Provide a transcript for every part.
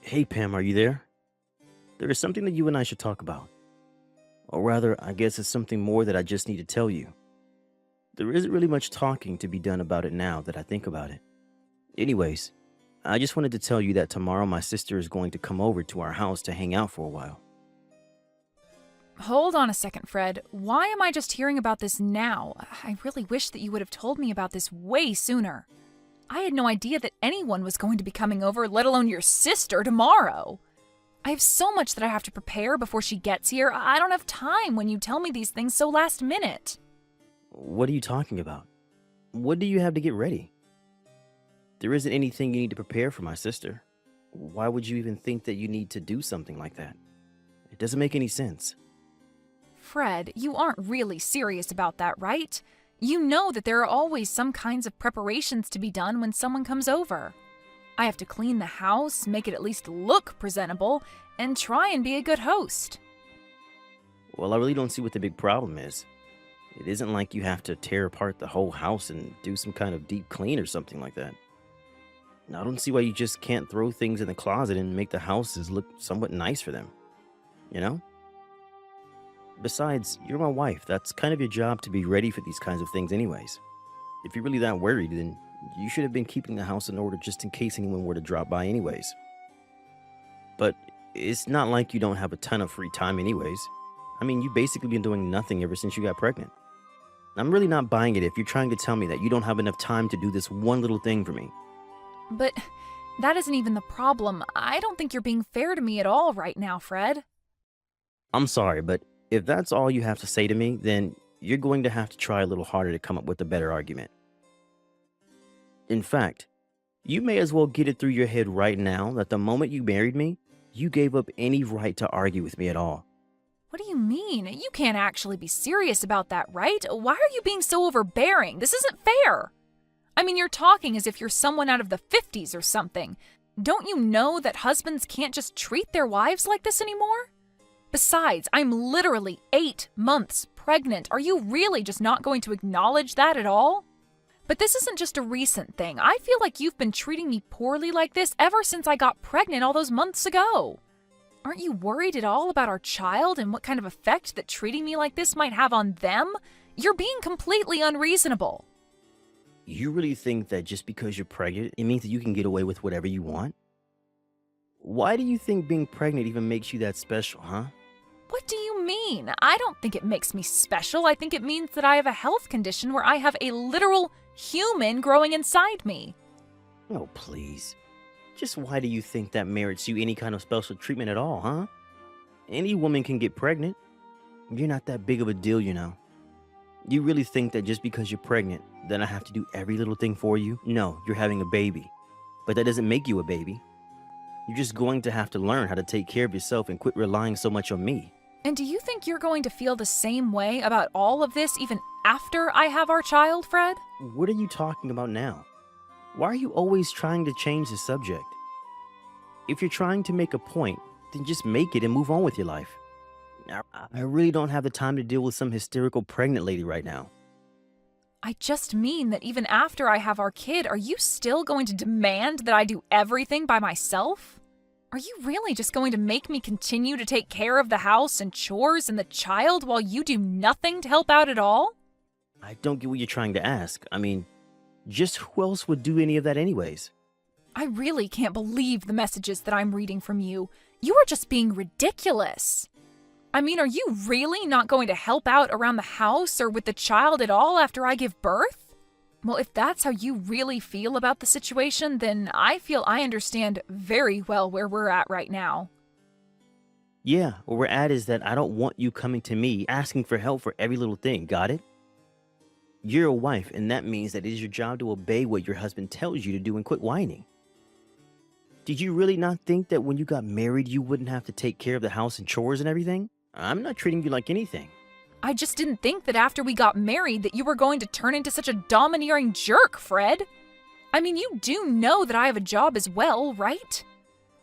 Hey Pam, are you there? There is something that you and I should talk about. Or rather, I guess it's something more that I just need to tell you. There isn't really much talking to be done about it now that I think about it. Anyways, I just wanted to tell you that tomorrow my sister is going to come over to our house to hang out for a while. Hold on a second, Fred. Why am I just hearing about this now? I really wish that you would have told me about this way sooner. I had no idea that anyone was going to be coming over, let alone your sister, tomorrow. I have so much that I have to prepare before she gets here. I don't have time when you tell me these things so last minute. What are you talking about? What do you have to get ready? There isn't anything you need to prepare for my sister. Why would you even think that you need to do something like that? It doesn't make any sense. Fred, you aren't really serious about that, right? You know that there are always some kinds of preparations to be done when someone comes over. I have to clean the house, make it at least look presentable, and try and be a good host. Well, I really don't see what the big problem is. It isn't like you have to tear apart the whole house and do some kind of deep clean or something like that. I don't see why you just can't throw things in the closet and make the houses look somewhat nice for them. You know? Besides, you're my wife. That's kind of your job to be ready for these kinds of things anyways. If you're really that worried, then you should have been keeping the house in order just in case anyone were to drop by anyways. But it's not like you don't have a ton of free time anyways. I mean, you've basically been doing nothing ever since you got pregnant. I'm really not buying it if you're trying to tell me that you don't have enough time to do this one little thing for me. But that isn't even the problem. I don't think you're being fair to me at all right now, Fred. I'm sorry, but if that's all you have to say to me, then you're going to have to try a little harder to come up with a better argument. In fact, you may as well get it through your head right now that the moment you married me, you gave up any right to argue with me at all. What do you mean? You can't actually be serious about that, right? Why are you being so overbearing? This isn't fair. I mean, you're talking as if you're someone out of the 50s or something. Don't you know that husbands can't just treat their wives like this anymore? Besides, I'm literally 8 months pregnant. Are you really just not going to acknowledge that at all? But this isn't just a recent thing. I feel like you've been treating me poorly like this ever since I got pregnant all those months ago. Aren't you worried at all about our child and what kind of effect that treating me like this might have on them? You're being completely unreasonable. You really think that just because you're pregnant, it means that you can get away with whatever you want? Why do you think being pregnant even makes you that special, huh? What do you mean? I don't think it makes me special. I think it means that I have a health condition where I have a literal human growing inside me. Oh, please. Just why do you think that merits you any kind of special treatment at all, huh? Any woman can get pregnant. You're not that big of a deal, you know. You really think that just because you're pregnant, then I have to do every little thing for you? No, you're having a baby. But that doesn't make you a baby. You're just going to have to learn how to take care of yourself and quit relying so much on me. And do you think you're going to feel the same way about all of this even after I have our child, Fred? What are you talking about now? Why are you always trying to change the subject? If you're trying to make a point, then just make it and move on with your life. I really don't have the time to deal with some hysterical pregnant lady right now. I just mean that even after I have our kid, are you still going to demand that I do everything by myself? Are you really just going to make me continue to take care of the house and chores and the child while you do nothing to help out at all? I don't get what you're trying to ask. I mean, just who else would do any of that anyways? I really can't believe the messages that I'm reading from you. You are just being ridiculous. I mean, are you really not going to help out around the house or with the child at all after I give birth? Well, if that's how you really feel about the situation, then I feel I understand very well where we're at right now. Yeah, where we're at is that I don't want you coming to me asking for help for every little thing, got it? You're a wife, and that means that it is your job to obey what your husband tells you to do and quit whining. Did you really not think that when you got married, you wouldn't have to take care of the house and chores and everything? I'm not treating you like anything. I just didn't think that after we got married that you were going to turn into such a domineering jerk, Fred. I mean, you do know that I have a job as well, right?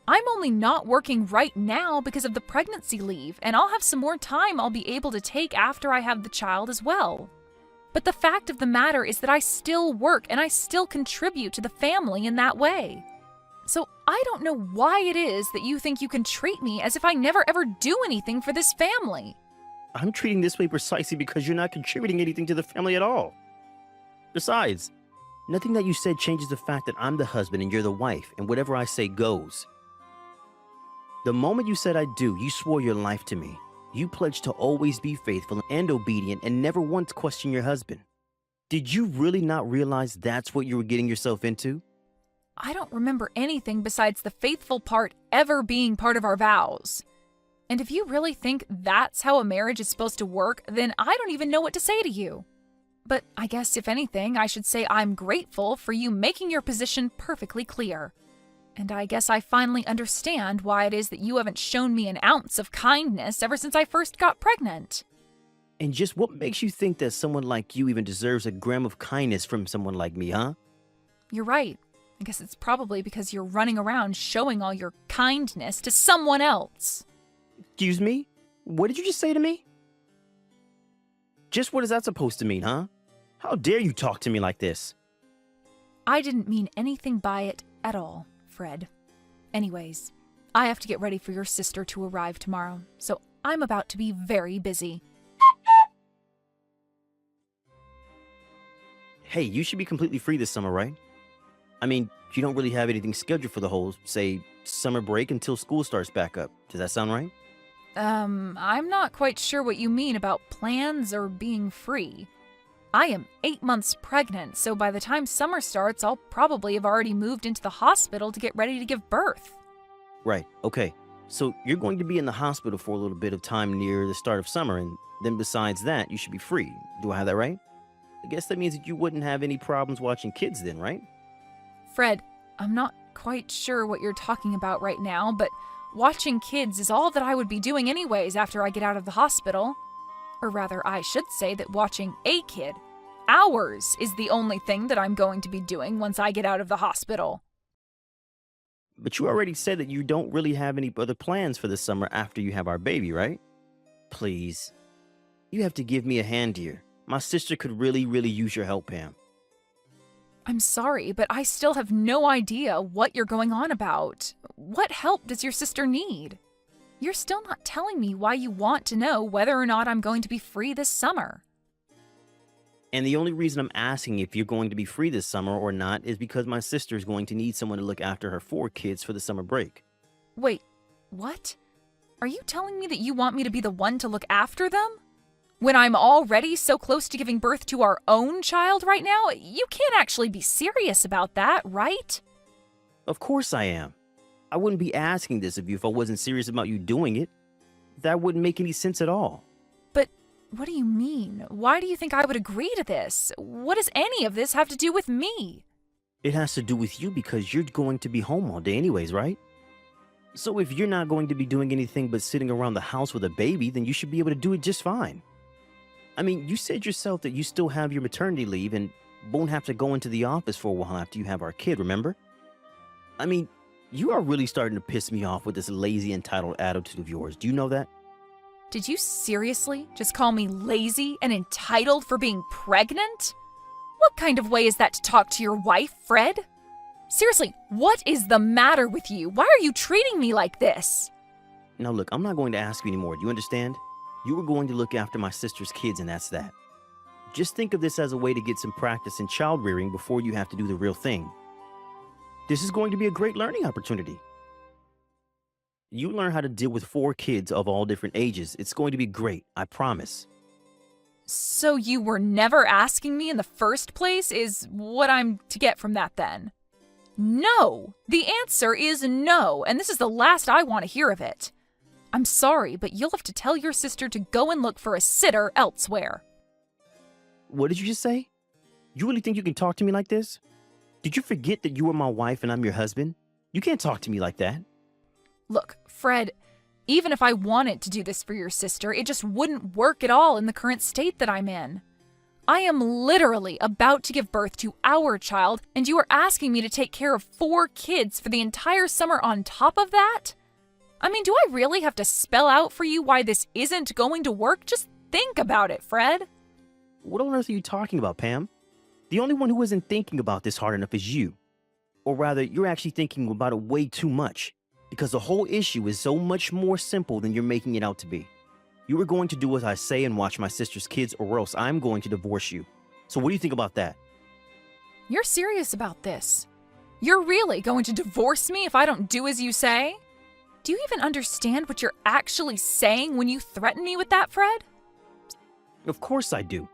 I'm only not working right now because of the pregnancy leave, and I'll have some more time I'll be able to take after I have the child as well. But the fact of the matter is that I still work and I still contribute to the family in that way. So I don't know why it is that you think you can treat me as if I never ever do anything for this family. I'm treating this way precisely because you're not contributing anything to the family at all. Besides, nothing that you said changes the fact that I'm the husband and you're the wife, and whatever I say goes. The moment you said I do, you swore your life to me. You pledged to always be faithful and obedient and never once question your husband. Did you really not realize that's what you were getting yourself into? I don't remember anything besides the faithful part ever being part of our vows. And if you really think that's how a marriage is supposed to work, then I don't even know what to say to you. But I guess if anything, I should say I'm grateful for you making your position perfectly clear. And I guess I finally understand why it is that you haven't shown me an ounce of kindness ever since I first got pregnant. And just what makes you think that someone like you even deserves a gram of kindness from someone like me, huh? You're right. I guess it's probably because you're running around showing all your kindness to someone else. Excuse me? What did you just say to me? Just what is that supposed to mean, huh? How dare you talk to me like this? I didn't mean anything by it at all, Fred. Anyways, I have to get ready for your sister to arrive tomorrow, so I'm about to be very busy. Hey, you should be completely free this summer, right? I mean, you don't really have anything scheduled for the whole, say, summer break until school starts back up. Does that sound right? I'm not quite sure what you mean about plans or being free. I am 8 months pregnant, so by the time summer starts, I'll probably have already moved into the hospital to get ready to give birth. Right, okay. So you're going to be in the hospital for a little bit of time near the start of summer, and then besides that, you should be free. Do I have that right? I guess that means that you wouldn't have any problems watching kids then, right? Fred, I'm not quite sure what you're talking about right now, but watching kids is all that I would be doing anyways after I get out of the hospital. Or rather, I should say that watching a kid, ours, is the only thing that I'm going to be doing once I get out of the hospital. But you already said that you don't really have any other plans for the summer after you have our baby, right? Please. You have to give me a hand here. My sister could really use your help, Pam. I'm sorry, but I still have no idea what you're going on about. What help does your sister need? You're still not telling me why you want to know whether or not I'm going to be free this summer. And the only reason I'm asking if you're going to be free this summer or not is because my sister is going to need someone to look after her 4 kids for the summer break. Wait, what? Are you telling me that you want me to be the one to look after them? When I'm already so close to giving birth to our own child right now? You can't actually be serious about that, right? Of course I am. I wouldn't be asking this of you if I wasn't serious about you doing it. That wouldn't make any sense at all. But what do you mean? Why do you think I would agree to this? What does any of this have to do with me? It has to do with you because you're going to be home all day anyways, right? So if you're not going to be doing anything but sitting around the house with a baby, then you should be able to do it just fine. I mean, you said yourself that you still have your maternity leave and won't have to go into the office for a while after you have our kid, remember? I mean, you are really starting to piss me off with this lazy, entitled attitude of yours. Do you know that? Did you seriously just call me lazy and entitled for being pregnant? What kind of way is that to talk to your wife, Fred? Seriously, what is the matter with you? Why are you treating me like this? Now look, I'm not going to ask you anymore. Do you understand? You were going to look after my sister's kids, and that's that. Just think of this as a way to get some practice in child rearing before you have to do the real thing. This is going to be a great learning opportunity. You learn how to deal with 4 kids of all different ages. It's going to be great, I promise. So you were never asking me in the first place is what I'm to get from that then? No! The answer is no, and this is the last I want to hear of it. I'm sorry, but you'll have to tell your sister to go and look for a sitter elsewhere. What did you just say? You really think you can talk to me like this? Did you forget that you are my wife and I'm your husband? You can't talk to me like that. Look, Fred, even if I wanted to do this for your sister, it just wouldn't work at all in the current state that I'm in. I am literally about to give birth to our child, and you are asking me to take care of 4 kids for the entire summer on top of that? I mean, do I really have to spell out for you why this isn't going to work? Just think about it, Fred. What on earth are you talking about, Pam? The only one who isn't thinking about this hard enough is you. Or rather, you're actually thinking about it way too much. Because the whole issue is so much more simple than you're making it out to be. You are going to do as I say and watch my sister's kids, or else I'm going to divorce you. So what do you think about that? You're serious about this? You're really going to divorce me if I don't do as you say? Do you even understand what you're actually saying when you threaten me with that, Fred? Of course I do.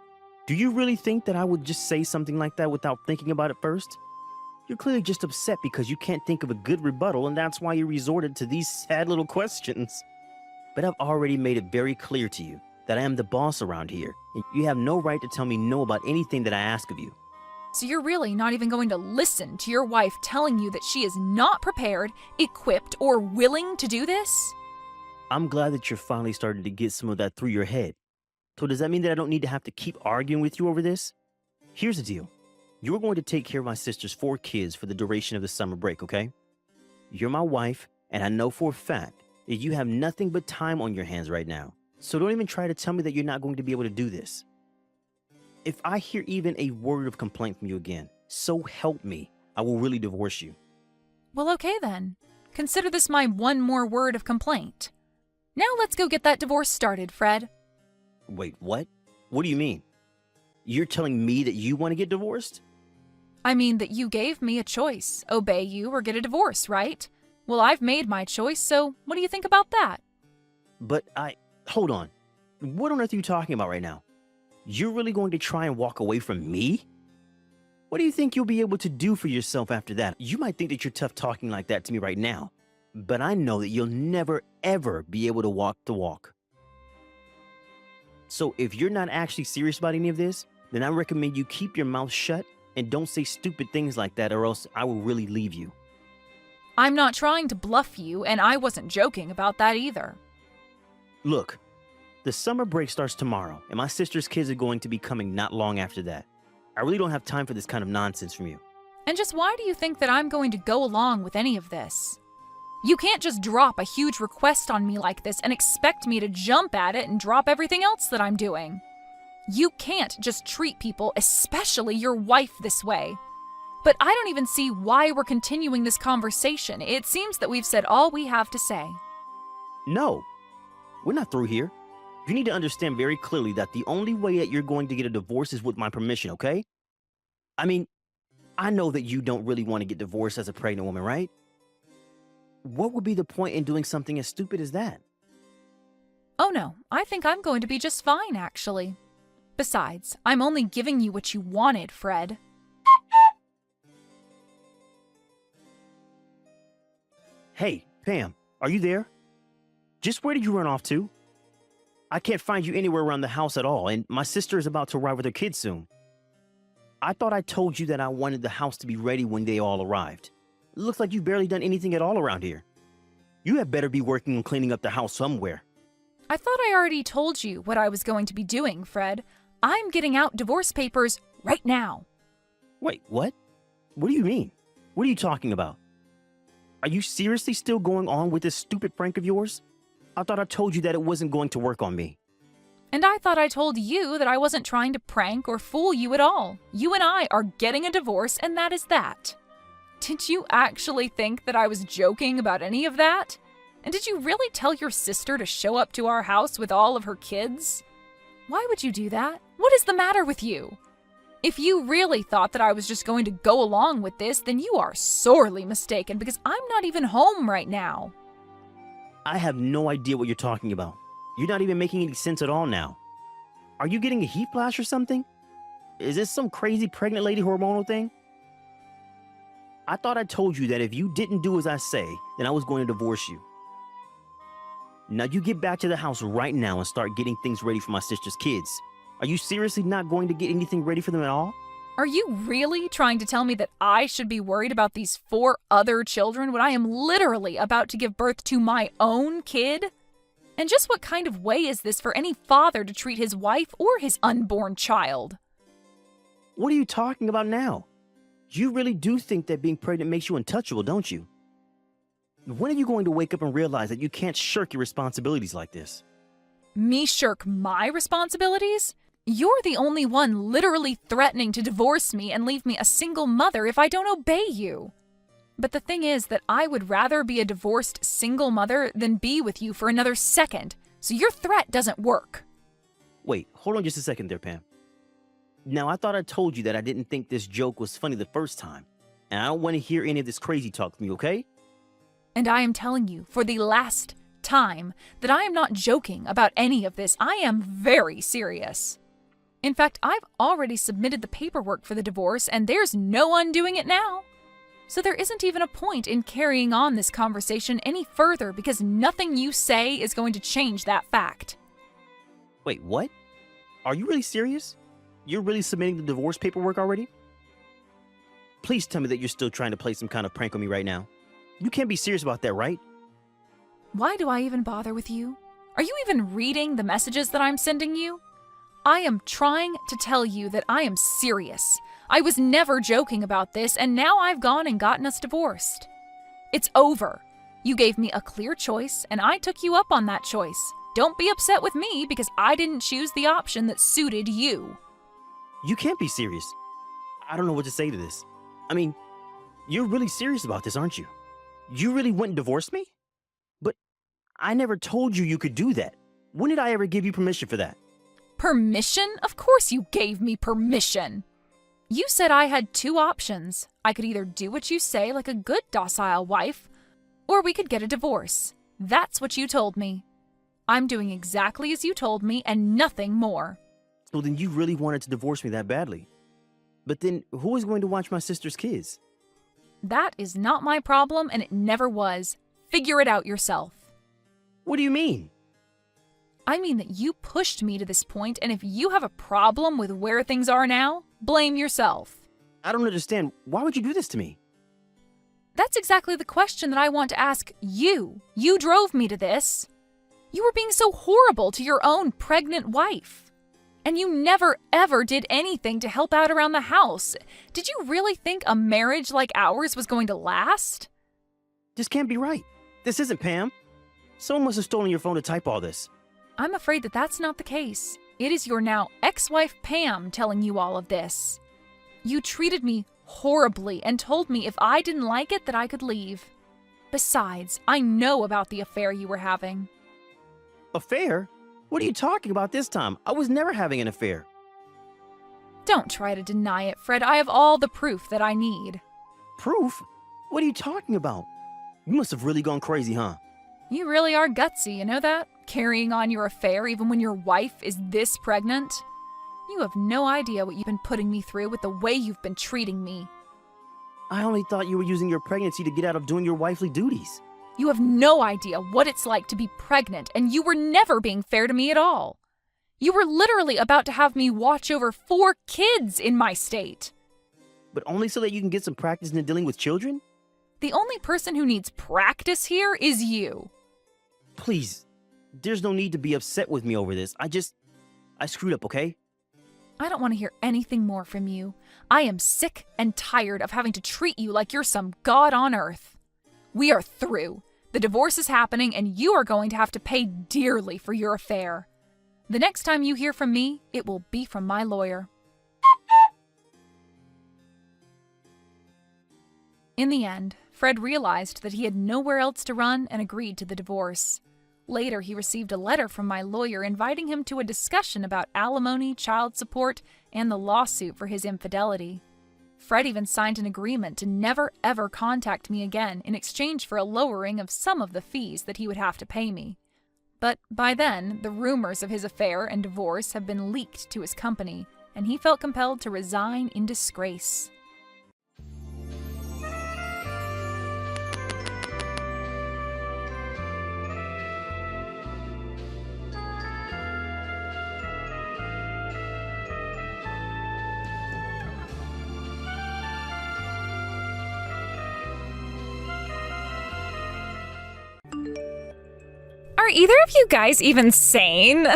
Do you really think that I would just say something like that without thinking about it first? You're clearly just upset because you can't think of a good rebuttal, and that's why you resorted to these sad little questions. But I've already made it very clear to you that I am the boss around here, and you have no right to tell me no about anything that I ask of you. So you're really not even going to listen to your wife telling you that she is not prepared, equipped, or willing to do this? I'm glad that you're finally starting to get some of that through your head. So does that mean that I don't need to have to keep arguing with you over this? Here's the deal. You're going to take care of my sister's 4 kids for the duration of the summer break, okay? You're my wife, and I know for a fact that you have nothing but time on your hands right now. So don't even try to tell me that you're not going to be able to do this. If I hear even a word of complaint from you again, so help me, I will really divorce you. Well, okay then. Consider this my one more word of complaint. Now let's go get that divorce started, Fred. Wait, what? What do you mean? You're telling me that you want to get divorced? I mean that you gave me a choice, obey you or get a divorce, right? Well, I've made my choice, so what do you think about that? But hold on. What on earth are you talking about right now? You're really going to try and walk away from me? What do you think you'll be able to do for yourself after that? You might think that you're tough talking like that to me right now, but I know that you'll never, ever be able to walk the walk. So if you're not actually serious about any of this, then I recommend you keep your mouth shut and don't say stupid things like that, or else I will really leave you. I'm not trying to bluff you, and I wasn't joking about that either. Look, the summer break starts tomorrow, and my sister's kids are going to be coming not long after that. I really don't have time for this kind of nonsense from you. And just why do you think that I'm going to go along with any of this? You can't just drop a huge request on me like this and expect me to jump at it and drop everything else that I'm doing. You can't just treat people, especially your wife, this way. But I don't even see why we're continuing this conversation. It seems that we've said all we have to say. No, we're not through here. You need to understand very clearly that the only way that you're going to get a divorce is with my permission, okay? I mean, I know that you don't really want to get divorced as a pregnant woman, right? What would be the point in doing something as stupid as that? Oh no, I think I'm going to be just fine, actually. Besides, I'm only giving you what you wanted, Fred. Hey, Pam, are you there? Just where did you run off to? I can't find you anywhere around the house at all, and my sister is about to arrive with her kids soon. I thought I told you that I wanted the house to be ready when they all arrived. It looks like you've barely done anything at all around here. You had better be working on cleaning up the house somewhere. I thought I already told you what I was going to be doing, Fred. I'm getting out divorce papers right now. Wait, what? What do you mean? What are you talking about? Are you seriously still going on with this stupid prank of yours? I thought I told you that it wasn't going to work on me. And I thought I told you that I wasn't trying to prank or fool you at all. You and I are getting a divorce, and that is that. Did you actually think that I was joking about any of that? And did you really tell your sister to show up to our house with all of her kids? Why would you do that? What is the matter with you? If you really thought that I was just going to go along with this, then you are sorely mistaken, because I'm not even home right now. I have no idea what you're talking about. You're not even making any sense at all now. Are you getting a heat flash or something? Is this some crazy pregnant lady hormonal thing? I thought I told you that if you didn't do as I say, then I was going to divorce you. Now you get back to the house right now and start getting things ready for my sister's kids. Are you seriously not going to get anything ready for them at all? Are you really trying to tell me that I should be worried about these 4 other children when I am literally about to give birth to my own kid? And just what kind of way is this for any father to treat his wife or his unborn child? What are you talking about now? You really do think that being pregnant makes you untouchable, don't you? When are you going to wake up and realize that you can't shirk your responsibilities like this? Me shirk my responsibilities? You're the only one literally threatening to divorce me and leave me a single mother if I don't obey you. But the thing is that I would rather be a divorced single mother than be with you for another second, so your threat doesn't work. Wait, hold on just a second there, Pam. Now, I thought I told you that I didn't think this joke was funny the first time, and I don't want to hear any of this crazy talk from you, okay? And I am telling you for the last time that I am not joking about any of this. I am very serious. In fact, I've already submitted the paperwork for the divorce, and there's no undoing it now. So there isn't even a point in carrying on this conversation any further because nothing you say is going to change that fact. Wait, what? Are you really serious? You're really submitting the divorce paperwork already? Please tell me that you're still trying to play some kind of prank on me right now. You can't be serious about that, right? Why do I even bother with you? Are you even reading the messages that I'm sending you? I am trying to tell you that I am serious. I was never joking about this, and now I've gone and gotten us divorced. It's over. You gave me a clear choice, and I took you up on that choice. Don't be upset with me because I didn't choose the option that suited you. You can't be serious. I don't know what to say to this. I mean, you're really serious about this, aren't you? You really went and divorced me? But I never told you you could do that. When did I ever give you permission for that? Permission? Of course you gave me permission. You said I had two options. I could either do what you say like a good docile wife, or we could get a divorce. That's what you told me. I'm doing exactly as you told me and nothing more. So then you really wanted to divorce me that badly. But then who is going to watch my sister's kids? That is not my problem and it never was. Figure it out yourself. What do you mean? I mean that you pushed me to this point, and if you have a problem with where things are now, blame yourself. I don't understand. Why would you do this to me? That's exactly the question that I want to ask you. You drove me to this. You were being so horrible to your own pregnant wife. And you never ever did anything to help out around the house. Did you really think a marriage like ours was going to last? This can't be right. This isn't Pam. Someone must have stolen your phone to type all this. I'm afraid that that's not the case. It is your now ex-wife Pam telling you all of this. You treated me horribly and told me if I didn't like it that I could leave. Besides, I know about the affair you were having. Affair? What are you talking about this time? I was never having an affair. Don't try to deny it, Fred. I have all the proof that I need. Proof? What are you talking about? You must have really gone crazy, huh? You really are gutsy, you know that? Carrying on your affair even when your wife is this pregnant? You have no idea what you've been putting me through with the way you've been treating me. I only thought you were using your pregnancy to get out of doing your wifely duties. You have no idea what it's like to be pregnant, and you were never being fair to me at all. You were literally about to have me watch over 4 kids in my state. But only so that you can get some practice in dealing with children? The only person who needs practice here is you. Please, there's no need to be upset with me over this. I screwed up, okay? I don't want to hear anything more from you. I am sick and tired of having to treat you like you're some god on earth. We are through. The divorce is happening, and you are going to have to pay dearly for your affair. The next time you hear from me, it will be from my lawyer. In the end, Fred realized that he had nowhere else to run and agreed to the divorce. Later, he received a letter from my lawyer inviting him to a discussion about alimony, child support, and the lawsuit for his infidelity. Fred even signed an agreement to never ever contact me again in exchange for a lowering of some of the fees that he would have to pay me. But by then, the rumors of his affair and divorce have been leaked to his company, and he felt compelled to resign in disgrace. Are either of you guys even sane?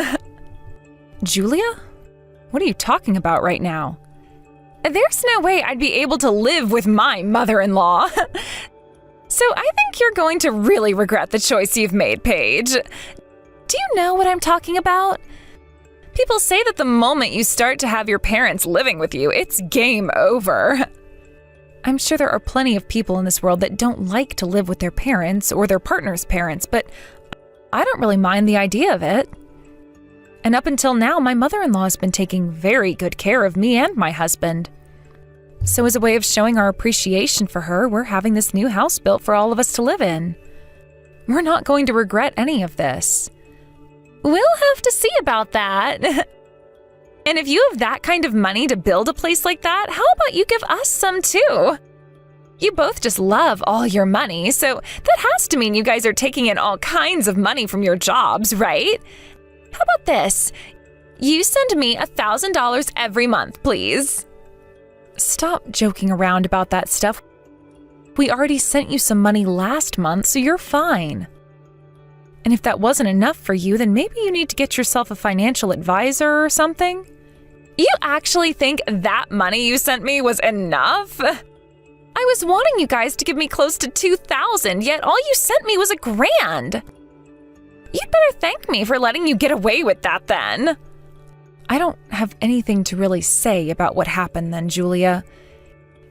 Julia? What are you talking about right now? There's no way I'd be able to live with my mother-in-law. So I think you're going to really regret the choice you've made, Paige. Do you know what I'm talking about? People say that the moment you start to have your parents living with you, it's game over. I'm sure there are plenty of people in this world that don't like to live with their parents or their partner's parents, but I don't really mind the idea of it. And up until now, my mother-in-law has been taking very good care of me and my husband. So as a way of showing our appreciation for her, we're having this new house built for all of us to live in. We're not going to regret any of this. We'll have to see about that. And if you have that kind of money to build a place like that, how about you give us some too? You both just love all your money, so that has to mean you guys are taking in all kinds of money from your jobs, right? How about this? You send me $1,000 every month, please. Stop joking around about that stuff. We already sent you some money last month, so you're fine. And if that wasn't enough for you, then maybe you need to get yourself a financial advisor or something. You actually think that money you sent me was enough? I was wanting you guys to give me close to $2,000, yet all you sent me was $1,000. You'd better thank me for letting you get away with that then. I don't have anything to really say about what happened then, Julia.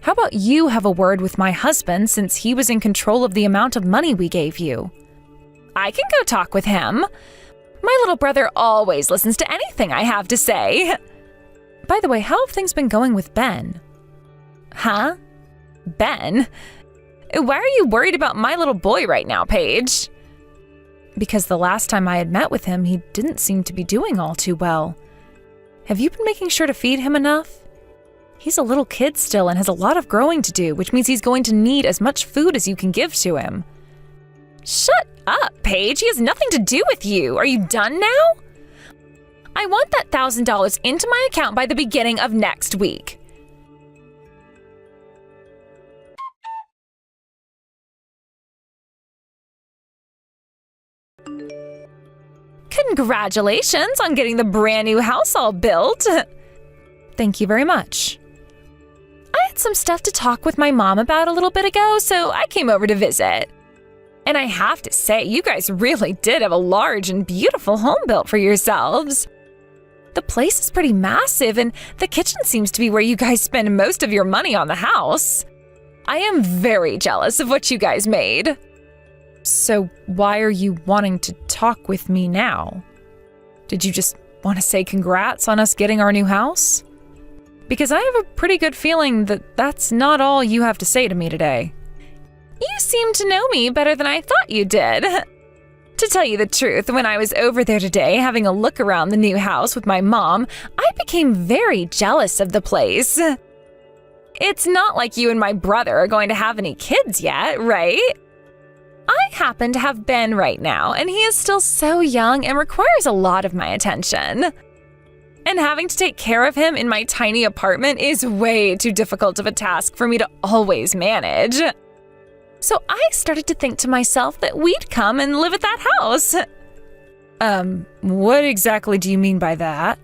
How about you have a word with my husband since he was in control of the amount of money we gave you? I can go talk with him. My little brother always listens to anything I have to say. By the way, how have things been going with Ben? Huh? Ben? Why are you worried about my little boy right now, Paige? Because the last time I had met with him, he didn't seem to be doing all too well. Have you been making sure to feed him enough? He's a little kid still and has a lot of growing to do, which means he's going to need as much food as you can give to him. Shut up, Paige. He has nothing to do with you. Are you done now? I want that $1,000 into my account by the beginning of next week. Congratulations on getting the brand new house all built. Thank you very much. I had some stuff to talk with my mom about a little bit ago, so I came over to visit. And I have to say, you guys really did have a large and beautiful home built for yourselves. The place is pretty massive, and the kitchen seems to be where you guys spend most of your money on the house. I am very jealous of what you guys made. So why are you wanting to talk with me now? Did you just want to say congrats on us getting our new house? Because I have a pretty good feeling that that's not all you have to say to me today. You seem to know me better than I thought you did. To tell you the truth, when I was over there today having a look around the new house with my mom, I became very jealous of the place. It's not like you and my brother are going to have any kids yet, right? I happen to have Ben right now, and he is still so young and requires a lot of my attention. And having to take care of him in my tiny apartment is way too difficult of a task for me to always manage. So I started to think to myself that we'd come and live at that house. What exactly do you mean by that?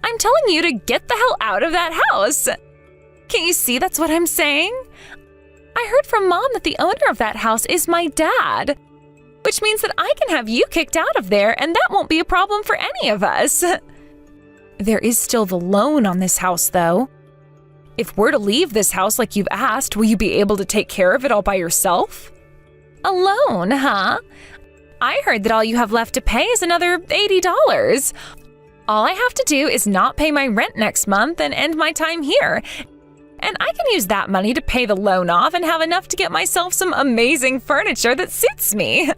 I'm telling you to get the hell out of that house. Can't you see that's what I'm saying? I heard from Mom that the owner of that house is my dad, which means that I can have you kicked out of there and that won't be a problem for any of us. There is still the loan on this house, though. If we're to leave this house like you've asked, will you be able to take care of it all by yourself? A loan, huh? I heard that all you have left to pay is another $80. All I have to do is not pay my rent next month and end my time here. And I can use that money to pay the loan off and have enough to get myself some amazing furniture that suits me.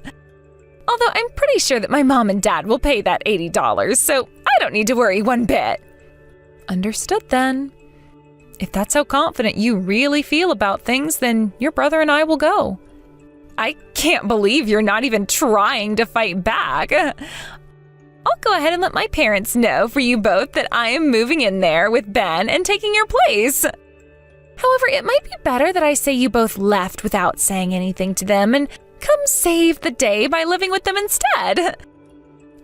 Although I'm pretty sure that my mom and dad will pay that $80, so I don't need to worry one bit. Understood then. If that's how confident you really feel about things, then your brother and I will go. I can't believe you're not even trying to fight back. I'll go ahead and let my parents know for you both that I am moving in there with Ben and taking your place. However, it might be better that I say you both left without saying anything to them and come save the day by living with them instead.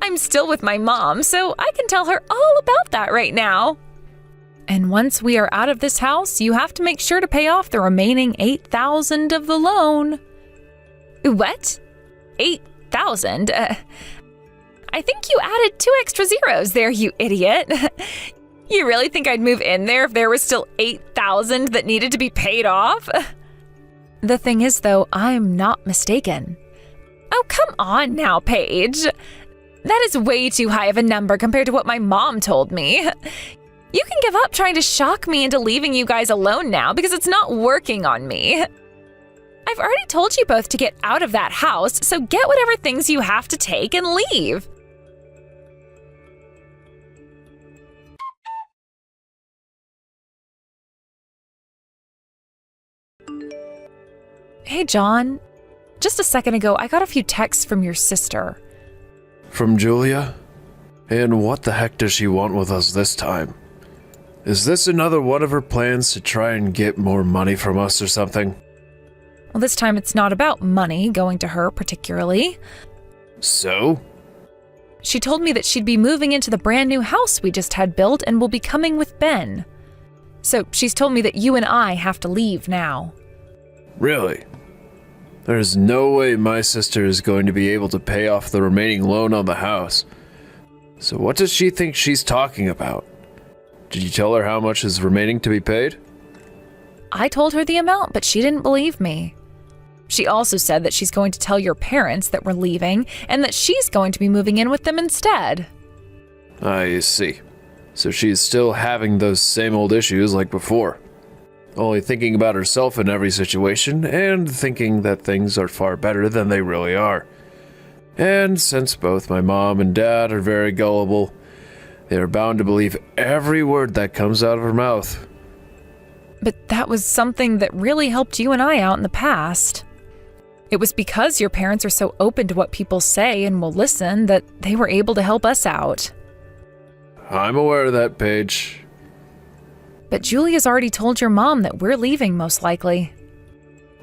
I'm still with my mom, so I can tell her all about that right now. And once we are out of this house, you have to make sure to pay off the remaining $8,000 of the loan. What? $8,000? I think you added 2 extra zeros there, you idiot. You really think I'd move in there if there was still $8,000 $20,000 that needed to be paid off? The thing is, though, I'm not mistaken. Oh, come on now, Paige. That is way too high of a number compared to what my mom told me. You can give up trying to shock me into leaving you guys alone now because it's not working on me. I've already told you both to get out of that house, so get whatever things you have to take and leave. Hey, John. Just a second ago, I got a few texts from your sister. From Julia? And what the heck does she want with us this time? Is this another one of her plans to try and get more money from us or something? Well, this time it's not about money going to her particularly. So? She told me that she'd be moving into the brand new house we just had built and will be coming with Ben. So she's told me that you and I have to leave now. Really? There's no way my sister is going to be able to pay off the remaining loan on the house. So what does she think she's talking about? Did you tell her how much is remaining to be paid? I told her the amount, but she didn't believe me. She also said that she's going to tell your parents that we're leaving and that she's going to be moving in with them instead. I see. So she's still having those same old issues like before. Only thinking about herself in every situation and thinking that things are far better than they really are. And since both my mom and dad are very gullible, they are bound to believe every word that comes out of her mouth. But that was something that really helped you and I out in the past. It was because your parents are so open to what people say and will listen that they were able to help us out. I'm aware of that, Paige. But Julia's already told your mom that we're leaving, most likely.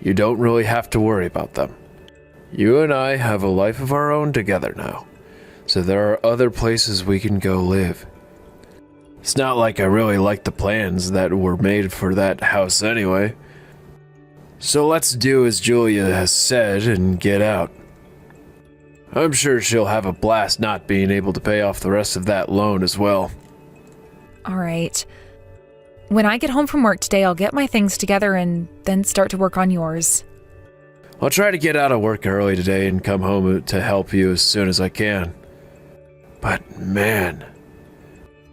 You don't really have to worry about them. You and I have a life of our own together now, so there are other places we can go live. It's not like I really like the plans that were made for that house anyway. So let's do as Julia has said and get out. I'm sure she'll have a blast not being able to pay off the rest of that loan as well. All right. When I get home from work today, I'll get my things together and then start to work on yours. I'll try to get out of work early today and come home to help you as soon as I can. But man,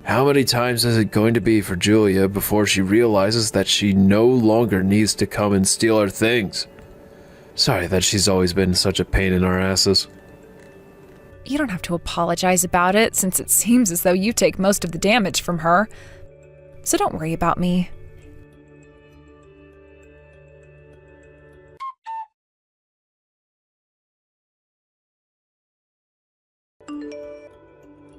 how many times is it going to be for Julia before she realizes that she no longer needs to come and steal her things? Sorry that she's always been such a pain in our asses. You don't have to apologize about it, since it seems as though you take most of the damage from her. So don't worry about me.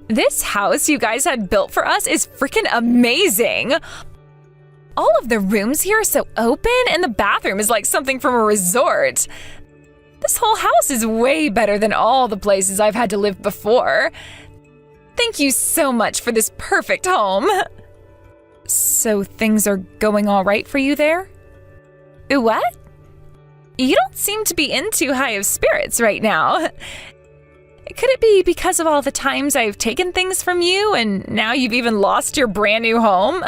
This house you guys had built for us is freaking amazing! All of the rooms here are so open, and the bathroom is like something from a resort. This whole house is way better than all the places I've had to live before. Thank you so much for this perfect home. So things are going all right for you there? What? You don't seem to be in too high of spirits right now. Could it be because of all the times I've taken things from you and now you've even lost your brand new home?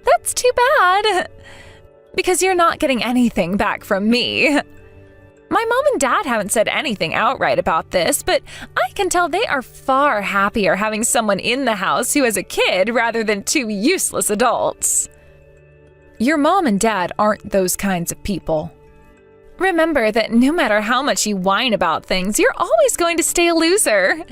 That's too bad. Because you're not getting anything back from me. My mom and dad haven't said anything outright about this, but I can tell they are far happier having someone in the house who has a kid rather than two useless adults. Your mom and dad aren't those kinds of people. Remember that no matter how much you whine about things, you're always going to stay a loser.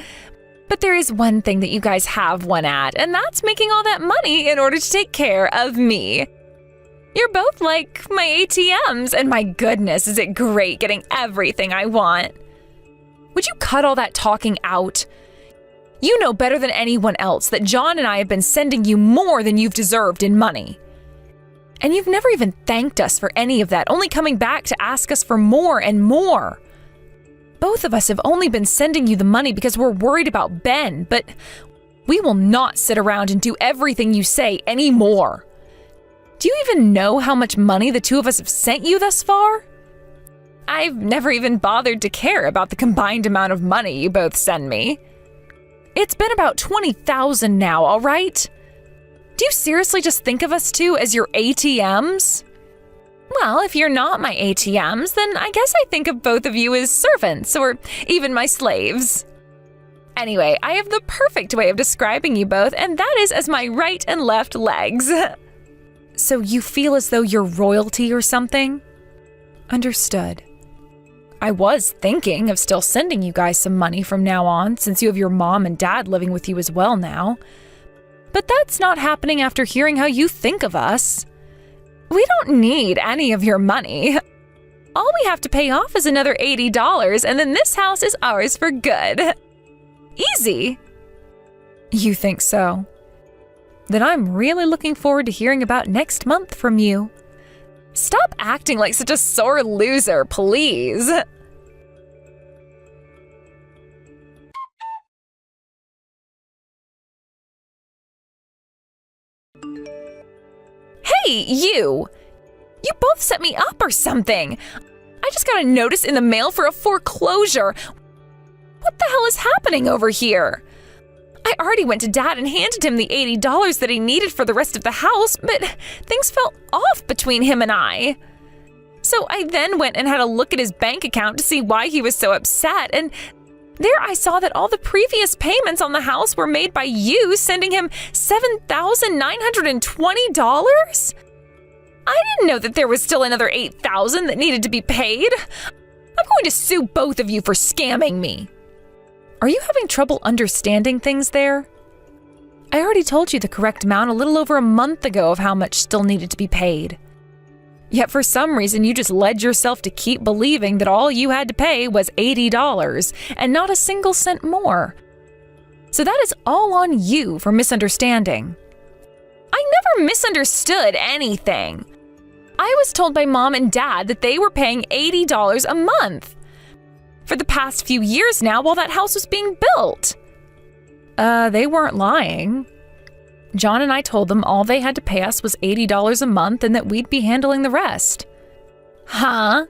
But there is one thing that you guys have won at, and that's making all that money in order to take care of me. You're both like my ATMs, and my goodness, is it great getting everything I want. Would you cut all that talking out? You know better than anyone else that John and I have been sending you more than you've deserved in money. And you've never even thanked us for any of that, only coming back to ask us for more and more. Both of us have only been sending you the money because we're worried about Ben, but we will not sit around and do everything you say anymore. Do you even know how much money the two of us have sent you thus far? I've never even bothered to care about the combined amount of money you both send me. It's been about $20,000 now, all right? Do you seriously just think of us two as your ATMs? Well, if you're not my ATMs, then I guess I think of both of you as servants or even my slaves. Anyway, I have the perfect way of describing you both, and that is as my right and left legs. So you feel as though you're royalty or something? Understood. I was thinking of still sending you guys some money from now on, since you have your mom and dad living with you as well now. But that's not happening after hearing how you think of us. We don't need any of your money. All we have to pay off is another $80, and then this house is ours for good. Easy. You think so? Then I'm really looking forward to hearing about next month from you. Stop acting like such a sore loser, please. Hey, you! You both set me up or something. I just got a notice in the mail for a foreclosure. What the hell is happening over here? I already went to Dad and handed him the $80 that he needed for the rest of the house, but things fell off between him and I. So I then went and had a look at his bank account to see why he was so upset, and there I saw that all the previous payments on the house were made by you, sending him $7,920? I didn't know that there was still another $8,000 that needed to be paid. I'm going to sue both of you for scamming me. Are you having trouble understanding things there? I already told you the correct amount a little over a month ago of how much still needed to be paid. Yet for some reason you just led yourself to keep believing that all you had to pay was $80 and not a single cent more. So that is all on you for misunderstanding. I never misunderstood anything. I was told by Mom and Dad that they were paying $80 a month for the past few years now while that house was being built. They weren't lying. John and I told them all they had to pay us was $80 a month and that we'd be handling the rest. Huh?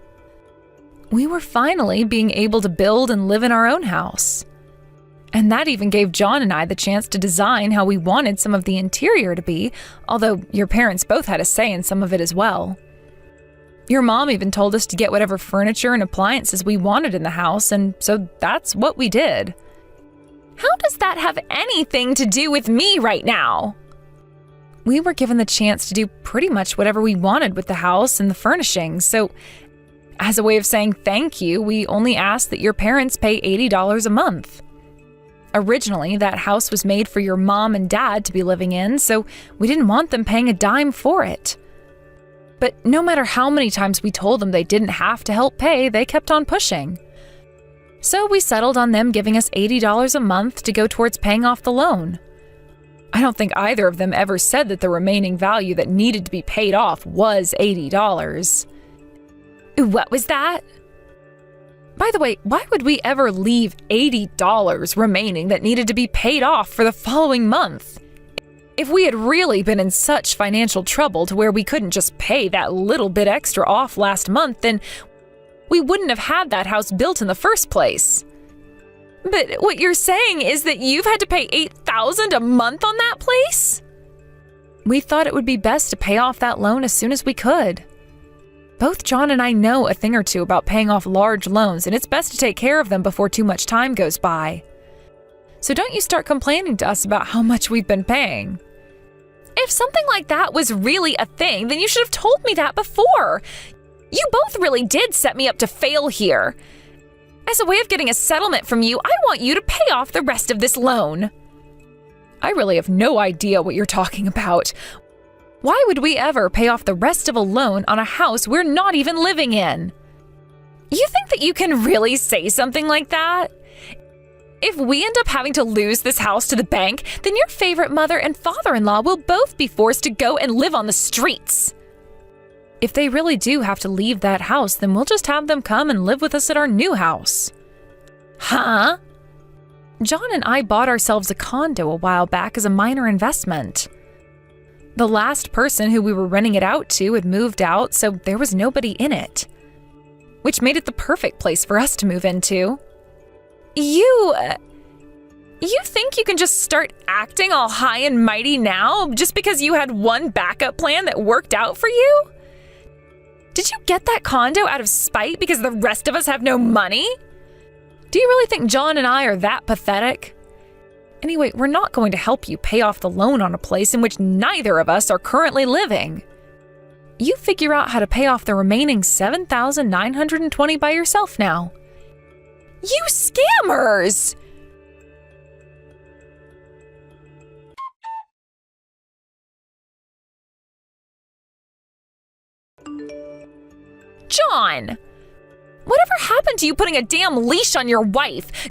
We were finally being able to build and live in our own house. And that even gave John and I the chance to design how we wanted some of the interior to be, although your parents both had a say in some of it as well. Your mom even told us to get whatever furniture and appliances we wanted in the house, and so that's what we did. How does that have anything to do with me right now? We were given the chance to do pretty much whatever we wanted with the house and the furnishings, so as a way of saying thank you, we only asked that your parents pay $80 a month. Originally, that house was made for your mom and dad to be living in, so we didn't want them paying a dime for it. But no matter how many times we told them they didn't have to help pay, they kept on pushing. So we settled on them giving us $80 a month to go towards paying off the loan. I don't think either of them ever said that the remaining value that needed to be paid off was $80. What was that? By the way, why would we ever leave $80 remaining that needed to be paid off for the following month? If we had really been in such financial trouble to where we couldn't just pay that little bit extra off last month, then we wouldn't have had that house built in the first place. But what you're saying is that you've had to pay $8,000 a month on that place? We thought it would be best to pay off that loan as soon as we could. Both John and I know a thing or two about paying off large loans, and it's best to take care of them before too much time goes by. So don't you start complaining to us about how much we've been paying. If something like that was really a thing, then you should have told me that before. You both really did set me up to fail here. As a way of getting a settlement from you, I want you to pay off the rest of this loan. I really have no idea what you're talking about. Why would we ever pay off the rest of a loan on a house we're not even living in? You think that you can really say something like that? If we end up having to lose this house to the bank, then your favorite mother and father-in-law will both be forced to go and live on the streets. If they really do have to leave that house, then we'll just have them come and live with us at our new house. Huh? John and I bought ourselves a condo a while back as a minor investment. The last person who we were renting it out to had moved out, so there was nobody in it, which made it the perfect place for us to move into. You think you can just start acting all high and mighty now just because you had one backup plan that worked out for you? Did you get that condo out of spite because the rest of us have no money? Do you really think John and I are that pathetic? Anyway, we're not going to help you pay off the loan on a place in which neither of us are currently living. You figure out how to pay off the remaining $7,920 by yourself now. You scammers! John! Whatever happened to you putting a damn leash on your wife?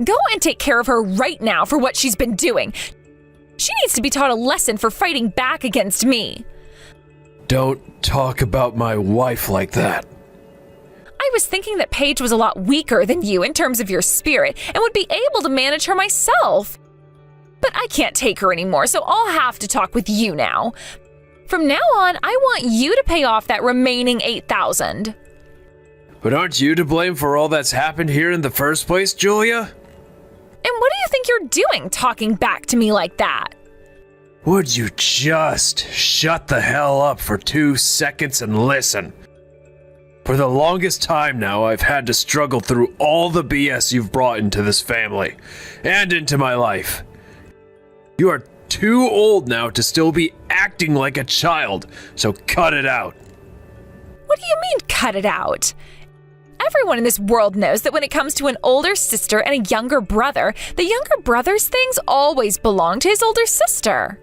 Go and take care of her right now for what she's been doing. She needs to be taught a lesson for fighting back against me. Don't talk about my wife like that. I was thinking that Paige was a lot weaker than you in terms of your spirit and would be able to manage her myself. But I can't take her anymore, so I'll have to talk with you now. From now on, I want you to pay off that remaining $8,000. But aren't you to blame for all that's happened here in the first place, Julia? And what do you think you're doing talking back to me like that? Would you just shut the hell up for 2 seconds and listen? For the longest time now, I've had to struggle through all the BS you've brought into this family and into my life. You are too old now to still be acting like a child, so cut it out. What do you mean, cut it out? Everyone in this world knows that when it comes to an older sister and a younger brother, the younger brother's things always belong to his older sister.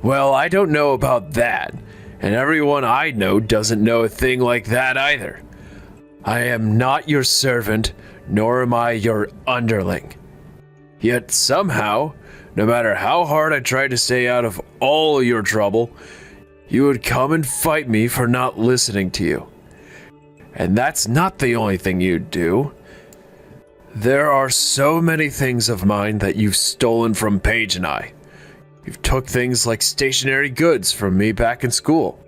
Well, I don't know about that, and everyone I know doesn't know a thing like that either. I am not your servant, nor am I your underling. Yet somehow, no matter how hard I tried to stay out of all your trouble, you would come and fight me for not listening to you. And that's not the only thing you'd do. There are so many things of mine that you've stolen from Paige and I. You've took things like stationery goods from me back in school.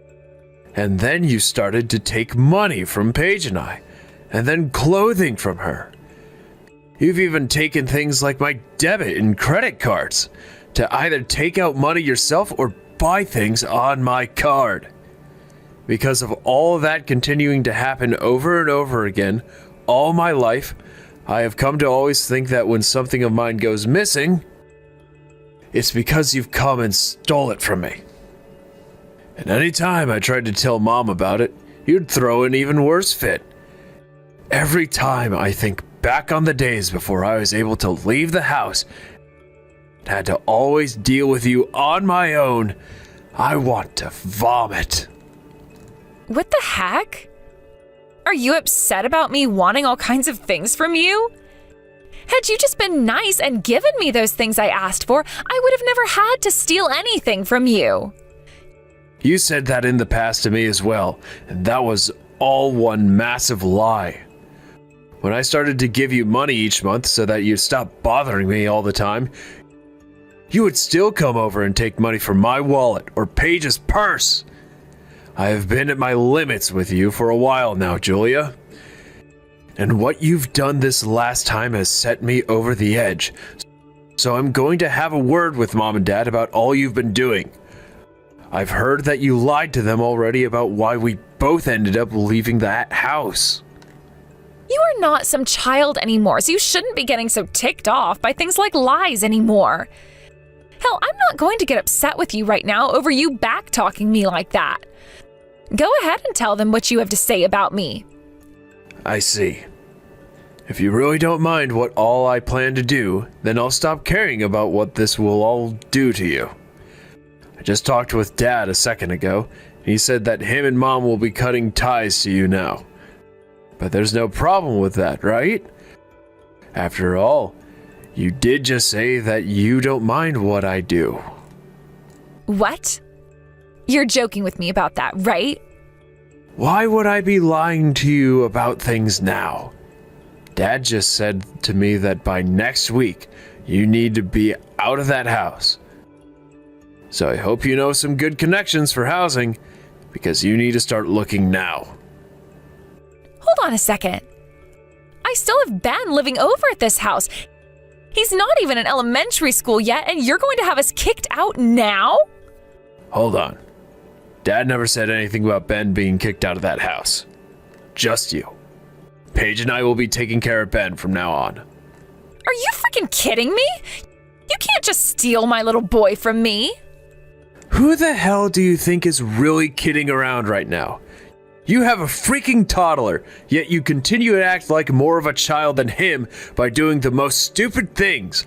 And then you started to take money from Paige and I, and then clothing from her. You've even taken things like my debit and credit cards to either take out money yourself or buy things on my card. Because of all of that continuing to happen over and over again, all my life, I have come to always think that when something of mine goes missing, it's because you've come and stole it from me. And any time I tried to tell Mom about it, you'd throw an even worse fit. Every time I think back on the days before I was able to leave the house and had to always deal with you on my own, I want to vomit. What the heck? Are you upset about me wanting all kinds of things from you? Had you just been nice and given me those things I asked for, I would have never had to steal anything from you. You said that in the past to me as well, and that was all one massive lie. When I started to give you money each month so that you'd stop bothering me all the time, you would still come over and take money from my wallet or Paige's purse. I have been at my limits with you for a while now, Julia. And what you've done this last time has set me over the edge. So I'm going to have a word with Mom and Dad about all you've been doing. I've heard that you lied to them already about why we both ended up leaving that house. You are not some child anymore, so you shouldn't be getting so ticked off by things like lies anymore. Hell, I'm not going to get upset with you right now over you back-talking me like that. Go ahead and tell them what you have to say about me. I see. If you really don't mind what all I plan to do, then I'll stop caring about what this will all do to you. I just talked with Dad a second ago, and he said that him and Mom will be cutting ties to you now. But there's no problem with that, right? After all, you did just say that you don't mind what I do. What? You're joking with me about that, right? Why would I be lying to you about things now? Dad just said to me that by next week, you need to be out of that house. So I hope you know some good connections for housing, because you need to start looking now. Hold on a second. I still have Ben living over at this house. He's not even in elementary school yet, and you're going to have us kicked out now? Hold on. Dad never said anything about Ben being kicked out of that house. Just you. Paige and I will be taking care of Ben from now on. Are you freaking kidding me? You can't just steal my little boy from me. Who the hell do you think is really kidding around right now? You have a freaking toddler, yet you continue to act like more of a child than him by doing the most stupid things.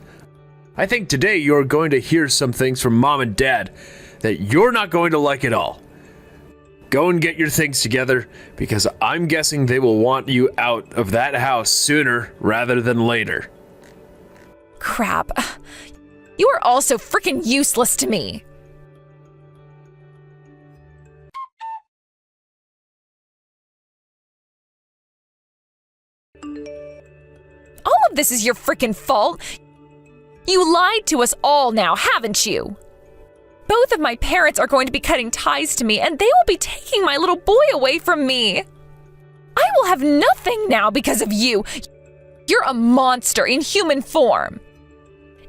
I think today you're going to hear some things from Mom and Dad that you're not going to like at all. Go and get your things together, because I'm guessing they will want you out of that house sooner rather than later. Crap. You are all so freaking useless to me. All of this is your freaking fault. You lied to us all now, haven't you? Both of my parents are going to be cutting ties to me, and they will be taking my little boy away from me. I will have nothing now because of you. You're a monster in human form.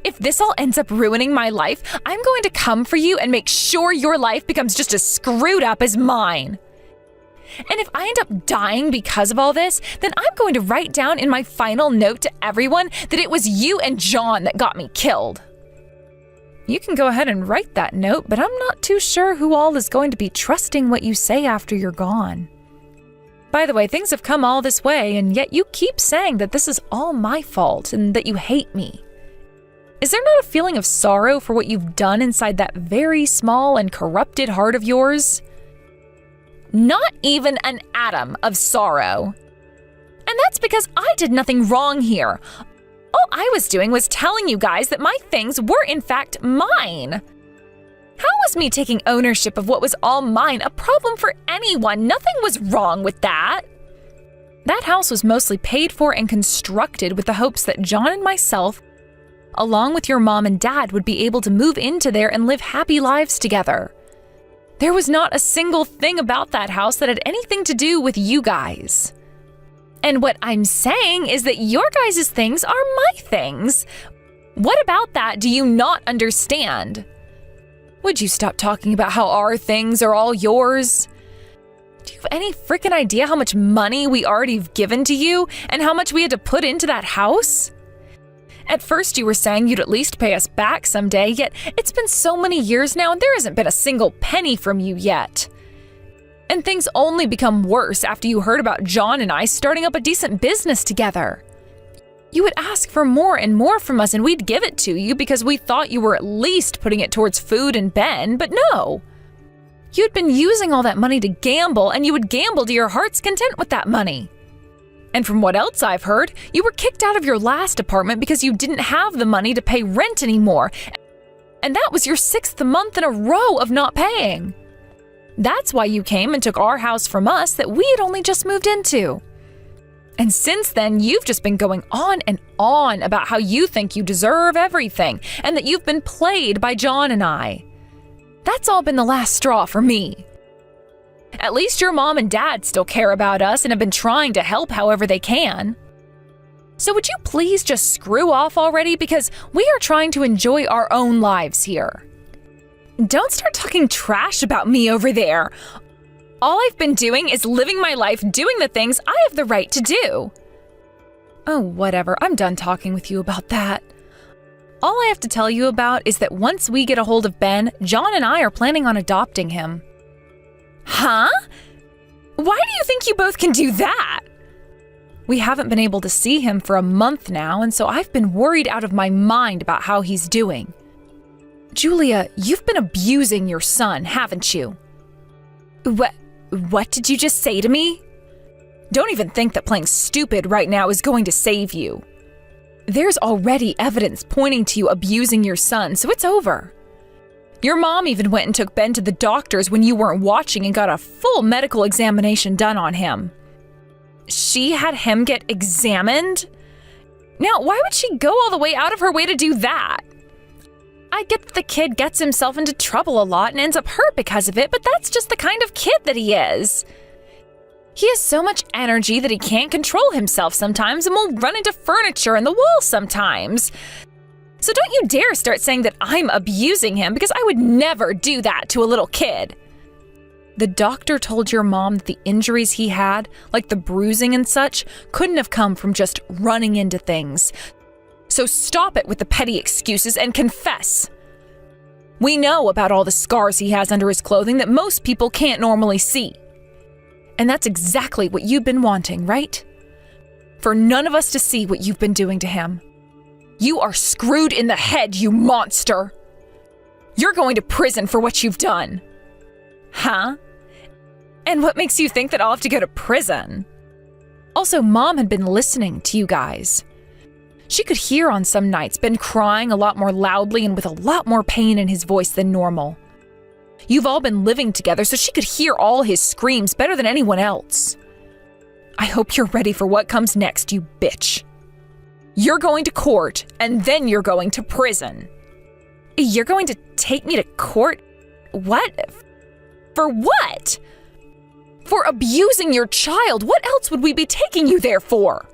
If this all ends up ruining my life, I'm going to come for you and make sure your life becomes just as screwed up as mine. And if I end up dying because of all this, then I'm going to write down in my final note to everyone that it was you and John that got me killed. You can go ahead and write that note, but I'm not too sure who all is going to be trusting what you say after you're gone. By the way, things have come all this way, and yet you keep saying that this is all my fault and that you hate me. Is there not a feeling of sorrow for what you've done inside that very small and corrupted heart of yours? Not even an atom of sorrow. And that's because I did nothing wrong here. All I was doing was telling you guys that my things were in fact mine. How was me taking ownership of what was all mine a problem for anyone? Nothing was wrong with that. That house was mostly paid for and constructed with the hopes that John and myself, along with your mom and dad, would be able to move into there and live happy lives together. There was not a single thing about that house that had anything to do with you guys. And what I'm saying is that your guys' things are my things. What about that do you not understand? Would you stop talking about how our things are all yours? Do you have any freaking idea how much money we already have given to you and how much we had to put into that house? At first you were saying you'd at least pay us back someday, yet it's been so many years now and there hasn't been a single penny from you yet. And things only become worse after you heard about John and I starting up a decent business together. You would ask for more and more from us and we'd give it to you because we thought you were at least putting it towards food and Ben, but no. You'd been using all that money to gamble, and you would gamble to your heart's content with that money. And from what else I've heard, you were kicked out of your last apartment because you didn't have the money to pay rent anymore. And that was your 6th month in a row of not paying. That's why you came and took our house from us that we had only just moved into. And since then, you've just been going on and on about how you think you deserve everything and that you've been played by John and I. That's all been the last straw for me. At least your mom and dad still care about us and have been trying to help however they can. So would you please just screw off already, because we are trying to enjoy our own lives here. Don't start talking trash about me over there. All I've been doing is living my life doing the things I have the right to do. Oh, whatever. I'm done talking with you about that. All I have to tell you about is that once we get a hold of Ben, John and I are planning on adopting him. Huh? Why do you think you both can do that? We haven't been able to see him for a month now, and so I've been worried out of my mind about how he's doing. Julia, you've been abusing your son, haven't you? What did you just say to me? Don't even think that playing stupid right now is going to save you. There's already evidence pointing to you abusing your son, so it's over. Your mom even went and took Ben to the doctors when you weren't watching and got a full medical examination done on him. She had him get examined? Now, why would she go all the way out of her way to do that? I get that the kid gets himself into trouble a lot and ends up hurt because of it, but that's just the kind of kid that he is. He has so much energy that he can't control himself sometimes and will run into furniture and the wall sometimes. So don't you dare start saying that I'm abusing him, because I would never do that to a little kid. The doctor told your mom that the injuries he had, like the bruising and such, couldn't have come from just running into things. So stop it with the petty excuses and confess. We know about all the scars he has under his clothing that most people can't normally see. And that's exactly what you've been wanting, right? For none of us to see what you've been doing to him. You are screwed in the head, you monster! You're going to prison for what you've done. Huh? And what makes you think that I'll have to go to prison? Also, Mom had been listening to you guys. She could hear on some nights Ben crying a lot more loudly and with a lot more pain in his voice than normal. You've all been living together, so she could hear all his screams better than anyone else. I hope you're ready for what comes next, you bitch. You're going to court, and then you're going to prison. You're going to take me to court? What? For what? For abusing your child. What else would we be taking you there for?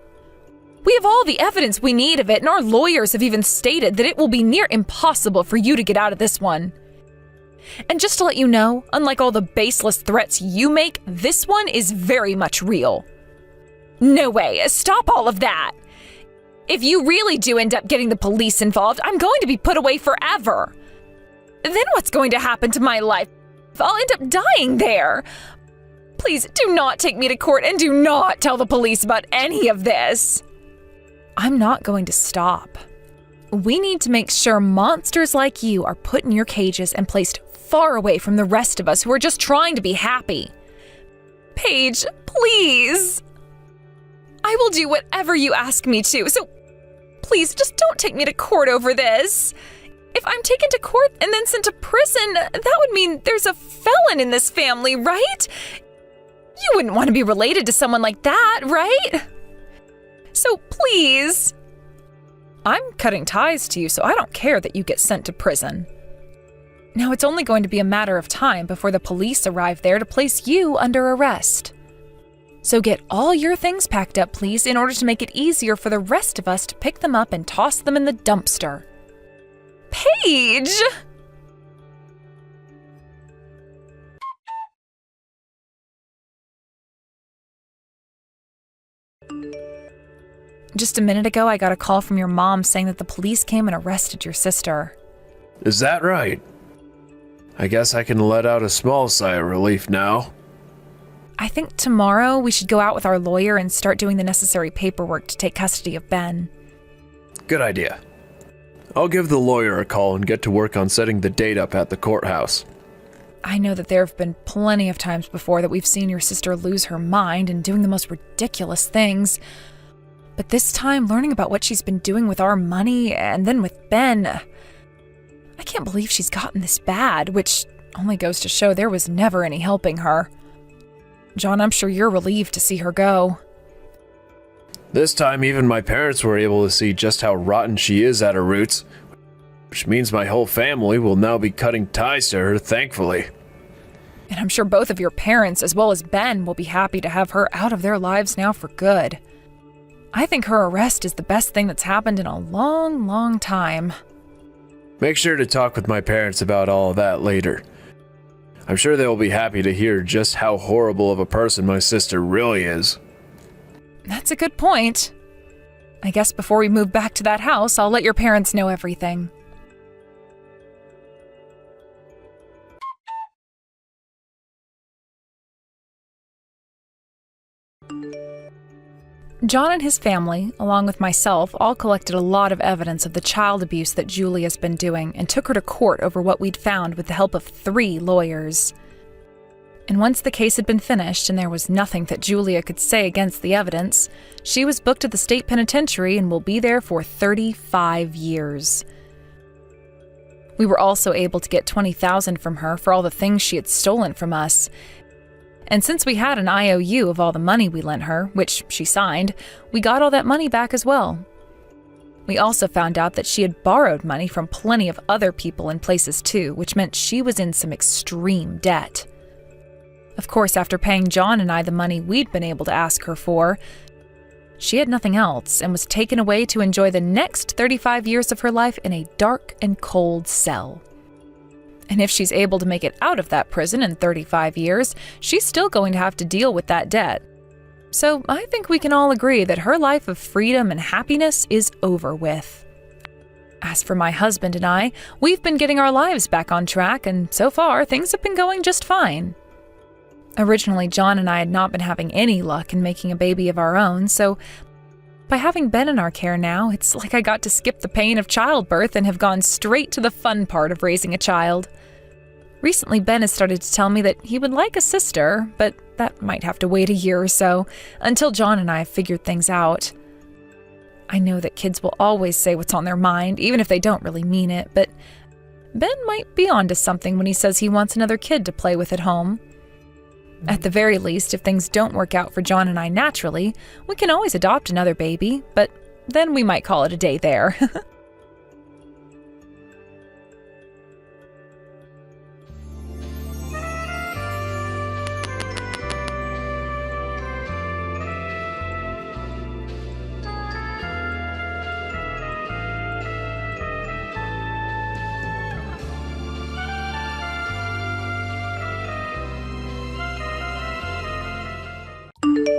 We have all the evidence we need of it, and our lawyers have even stated that it will be near impossible for you to get out of this one. And just to let you know, unlike all the baseless threats you make, this one is very much real. No way, stop all of that. If you really do end up getting the police involved, I'm going to be put away forever. Then what's going to happen to my life? I'll end up dying there. Please do not take me to court and do not tell the police about any of this. I'm not going to stop. We need to make sure monsters like you are put in your cages and placed far away from the rest of us who are just trying to be happy. Paige, please. I will do whatever you ask me to, so please just don't take me to court over this. If I'm taken to court and then sent to prison, that would mean there's a felon in this family, right? You wouldn't want to be related to someone like that, right? So please. I'm cutting ties to you, so I don't care that you get sent to prison. Now it's only going to be a matter of time before the police arrive there to place you under arrest. So get all your things packed up, please, in order to make it easier for the rest of us to pick them up and toss them in the dumpster. Paige! Just a minute ago, I got a call from your mom saying that the police came and arrested your sister. Is that right? I guess I can let out a small sigh of relief now. I think tomorrow we should go out with our lawyer and start doing the necessary paperwork to take custody of Ben. Good idea. I'll give the lawyer a call and get to work on setting the date up at the courthouse. I know that there have been plenty of times before that we've seen your sister lose her mind and doing the most ridiculous things. But this time, learning about what she's been doing with our money and then with Ben, I can't believe she's gotten this bad, which only goes to show there was never any helping her. John, I'm sure you're relieved to see her go. This time, even my parents were able to see just how rotten she is at her roots, which means my whole family will now be cutting ties to her, thankfully. And I'm sure both of your parents, as well as Ben, will be happy to have her out of their lives now for good. I think her arrest is the best thing that's happened in a long, long time. Make sure to talk with my parents about all of that later. I'm sure they'll be happy to hear just how horrible of a person my sister really is. That's a good point. I guess before we move back to that house, I'll let your parents know everything. John and his family, along with myself, all collected a lot of evidence of the child abuse that Julia's been doing and took her to court over what we'd found with the help of 3 lawyers. And once the case had been finished and there was nothing that Julia could say against the evidence, she was booked at the state penitentiary and will be there for 35 years. We were also able to get $20,000 from her for all the things she had stolen from us. And since we had an IOU of all the money we lent her, which she signed, we got all that money back as well. We also found out that she had borrowed money from plenty of other people in places too, which meant she was in some extreme debt. Of course, after paying John and I the money we'd been able to ask her for, She had nothing else and was taken away to enjoy the next 35 years of her life in a dark and cold cell. And if she's able to make it out of that prison in 35 years, she's still going to have to deal with that debt. So I think we can all agree that her life of freedom and happiness is over with. As for my husband and I, we've been getting our lives back on track, and so far, things have been going just fine. Originally, John and I had not been having any luck in making a baby of our own, so by having Ben in our care now, it's like I got to skip the pain of childbirth and have gone straight to the fun part of raising a child. Recently, Ben has started to tell me that he would like a sister, but that might have to wait a year or so, until John and I have figured things out. I know that kids will always say what's on their mind, even if they don't really mean it, but Ben might be onto something when he says he wants another kid to play with at home. At the very least, if things don't work out for John and I naturally, we can always adopt another baby, but then we might call it a day there.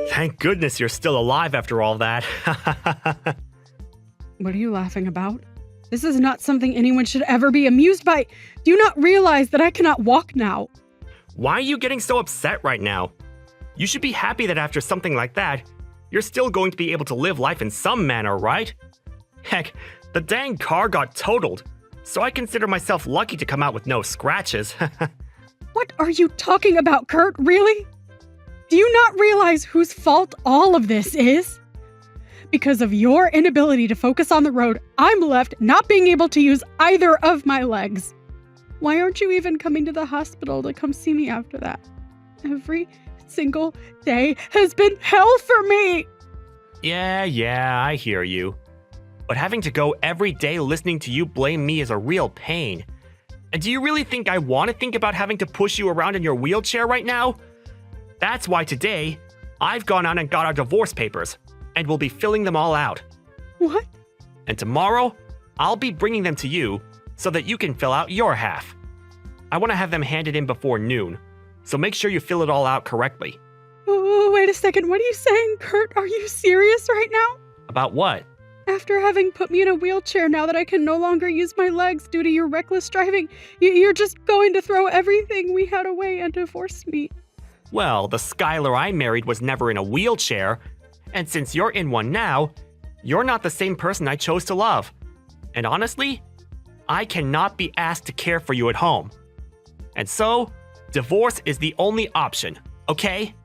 Thank goodness you're still alive after all that. What are you laughing about? This is not something anyone should ever be amused by. Do you not realize that I cannot walk now? Why are you getting so upset right now? You should be happy that after something like that, you're still going to be able to live life in some manner, right? Heck, the dang car got totaled, so I consider myself lucky to come out with no scratches. What are you talking about, Kurt? Really? Do you not realize whose fault all of this is? Because of your inability to focus on the road, I'm left not being able to use either of my legs. Why aren't you even coming to the hospital to come see me after that? Every single day has been hell for me! Yeah, I hear you. But having to go every day listening to you blame me is a real pain. And do you really think I want to think about having to push you around in your wheelchair right now? That's why today, I've gone out and got our divorce papers, and we'll be filling them all out. What? And tomorrow, I'll be bringing them to you so that you can fill out your half. I want to have them handed in before noon, so make sure you fill it all out correctly. Oh, wait a second. What are you saying, Kurt? Are you serious right now? About what? After having put me in a wheelchair now that I can no longer use my legs due to your reckless driving, you're just going to throw everything we had away and divorce me. Well, the Skylar I married was never in a wheelchair, and since you're in one now, you're not the same person I chose to love. And honestly, I cannot be asked to care for you at home. And so, divorce is the only option, okay?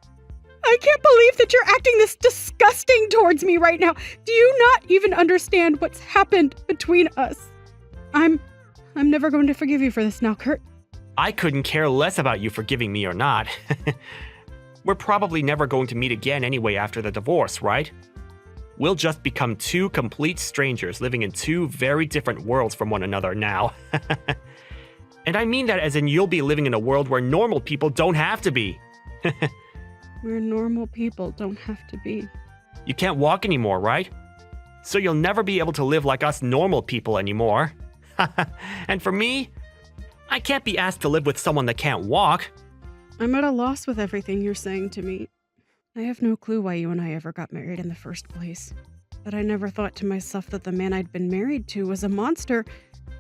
I can't believe that you're acting this disgusting towards me right now. Do you not even understand what's happened between us? I'm never going to forgive you for this now, Kurt. I couldn't care less about you forgiving me or not. We're probably never going to meet again anyway after the divorce, right? We'll just become two complete strangers living in two very different worlds from one another now. And I mean that as in you'll be living in a world where normal people don't have to be. Where normal people don't have to be. You can't walk anymore, right? So you'll never be able to live like us normal people anymore. And for me, I can't be asked to live with someone that can't walk. I'm at a loss with everything you're saying to me. I have no clue why you and I ever got married in the first place. But I never thought to myself that the man I'd been married to was a monster.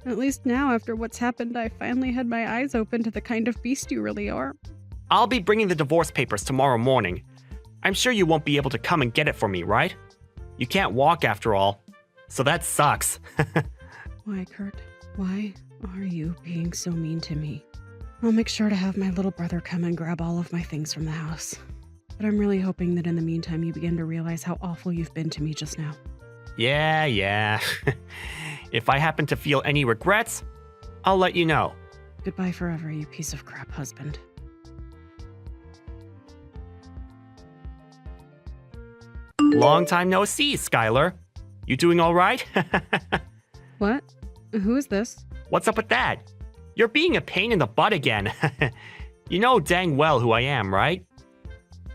At least now, after what's happened, I finally had my eyes open to the kind of beast you really are. I'll be bringing the divorce papers tomorrow morning. I'm sure you won't be able to come and get it for me, right? You can't walk after all. So that sucks. Why, Kurt? Why are you being so mean to me? I'll make sure to have my little brother come and grab all of my things from the house. But I'm really hoping that in the meantime you begin to realize how awful you've been to me just now. Yeah. If I happen to feel any regrets, I'll let you know. Goodbye forever, you piece of crap husband. Long time no see, Skylar. You doing all right? What? Who is this? What's up with that? You're being a pain in the butt again. You know dang well who I am, right?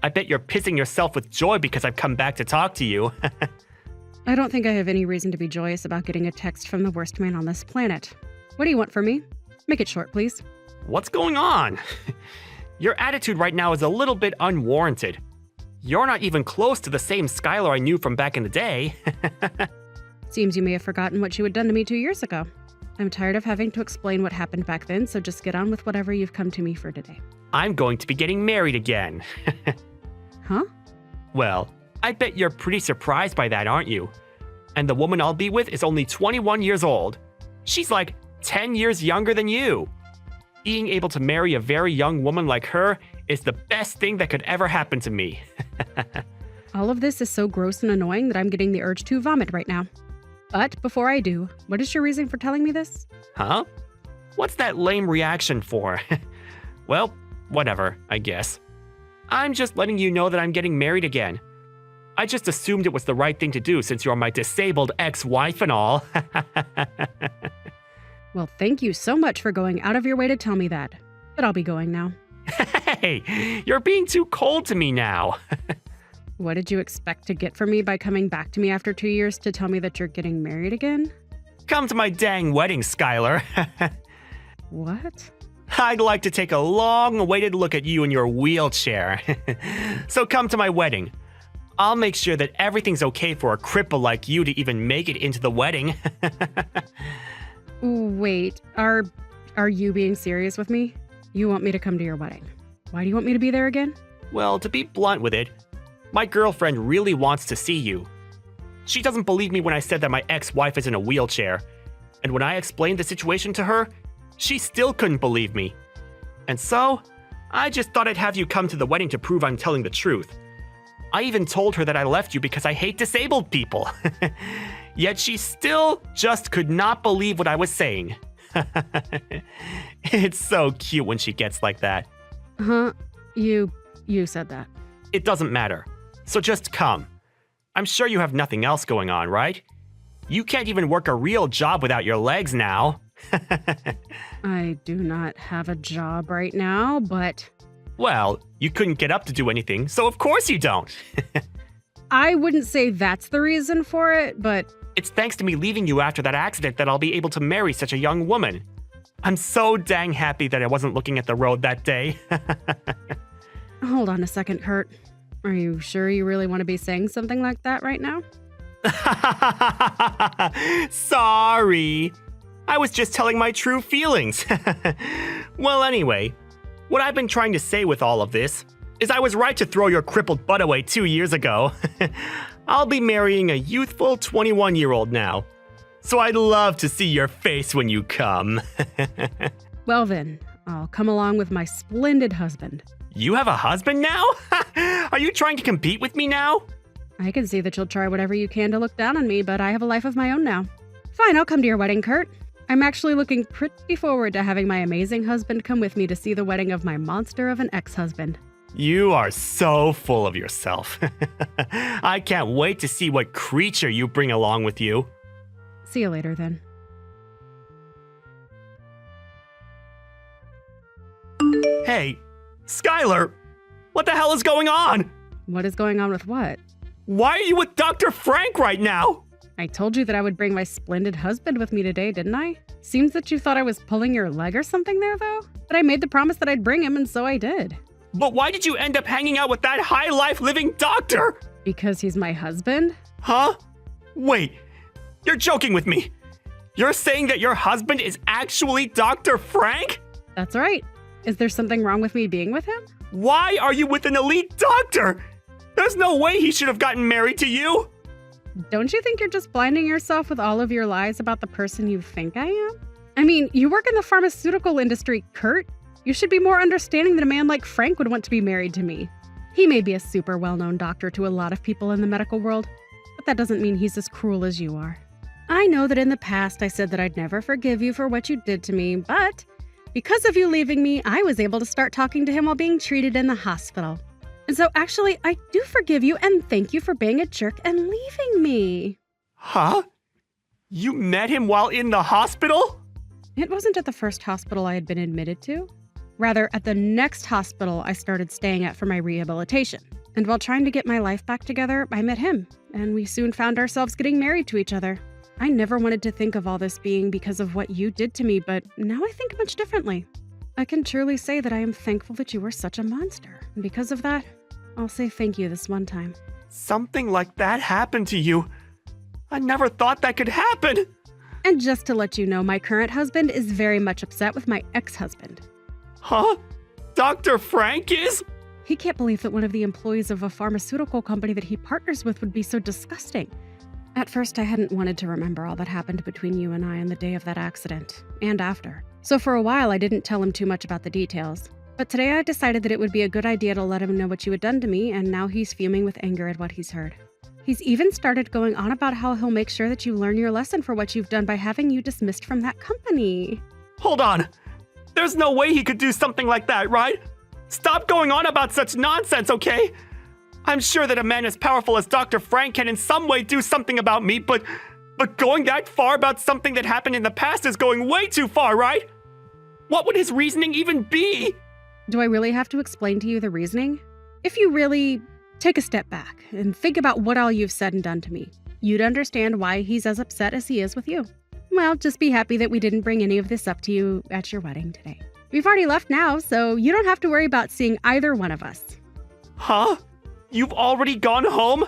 I bet you're pissing yourself with joy because I've come back to talk to you. I don't think I have any reason to be joyous about getting a text from the worst man on this planet. What do you want from me? Make it short, please. What's going on? Your attitude right now is a little bit unwarranted. You're not even close to the same Skylar I knew from back in the day. Seems you may have forgotten what you had done to me 2 years ago. I'm tired of having to explain what happened back then, so just get on with whatever you've come to me for today. I'm going to be getting married again. Huh? Well, I bet you're pretty surprised by that, aren't you? And the woman I'll be with is only 21 years old. She's like 10 years younger than you. Being able to marry a very young woman like her is the best thing that could ever happen to me. All of this is so gross and annoying that I'm getting the urge to vomit right now. But before I do, what is your reason for telling me this? Huh? What's that lame reaction for? Well, whatever, I guess. I'm just letting you know that I'm getting married again. I just assumed it was the right thing to do since you're my disabled ex-wife and all. Well, thank you so much for going out of your way to tell me that. But I'll be going now. Hey, you're being too cold to me now. What did you expect to get from me by coming back to me after 2 years to tell me that you're getting married again? Come to my dang wedding, Skylar. What? I'd like to take a long-awaited look at you in your wheelchair. So come to my wedding. I'll make sure that everything's okay for a cripple like you to even make it into the wedding. Wait, are you being serious with me? You want me to come to your wedding? Why do you want me to be there again? Well, to be blunt with it, my girlfriend really wants to see you. She doesn't believe me when I said that my ex-wife is in a wheelchair. And when I explained the situation to her, she still couldn't believe me. And so, I just thought I'd have you come to the wedding to prove I'm telling the truth. I even told her that I left you because I hate disabled people. Yet she still just could not believe what I was saying. It's so cute when she gets like that. Huh? You said that. It doesn't matter. So just come. I'm sure you have nothing else going on, right? You can't even work a real job without your legs now. I do not have a job right now, but... Well, you couldn't get up to do anything, so of course you don't. I wouldn't say that's the reason for it, but... It's thanks to me leaving you after that accident that I'll be able to marry such a young woman. I'm so dang happy that I wasn't looking at the road that day. Hold on a second, Kurt. Are you sure you really want to be saying something like that right now? Sorry. I was just telling my true feelings. Well, anyway, what I've been trying to say with all of this is I was right to throw your crippled butt away 2 years ago. I'll be marrying a youthful 21-year-old now. So I'd love to see your face when you come. Well then, I'll come along with my splendid husband. You have a husband now? Are you trying to compete with me now? I can see that you'll try whatever you can to look down on me, but I have a life of my own now. Fine, I'll come to your wedding, Kurt. I'm actually looking pretty forward to having my amazing husband come with me to see the wedding of my monster of an ex-husband. You are so full of yourself. I can't wait to see what creature you bring along with you. See you later, then. Hey, Skylar, what the hell is going on? What is going on with what? Why are you with Dr. Frank right now? I told you that I would bring my splendid husband with me today, didn't I? Seems that you thought I was pulling your leg or something there, though. But I made the promise that I'd bring him, and so I did. But why did you end up hanging out with that high-life living doctor? Because he's my husband? Huh? Wait, you're joking with me. You're saying that your husband is actually Dr. Frank? That's right. Is there something wrong with me being with him? Why are you with an elite doctor? There's no way he should have gotten married to you. Don't you think you're just blinding yourself with all of your lies about the person you think I am? I mean, you work in the pharmaceutical industry, Kurt. You should be more understanding that a man like Frank would want to be married to me. He may be a super well-known doctor to a lot of people in the medical world, but that doesn't mean he's as cruel as you are. I know that in the past I said that I'd never forgive you for what you did to me, but because of you leaving me, I was able to start talking to him while being treated in the hospital. And so actually, I do forgive you and thank you for being a jerk and leaving me. Huh? You met him while in the hospital? It wasn't at the first hospital I had been admitted to. Rather, at the next hospital I started staying at for my rehabilitation. And while trying to get my life back together, I met him, and we soon found ourselves getting married to each other. I never wanted to think of all this being because of what you did to me, but now I think much differently. I can truly say that I am thankful that you were such a monster, and because of that, I'll say thank you this one time. Something like that happened to you. I never thought that could happen. And just to let you know, my current husband is very much upset with my ex-husband. Huh? Dr. Frank is? He can't believe that one of the employees of a pharmaceutical company that he partners with would be so disgusting. At first, I hadn't wanted to remember all that happened between you and I on the day of that accident, and after. So for a while, I didn't tell him too much about the details. But today I decided that it would be a good idea to let him know what you had done to me, and now he's fuming with anger at what he's heard. He's even started going on about how he'll make sure that you learn your lesson for what you've done by having you dismissed from that company. Hold on. There's no way he could do something like that, right? Stop going on about such nonsense, okay? I'm sure that a man as powerful as Dr. Frank can in some way do something about me, but going that far about something that happened in the past is going way too far, right? What would his reasoning even be? Do I really have to explain to you the reasoning? If you really take a step back and think about what all you've said and done to me, you'd understand why he's as upset as he is with you. Well, just be happy that we didn't bring any of this up to you at your wedding today. We've already left now, so you don't have to worry about seeing either one of us. Huh? You've already gone home?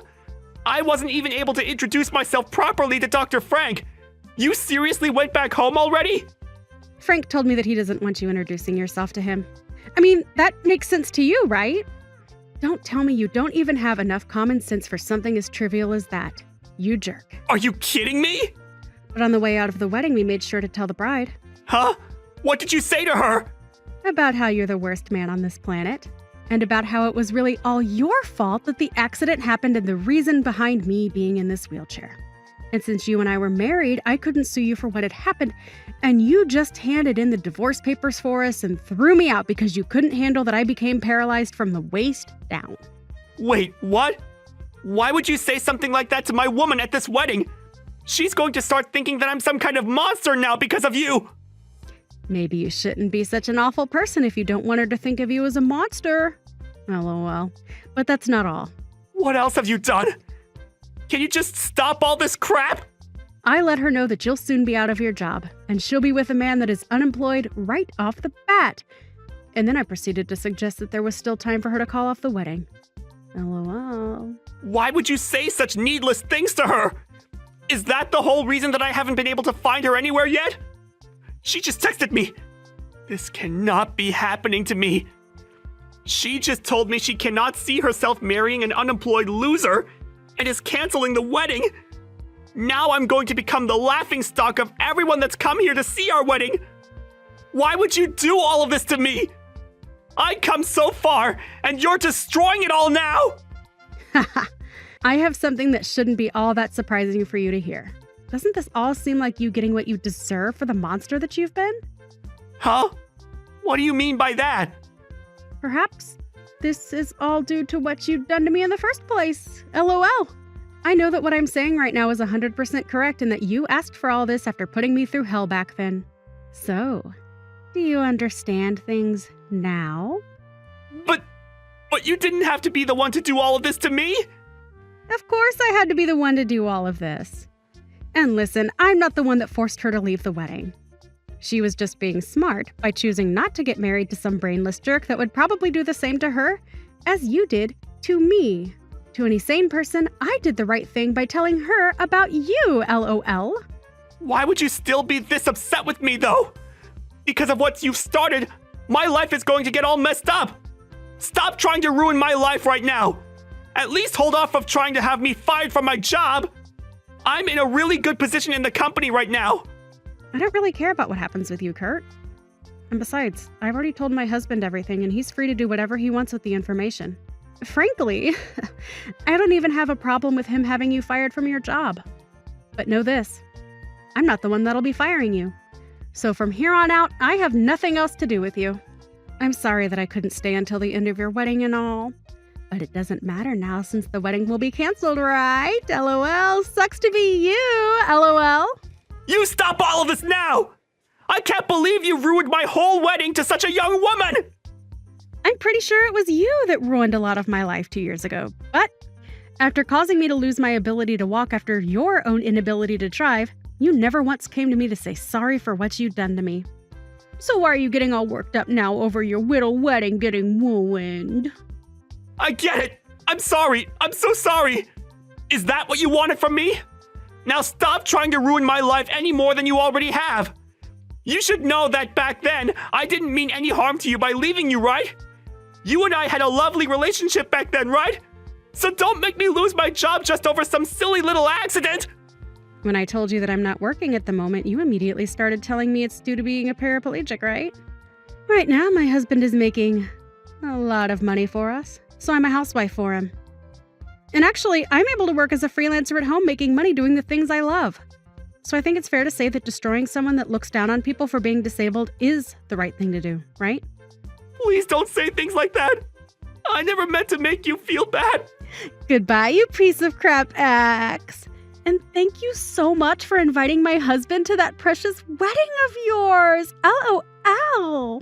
I wasn't even able to introduce myself properly to Dr. Frank. You seriously went back home already? Frank told me that he doesn't want you introducing yourself to him. I mean, that makes sense to you, right? Don't tell me you don't even have enough common sense for something as trivial as that. You jerk. Are you kidding me? But on the way out of the wedding, we made sure to tell the bride. Huh? What did you say to her? About how you're the worst man on this planet. And about how it was really all your fault that the accident happened and the reason behind me being in this wheelchair. And since you and I were married, I couldn't sue you for what had happened. And you just handed in the divorce papers for us and threw me out because you couldn't handle that I became paralyzed from the waist down. Wait, what? Why would you say something like that to my woman at this wedding? She's going to start thinking that I'm some kind of monster now because of you. Maybe you shouldn't be such an awful person if you don't want her to think of you as a monster. LOL. But that's not all. What else have you done? Can you just stop all this crap? I let her know that you'll soon be out of your job, and she'll be with a man that is unemployed right off the bat. And then I proceeded to suggest that there was still time for her to call off the wedding. LOL. Why would you say such needless things to her? Is that the whole reason that I haven't been able to find her anywhere yet? She just texted me. This cannot be happening to me. She just told me she cannot see herself marrying an unemployed loser and is canceling the wedding. Now I'm going to become the laughingstock of everyone that's come here to see our wedding. Why would you do all of this to me? I come so far, and you're destroying it all now! I have something that shouldn't be all that surprising for you to hear. Doesn't this all seem like you getting what you deserve for the monster that you've been? Huh? What do you mean by that? Perhaps this is all due to what you've done to me in the first place. LOL. I know that what I'm saying right now is 100% correct and that you asked for all this after putting me through hell back then. So, do you understand things now? But you didn't have to be the one to do all of this to me? Of course I had to be the one to do all of this. And listen, I'm not the one that forced her to leave the wedding. She was just being smart by choosing not to get married to some brainless jerk that would probably do the same to her as you did to me. To any sane person, I did the right thing by telling her about you, LOL. Why would you still be this upset with me, though? Because of what you've started, my life is going to get all messed up. Stop trying to ruin my life right now. At least hold off of trying to have me fired from my job. I'm in a really good position in the company right now. I don't really care about what happens with you, Kurt. And besides, I've already told my husband everything and he's free to do whatever he wants with the information. Frankly, I don't even have a problem with him having you fired from your job. But know this, I'm not the one that'll be firing you. So from here on out, I have nothing else to do with you. I'm sorry that I couldn't stay until the end of your wedding and all. But it doesn't matter now since the wedding will be canceled, right? LOL. Sucks to be you, LOL. You stop all of this now! I can't believe you ruined my whole wedding to such a young woman! I'm pretty sure it was you that ruined a lot of my life 2 years ago. But after causing me to lose my ability to walk after your own inability to drive, you never once came to me to say sorry for what you'd done to me. So why are you getting all worked up now over your little wedding getting ruined? I get it! I'm sorry! I'm so sorry! Is that what you wanted from me? Now stop trying to ruin my life any more than you already have! You should know that back then, I didn't mean any harm to you by leaving you, right? You and I had a lovely relationship back then, right? So don't make me lose my job just over some silly little accident! When I told you that I'm not working at the moment, you immediately started telling me it's due to being a paraplegic, right? Right now, my husband is making a lot of money for us, so I'm a housewife for him. And actually, I'm able to work as a freelancer at home making money doing the things I love. So I think it's fair to say that destroying someone that looks down on people for being disabled is the right thing to do, right? Please don't say things like that! I never meant to make you feel bad! Goodbye, you piece of crap axe. And thank you so much for inviting my husband to that precious wedding of yours. LOL.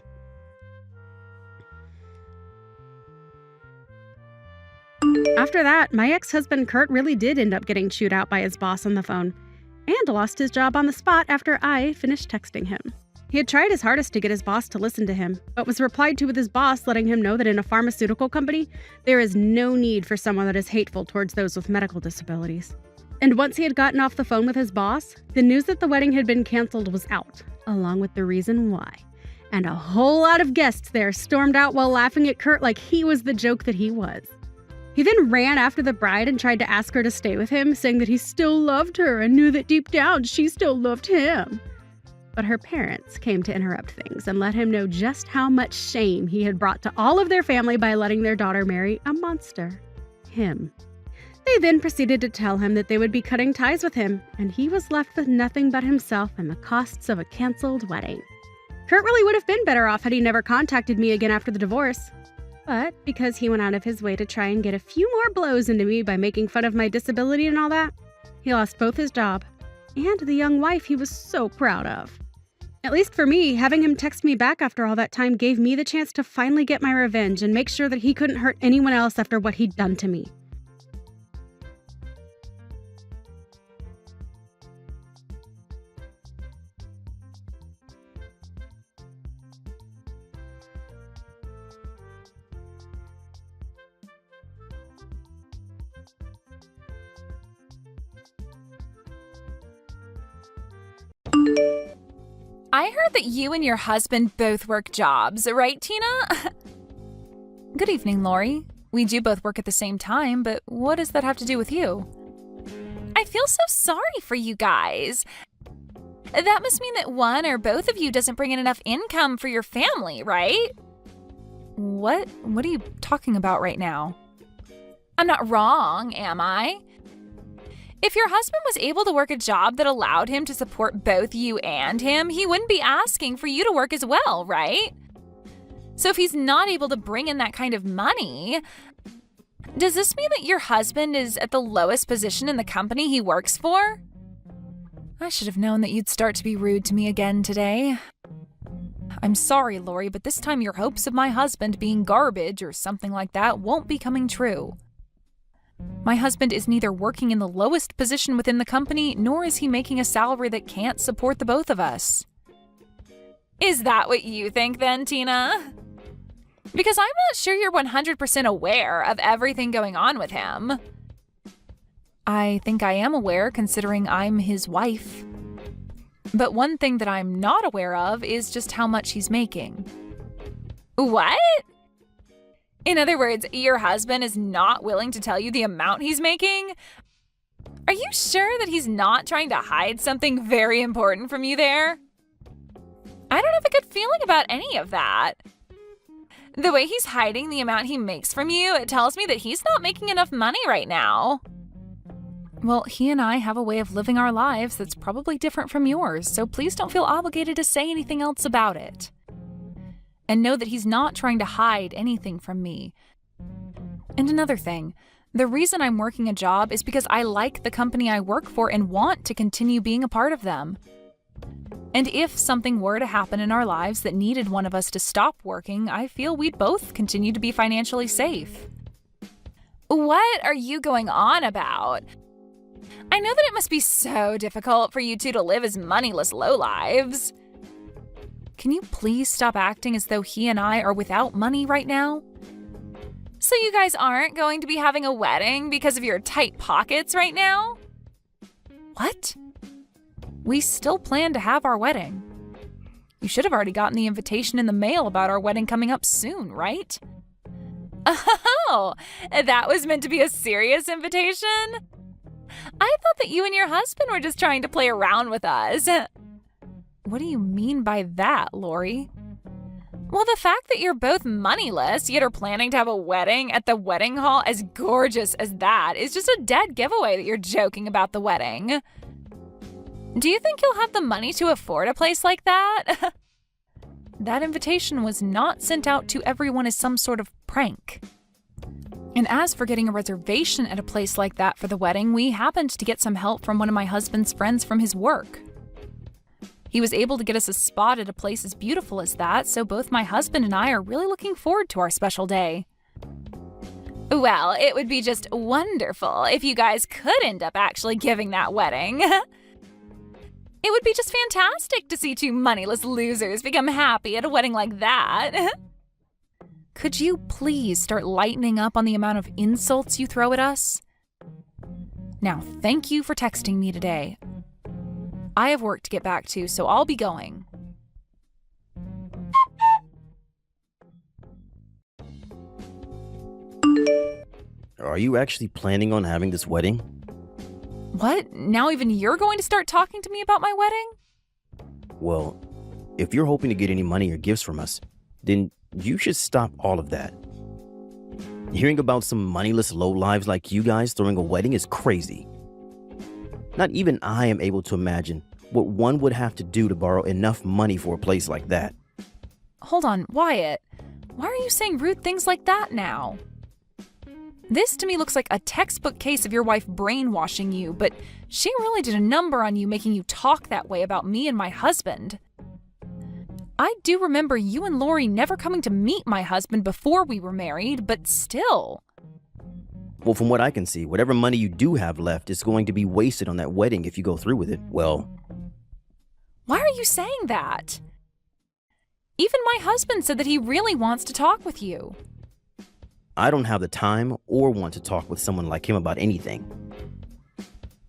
After that, my ex-husband Kurt really did end up getting chewed out by his boss on the phone and lost his job on the spot after I finished texting him. He had tried his hardest to get his boss to listen to him, but was replied to with his boss letting him know that in a pharmaceutical company, there is no need for someone that is hateful towards those with medical disabilities. And once he had gotten off the phone with his boss, the news that the wedding had been canceled was out, along with the reason why. And a whole lot of guests there stormed out while laughing at Kurt like he was the joke that he was. He then ran after the bride and tried to ask her to stay with him, saying that he still loved her and knew that deep down she still loved him. But her parents came to interrupt things and let him know just how much shame he had brought to all of their family by letting their daughter marry a monster. Him. They then proceeded to tell him that they would be cutting ties with him, and he was left with nothing but himself and the costs of a canceled wedding. Kurt really would have been better off had he never contacted me again after the divorce. But because he went out of his way to try and get a few more blows into me by making fun of my disability and all that, he lost both his job and the young wife he was so proud of. At least for me, having him text me back after all that time gave me the chance to finally get my revenge and make sure that he couldn't hurt anyone else after what he'd done to me. I heard that you and your husband both work jobs, right, Tina? Good evening, Lori. We do both work at the same time, but what does that have to do with you? I feel so sorry for you guys. That must mean that one or both of you doesn't bring in enough income for your family, right? What are you talking about right now? I'm not wrong, am I? If your husband was able to work a job that allowed him to support both you and him, he wouldn't be asking for you to work as well, right? So if he's not able to bring in that kind of money, does this mean that your husband is at the lowest position in the company he works for? I should have known that you'd start to be rude to me again today. I'm sorry, Lori, but this time your hopes of my husband being garbage or something like that won't be coming true. My husband is neither working in the lowest position within the company, nor is he making a salary that can't support the both of us. Is that what you think then, Tina? Because I'm not sure you're 100% aware of everything going on with him. I think I am aware, considering I'm his wife. But one thing that I'm not aware of is just how much he's making. What? In other words, your husband is not willing to tell you the amount he's making? Are you sure that he's not trying to hide something very important from you there? I don't have a good feeling about any of that. The way he's hiding the amount he makes from you, it tells me that he's not making enough money right now. Well, he and I have a way of living our lives that's probably different from yours, so please don't feel obligated to say anything else about it. And know that he's not trying to hide anything from me. And another thing, the reason I'm working a job is because I like the company I work for and want to continue being a part of them. And if something were to happen in our lives that needed one of us to stop working, I feel we'd both continue to be financially safe. What are you going on about? I know that it must be so difficult for you two to live as moneyless lowlives. Can you please stop acting as though he and I are without money right now? So you guys aren't going to be having a wedding because of your tight pockets right now? What? We still plan to have our wedding. You should have already gotten the invitation in the mail about our wedding coming up soon, right? Oh, that was meant to be a serious invitation? I thought that you and your husband were just trying to play around with us. What do you mean by that, Lori? Well, the fact that you're both moneyless yet are planning to have a wedding at the wedding hall as gorgeous as that is just a dead giveaway that you're joking about the wedding. Do you think you'll have the money to afford a place like that? That invitation was not sent out to everyone as some sort of prank. And as for getting a reservation at a place like that for the wedding, we happened to get some help from one of my husband's friends from his work. He was able to get us a spot at a place as beautiful as that, so both my husband and I are really looking forward to our special day. Well, it would be just wonderful if you guys could end up actually giving that wedding. It would be just fantastic to see two moneyless losers become happy at a wedding like that. Could you please start lightening up on the amount of insults you throw at us? Now, thank you for texting me today. I have work to get back to, so I'll be going. Are you actually planning on having this wedding? What? Now even you're going to start talking to me about my wedding? Well, if you're hoping to get any money or gifts from us, then you should stop all of that. Hearing about some moneyless lowlives like you guys throwing a wedding is crazy. Not even I am able to imagine what one would have to do to borrow enough money for a place like that. Hold on, Wyatt. Why are you saying rude things like that now? This to me looks like a textbook case of your wife brainwashing you, but she really did a number on you making you talk that way about me and my husband. I do remember you and Lori never coming to meet my husband before we were married, but still. Well, from what I can see, whatever money you do have left is going to be wasted on that wedding if you go through with it. Well, why are you saying that? Even my husband said that he really wants to talk with you. I don't have the time or want to talk with someone like him about anything.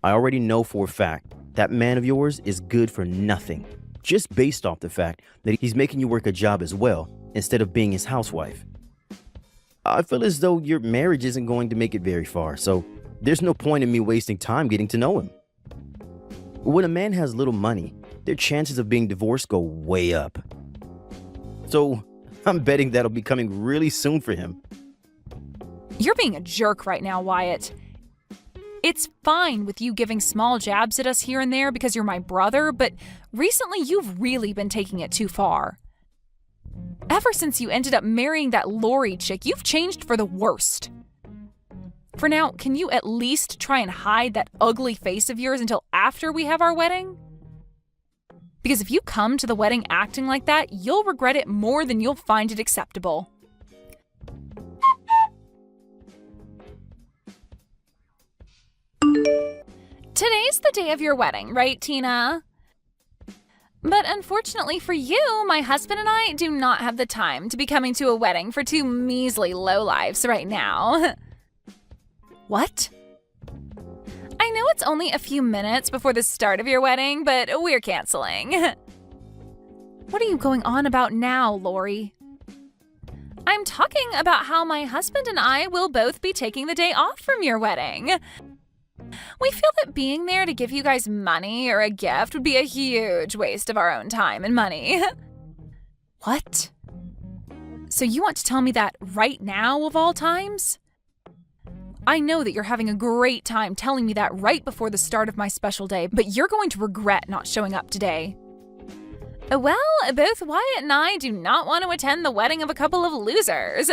I already know for a fact that man of yours is good for nothing, just based off the fact that he's making you work a job as well instead of being his housewife. I feel as though your marriage isn't going to make it very far, so there's no point in me wasting time getting to know him. When a man has little money, their chances of being divorced go way up. So I'm betting that'll be coming really soon for him. You're being a jerk right now, Wyatt. It's fine with you giving small jabs at us here and there because you're my brother, but recently you've really been taking it too far. Ever since you ended up marrying that Lori chick, you've changed for the worst. For now, can you at least try and hide that ugly face of yours until after we have our wedding? Because if you come to the wedding acting like that, you'll regret it more than you'll find it acceptable. Today's the day of your wedding, right, Tina? But unfortunately for you, my husband and I do not have the time to be coming to a wedding for two measly lowlives right now. What? I know it's only a few minutes before the start of your wedding, but we're canceling. What are you going on about now, Lori? I'm talking about how my husband and I will both be taking the day off from your wedding. We feel that being there to give you guys money or a gift would be a huge waste of our own time and money. What? So you want to tell me that right now of all times? I know that you're having a great time telling me that right before the start of my special day, but you're going to regret not showing up today. Well, both Wyatt and I do not want to attend the wedding of a couple of losers.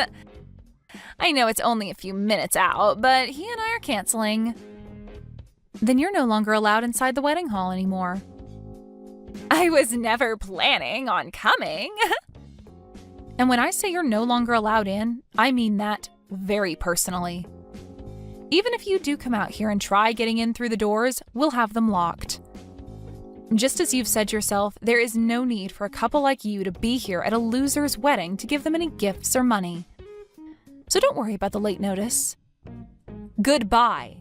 I know it's only a few minutes out, but he and I are canceling. Then you're no longer allowed inside the wedding hall anymore. I was never planning on coming. And when I say you're no longer allowed in, I mean that very personally. Even if you do come out here and try getting in through the doors, we'll have them locked. Just as you've said yourself, there is no need for a couple like you to be here at a loser's wedding to give them any gifts or money. So don't worry about the late notice. Goodbye.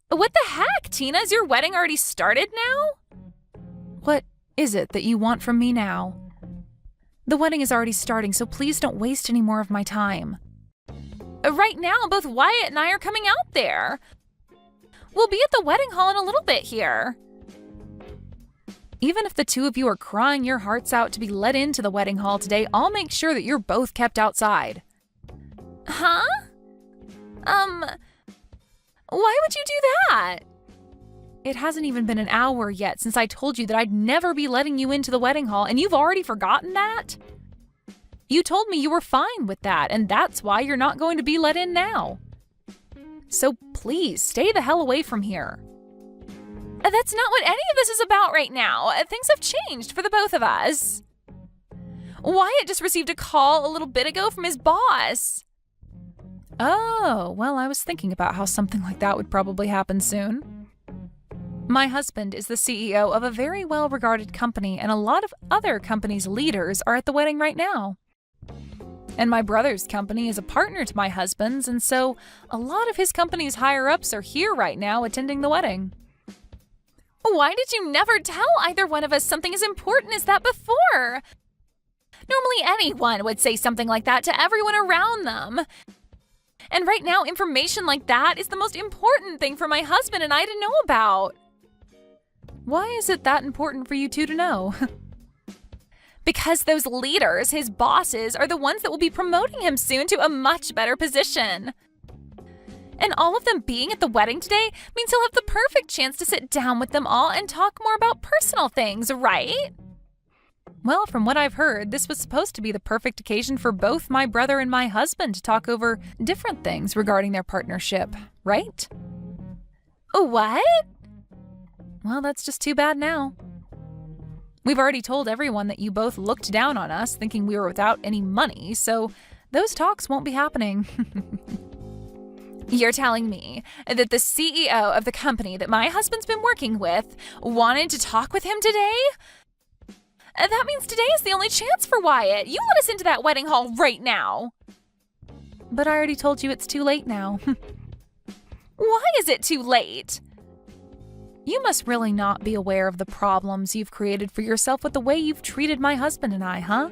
What the heck, Tina? Is your wedding already started now? What is it that you want from me now? The wedding is already starting, so please don't waste any more of my time. Right now, both Wyatt and I are coming out there. We'll be at the wedding hall in a little bit here. Even if the two of you are crying your hearts out to be let into the wedding hall today, I'll make sure that you're both kept outside. Huh? Why would you do that? It hasn't even been an hour yet since I told you that I'd never be letting you into the wedding hall, and you've already forgotten that? You told me you were fine with that, and that's why you're not going to be let in now. So please, stay the hell away from here. That's not what any of this is about right now. Things have changed for the both of us. Wyatt just received a call a little bit ago from his boss. Oh, well, I was thinking about how something like that would probably happen soon. My husband is the CEO of a very well-regarded company, and a lot of other companies' leaders are at the wedding right now. And my brother's company is a partner to my husband's, and so a lot of his company's higher-ups are here right now attending the wedding. Why did you never tell either one of us something as important as that before? Normally anyone would say something like that to everyone around them. And right now, information like that is the most important thing for my husband and I to know about. Why is it that important for you two to know? Because those leaders, his bosses, are the ones that will be promoting him soon to a much better position. And all of them being at the wedding today means he'll have the perfect chance to sit down with them all and talk more about personal things, right? Well, from what I've heard, this was supposed to be the perfect occasion for both my brother and my husband to talk over different things regarding their partnership, right? What? Well, that's just too bad now. We've already told everyone that you both looked down on us, thinking we were without any money, so those talks won't be happening. You're telling me that the CEO of the company that my husband's been working with wanted to talk with him today? That means today is the only chance for Wyatt. You let us into that wedding hall right now. But I already told you it's too late now. Why is it too late? You must really not be aware of the problems you've created for yourself with the way you've treated my husband and I, huh?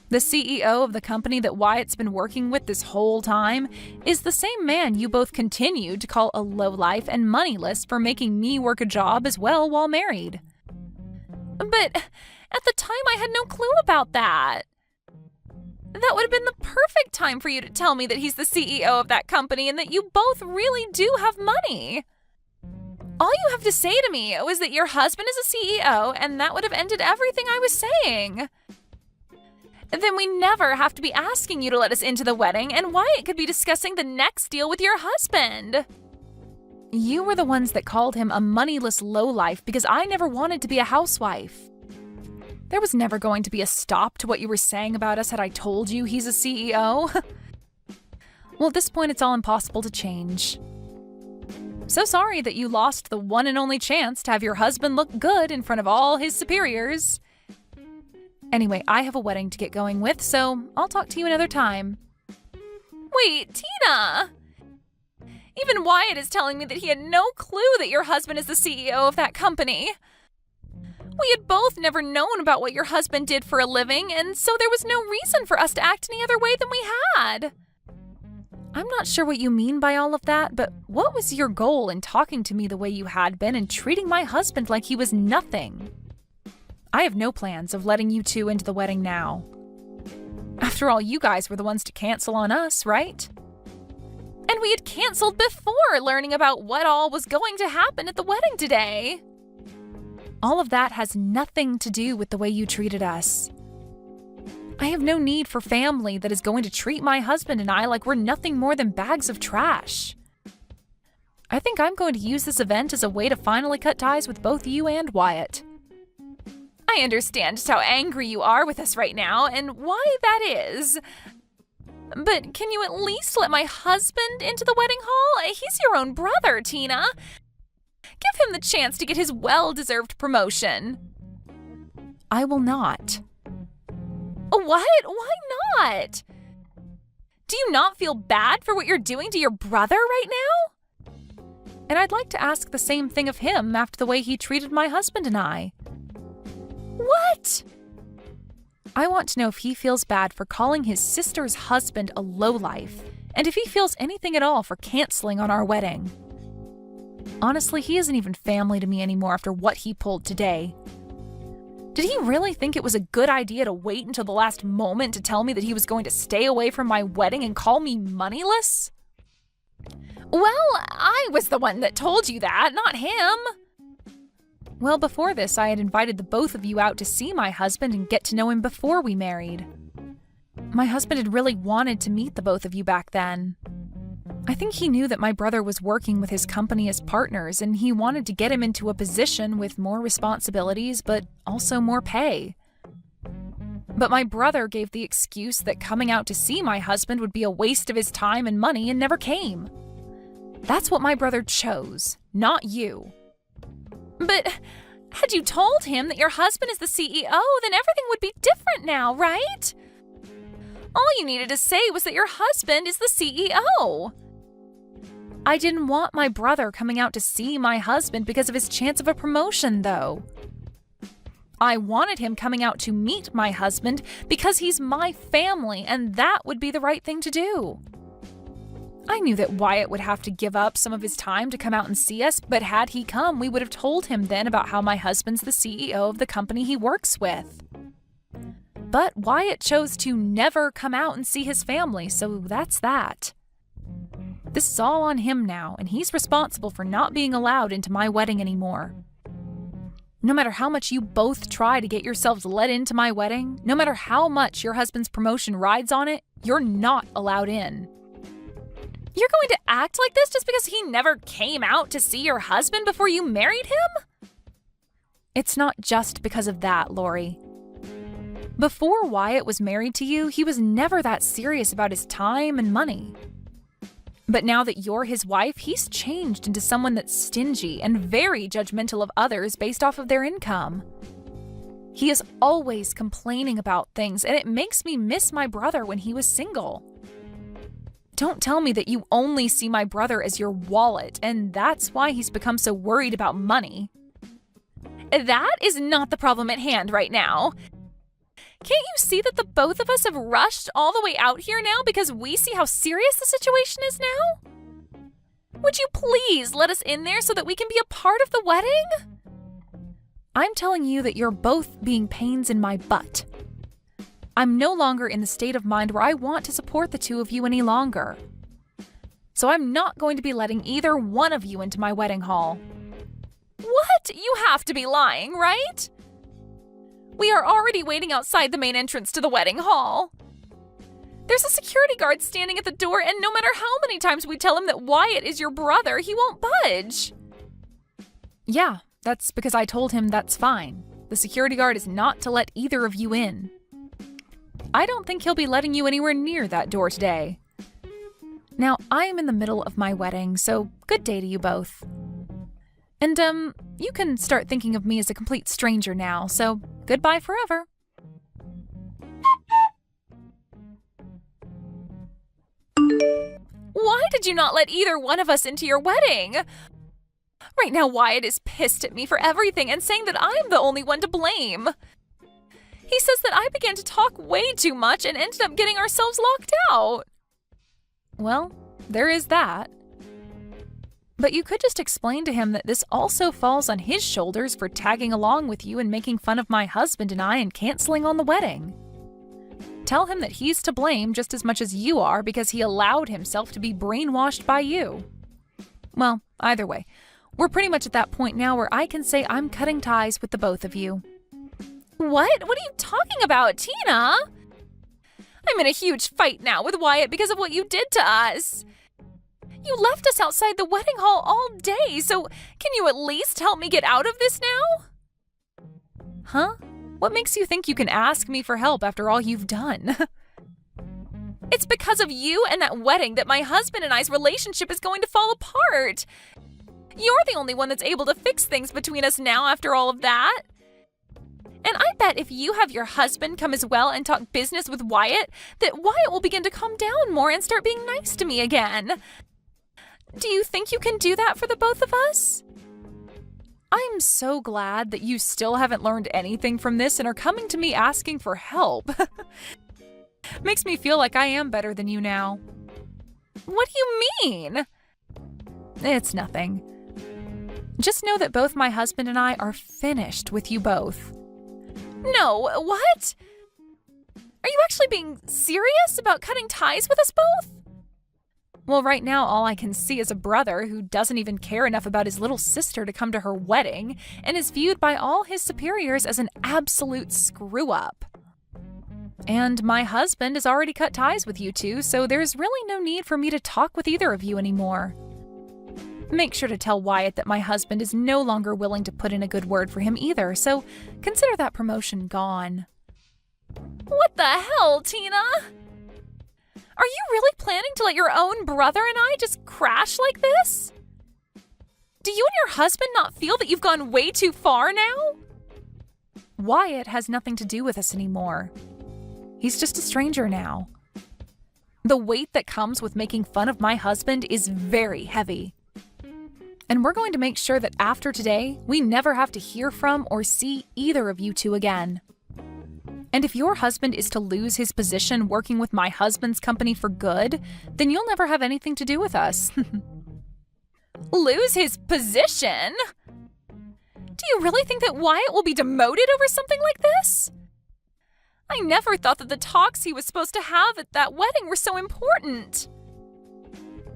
The CEO of the company that Wyatt's been working with this whole time is the same man you both continued to call a lowlife and moneyless for making me work a job as well while married. But at the time, I had no clue about that. That would have been the perfect time for you to tell me that he's the CEO of that company and that you both really do have money. All you have to say to me was that your husband is a CEO, and that would have ended everything I was saying. Then we never have to be asking you to let us into the wedding, and Wyatt could be discussing the next deal with your husband. You were the ones that called him a moneyless lowlife because I never wanted to be a housewife. There was never going to be a stop to what you were saying about us had I told you he's a CEO. Well, at this point, it's all impossible to change. So sorry that you lost the one and only chance to have your husband look good in front of all his superiors. Anyway, I have a wedding to get going with, so I'll talk to you another time. Wait, Tina! Even Wyatt is telling me that he had no clue that your husband is the CEO of that company. We had both never known about what your husband did for a living, and so there was no reason for us to act any other way than we had. I'm not sure what you mean by all of that, but what was your goal in talking to me the way you had been and treating my husband like he was nothing? I have no plans of letting you two into the wedding now. After all, you guys were the ones to cancel on us, right? And we had canceled before learning about what all was going to happen at the wedding today. All of that has nothing to do with the way you treated us. I have no need for family that is going to treat my husband and I like we're nothing more than bags of trash. I think I'm going to use this event as a way to finally cut ties with both you and Wyatt. I understand just how angry you are with us right now and why that is. But can you at least let my husband into the wedding hall? He's your own brother, Tina. Give him the chance to get his well-deserved promotion. I will not. What? Why not? Do you not feel bad for what you're doing to your brother right now? And I'd like to ask the same thing of him after the way he treated my husband and I. What? I want to know if he feels bad for calling his sister's husband a lowlife, and if he feels anything at all for canceling on our wedding. Honestly, he isn't even family to me anymore after what he pulled today. Did he really think it was a good idea to wait until the last moment to tell me that he was going to stay away from my wedding and call me moneyless? Well, I was the one that told you that, not him. Well, before this, I had invited the both of you out to see my husband and get to know him before we married. My husband had really wanted to meet the both of you back then. I think he knew that my brother was working with his company as partners, and he wanted to get him into a position with more responsibilities, but also more pay. But my brother gave the excuse that coming out to see my husband would be a waste of his time and money and never came. That's what my brother chose, not you. But had you told him that your husband is the CEO, then everything would be different now, right? All you needed to say was that your husband is the CEO. I didn't want my brother coming out to see my husband because of his chance of a promotion, though. I wanted him coming out to meet my husband because he's my family, and that would be the right thing to do. I knew that Wyatt would have to give up some of his time to come out and see us, but had he come, we would have told him then about how my husband's the CEO of the company he works with. But Wyatt chose to never come out and see his family, so that's that. This is all on him now, and he's responsible for not being allowed into my wedding anymore. No matter how much you both try to get yourselves let into my wedding, no matter how much your husband's promotion rides on it, you're not allowed in. You're going to act like this just because he never came out to see your husband before you married him? It's not just because of that, Lori. Before Wyatt was married to you, he was never that serious about his time and money. But now that you're his wife, he's changed into someone that's stingy and very judgmental of others based off of their income. He is always complaining about things, and it makes me miss my brother when he was single. Don't tell me that you only see my brother as your wallet, and that's why he's become so worried about money. That is not the problem at hand right now. Can't you see that the both of us have rushed all the way out here now because we see how serious the situation is now? Would you please let us in there so that we can be a part of the wedding? I'm telling you that you're both being pains in my butt. I'm no longer in the state of mind where I want to support the two of you any longer. So I'm not going to be letting either one of you into my wedding hall. What? You have to be lying, right? We are already waiting outside the main entrance to the wedding hall. There's a security guard standing at the door, and no matter how many times we tell him that Wyatt is your brother, he won't budge. Yeah, that's because I told him that's fine. The security guard is not to let either of you in. I don't think he'll be letting you anywhere near that door today. Now, I am in the middle of my wedding, so good day to you both. And, you can start thinking of me as a complete stranger now, so goodbye forever. Why did you not let either one of us into your wedding? Right now, Wyatt is pissed at me for everything and saying that I'm the only one to blame. He says that I began to talk way too much and ended up getting ourselves locked out. Well, there is that. But you could just explain to him that this also falls on his shoulders for tagging along with you and making fun of my husband and I and canceling on the wedding. Tell him that he's to blame just as much as you are because he allowed himself to be brainwashed by you. Well, either way, we're pretty much at that point now where I can say I'm cutting ties with the both of you. What? What are you talking about, Tina? I'm in a huge fight now with Wyatt because of what you did to us. You left us outside the wedding hall all day, so can you at least help me get out of this now? Huh? What makes you think you can ask me for help after all you've done? It's because of you and that wedding that my husband and I's relationship is going to fall apart. You're the only one that's able to fix things between us now after all of that. And I bet if you have your husband come as well and talk business with Wyatt, that Wyatt will begin to calm down more and start being nice to me again. Do you think you can do that for the both of us? I'm so glad that you still haven't learned anything from this and are coming to me asking for help. Makes me feel like I am better than you now. What do you mean? It's nothing. Just know that both my husband and I are finished with you both. No, what? Are you actually being serious about cutting ties with us both? Well, right now all I can see is a brother who doesn't even care enough about his little sister to come to her wedding and is viewed by all his superiors as an absolute screw-up. And my husband has already cut ties with you two, so there's really no need for me to talk with either of you anymore. Make sure to tell Wyatt that my husband is no longer willing to put in a good word for him either, so consider that promotion gone. What the hell, Tina? Are you really planning to let your own brother and I just crash like this? Do you and your husband not feel that you've gone way too far now? Wyatt has nothing to do with us anymore. He's just a stranger now. The weight that comes with making fun of my husband is very heavy. And we're going to make sure that after today, we never have to hear from or see either of you two again. And if your husband is to lose his position working with my husband's company for good, then you'll never have anything to do with us. Lose his position? Do you really think that Wyatt will be demoted over something like this? I never thought that the talks he was supposed to have at that wedding were so important.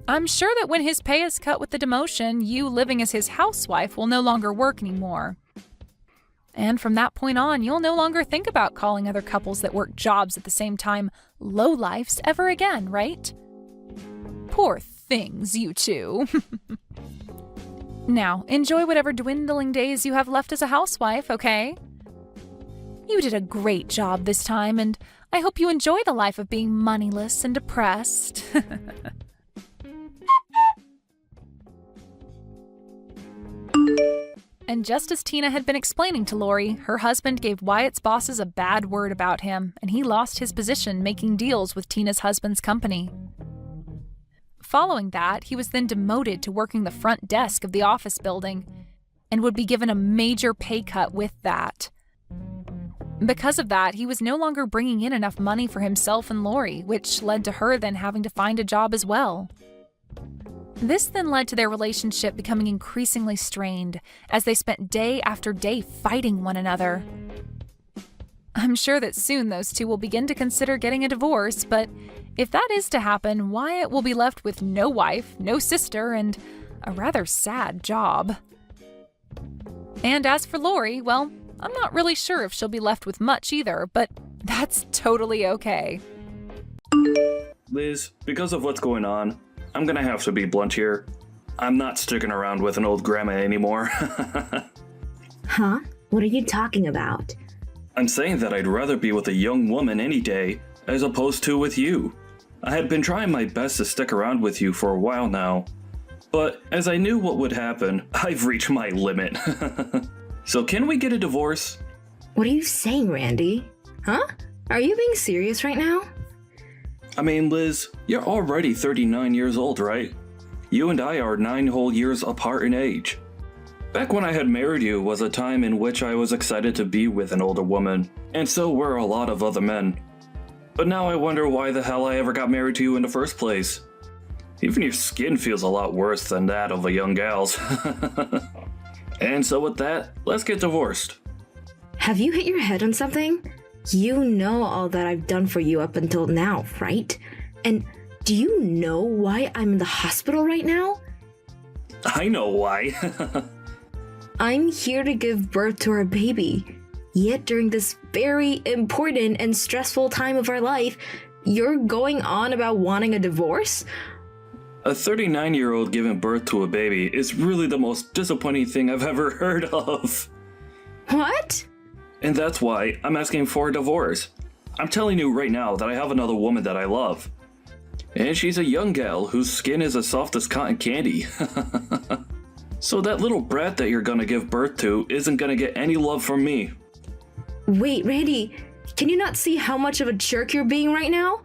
I'm sure that when his pay is cut with the demotion, you living as his housewife will no longer work anymore. And from that point on, you'll no longer think about calling other couples that work jobs at the same time lowlifes ever again, right? Poor things, you two. Now, enjoy whatever dwindling days you have left as a housewife, okay? You did a great job this time, and I hope you enjoy the life of being moneyless and depressed. And just as Tina had been explaining to Lori, her husband gave Wyatt's bosses a bad word about him, and he lost his position making deals with Tina's husband's company. Following that, he was then demoted to working the front desk of the office building, and would be given a major pay cut with that. Because of that, he was no longer bringing in enough money for himself and Lori, which led to her then having to find a job as well. This then led to their relationship becoming increasingly strained, as they spent day after day fighting one another. I'm sure that soon those two will begin to consider getting a divorce, but if that is to happen, Wyatt will be left with no wife, no sister, and a rather sad job. And as for Lori, well, I'm not really sure if she'll be left with much either, but that's totally okay. Liz, because of what's going on, I'm gonna have to be blunt here. I'm not sticking around with an old grandma anymore. Huh? What are you talking about? I'm saying that I'd rather be with a young woman any day, as opposed to with you. I had been trying my best to stick around with you for a while now, but as I knew what would happen, I've reached my limit. So can we get a divorce? What are you saying, Randy? Huh? Are you being serious right now? I mean, Liz, you're already 39 years old, right? You and I are 9 whole years apart in age. Back when I had married you was a time in which I was excited to be with an older woman, and so were a lot of other men. But now I wonder why the hell I ever got married to you in the first place. Even your skin feels a lot worse than that of a young gal's. And so with that, let's get divorced. Have you hit your head on something? You know all that I've done for you up until now, right? And do you know why I'm in the hospital right now? I know why. I'm here to give birth to our baby. Yet during this very important and stressful time of our life, you're going on about wanting a divorce? A 39-year-old giving birth to a baby is really the most disappointing thing I've ever heard of. What? And that's why I'm asking for a divorce. I'm telling you right now that I have another woman that I love. And she's a young gal whose skin is as soft as cotton candy. So that little brat that you're gonna give birth to isn't gonna get any love from me. Wait, Randy, can you not see how much of a jerk you're being right now?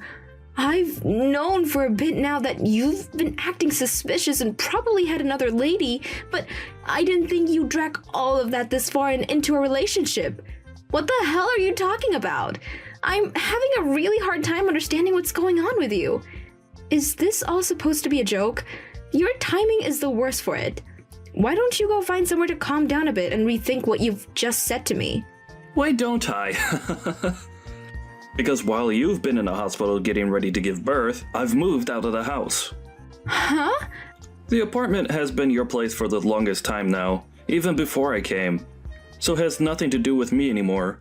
I've known for a bit now that you've been acting suspicious and probably had another lady, but I didn't think you'd drag all of that this far and into a relationship. What the hell are you talking about? I'm having a really hard time understanding what's going on with you. Is this all supposed to be a joke? Your timing is the worst for it. Why don't you go find somewhere to calm down a bit and rethink what you've just said to me? Why don't I? Because while you've been in the hospital getting ready to give birth, I've moved out of the house. Huh? The apartment has been your place for the longest time now, even before I came, so it has nothing to do with me anymore.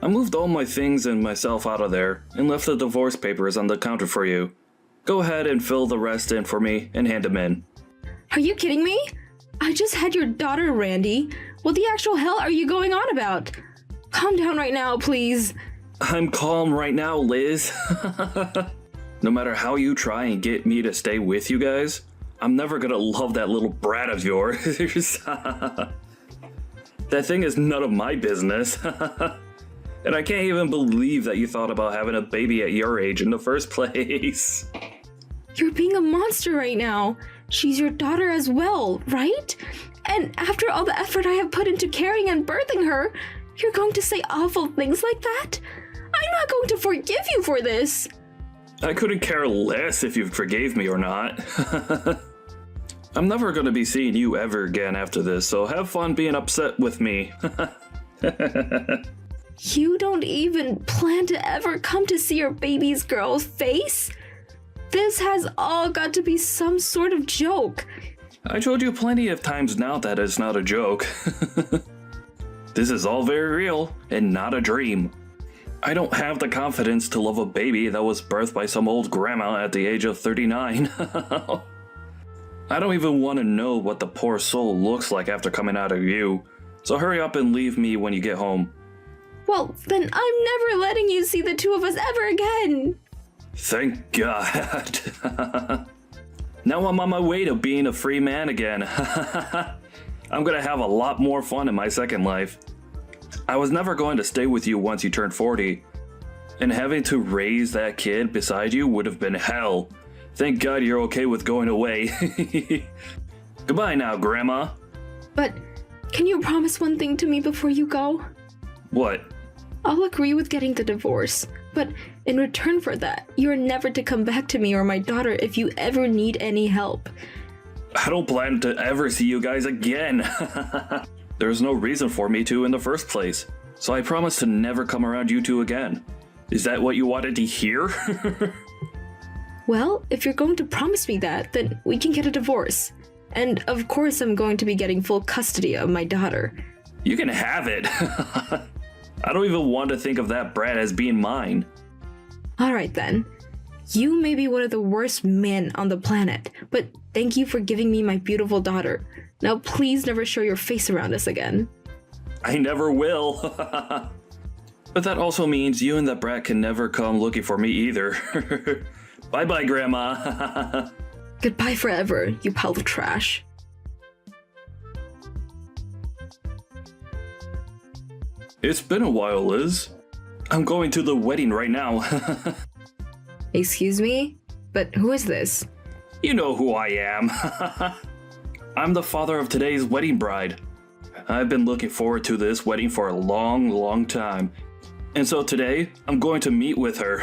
I moved all my things and myself out of there and left the divorce papers on the counter for you. Go ahead and fill the rest in for me and hand them in. Are you kidding me? I just had your daughter, Randy. What the actual hell are you going on about? Calm down right now, please. I'm calm right now, Liz. No matter how you try and get me to stay with you guys, I'm never gonna love that little brat of yours. That thing is none of my business. And I can't even believe that you thought about having a baby at your age in the first place. You're being a monster right now. She's your daughter as well, right? And after all the effort I have put into caring and birthing her, you're going to say awful things like that? I'm not going to forgive you for this. I couldn't care less if you forgave me or not. I'm never going to be seeing you ever again after this, so have fun being upset with me. You don't even plan to ever come to see your baby's girl's face? This has all got to be some sort of joke. I told you plenty of times now that it's not a joke. This is all very real and not a dream. I don't have the confidence to love a baby that was birthed by some old grandma at the age of 39. I don't even want to know what the poor soul looks like after coming out of you, so hurry up and leave me when you get home. Well, then I'm never letting you see the two of us ever again. Thank God. Now I'm on my way to being a free man again. I'm gonna have a lot more fun in my second life. I was never going to stay with you once you turned 40, and having to raise that kid beside you would have been hell. Thank God you're okay with going away. Goodbye now, Grandma. But can you promise one thing to me before you go? What? I'll agree with getting the divorce, but in return for that, you're never to come back to me or my daughter if you ever need any help. I don't plan to ever see you guys again. There's no reason for me to in the first place, so I promise to never come around you two again. Is that what you wanted to hear? Well, if you're going to promise me that, then we can get a divorce. And of course I'm going to be getting full custody of my daughter. You can have it. I don't even want to think of that brat as being mine. Alright then. You may be one of the worst men on the planet, but thank you for giving me my beautiful daughter. Now please never show your face around us again. I never will. But that also means you and that brat can never come looking for me either. Bye-bye, Grandma. Goodbye forever, you pile of trash. It's been a while, Liz. I'm going to the wedding right now. Excuse me? But who is this? You know who I am. I'm the father of today's wedding bride. I've been looking forward to this wedding for a long, long time. And so today, I'm going to meet with her.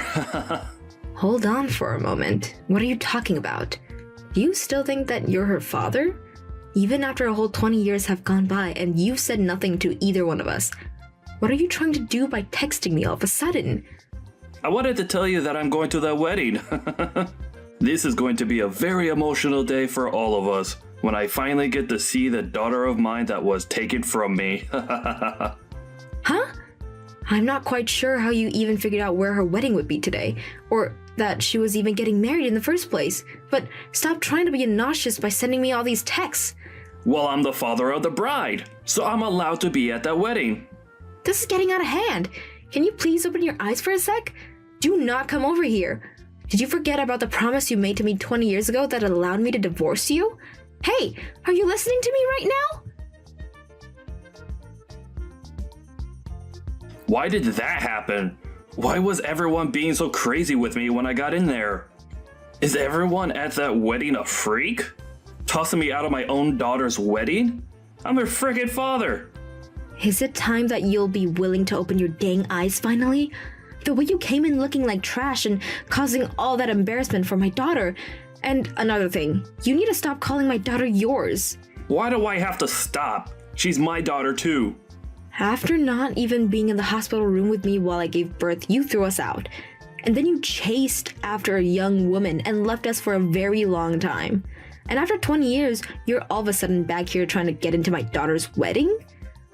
Hold on for a moment. What are you talking about? Do you still think that you're her father? Even after a whole 20 years have gone by and you've said nothing to either one of us, what are you trying to do by texting me all of a sudden? I wanted to tell you that I'm going to that wedding. This is going to be a very emotional day for all of us when I finally get to see the daughter of mine that was taken from me. Huh? I'm not quite sure how you even figured out where her wedding would be today, or that she was even getting married in the first place. But stop trying to be obnoxious by sending me all these texts. Well, I'm the father of the bride, so I'm allowed to be at that wedding. This is getting out of hand. Can you please open your eyes for a sec? Do not come over here. Did you forget about the promise you made to me 20 years ago that allowed me to divorce you? Hey, are you listening to me right now? Why did that happen? Why was everyone being so crazy with me when I got in there? Is everyone at that wedding a freak? Tossing me out of my own daughter's wedding? I'm her friggin' father. Is it time that you'll be willing to open your dang eyes finally? The way you came in looking like trash and causing all that embarrassment for my daughter. And another thing, you need to stop calling my daughter yours. Why do I have to stop? She's my daughter too. After not even being in the hospital room with me while I gave birth, you threw us out. And then you chased after a young woman and left us for a very long time. And after 20 years, you're all of a sudden back here trying to get into my daughter's wedding?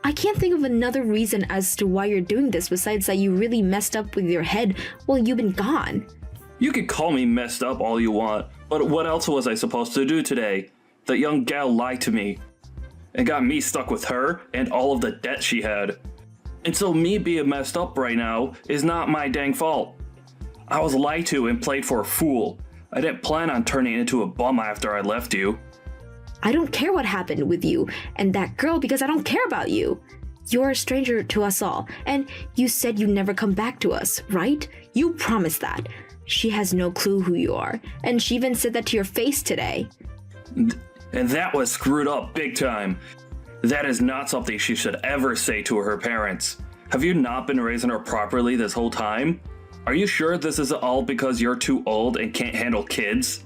I can't think of another reason as to why you're doing this besides that you really messed up with your head while you've been gone. You can call me messed up all you want, but what else was I supposed to do today? That young gal lied to me and got me stuck with her and all of the debt she had. And so me being messed up right now is not my dang fault. I was lied to and played for a fool. I didn't plan on turning into a bum after I left you. I don't care what happened with you and that girl because I don't care about you. You're a stranger to us all, and you said you'd never come back to us, right? You promised that. She has no clue who you are, and she even said that to your face today. And that was screwed up big time. That is not something she should ever say to her parents. Have you not been raising her properly this whole time? Are you sure this is all because you're too old and can't handle kids?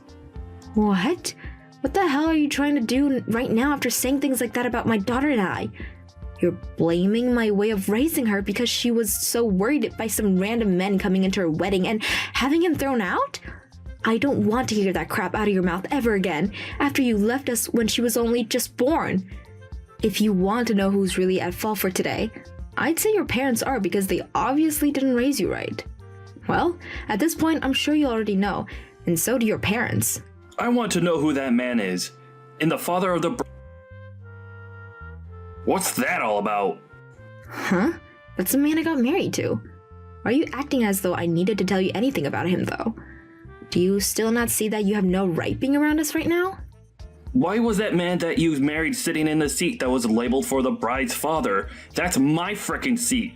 What? What the hell are you trying to do right now after saying things like that about my daughter and I? You're blaming my way of raising her because she was so worried by some random men coming into her wedding and having him thrown out? I don't want to hear that crap out of your mouth ever again after you left us when she was only just born. If you want to know who's really at fault for today, I'd say your parents are because they obviously didn't raise you right. Well, at this point, I'm sure you already know, and so do your parents. I want to know who that man is. And the father of the... What's that all about? Huh? That's the man I got married to. Are you acting as though I needed to tell you anything about him, though? Do you still not see that you have no right being around us right now? Why was that man that you married sitting in the seat that was labeled for the bride's father? That's my frickin' seat.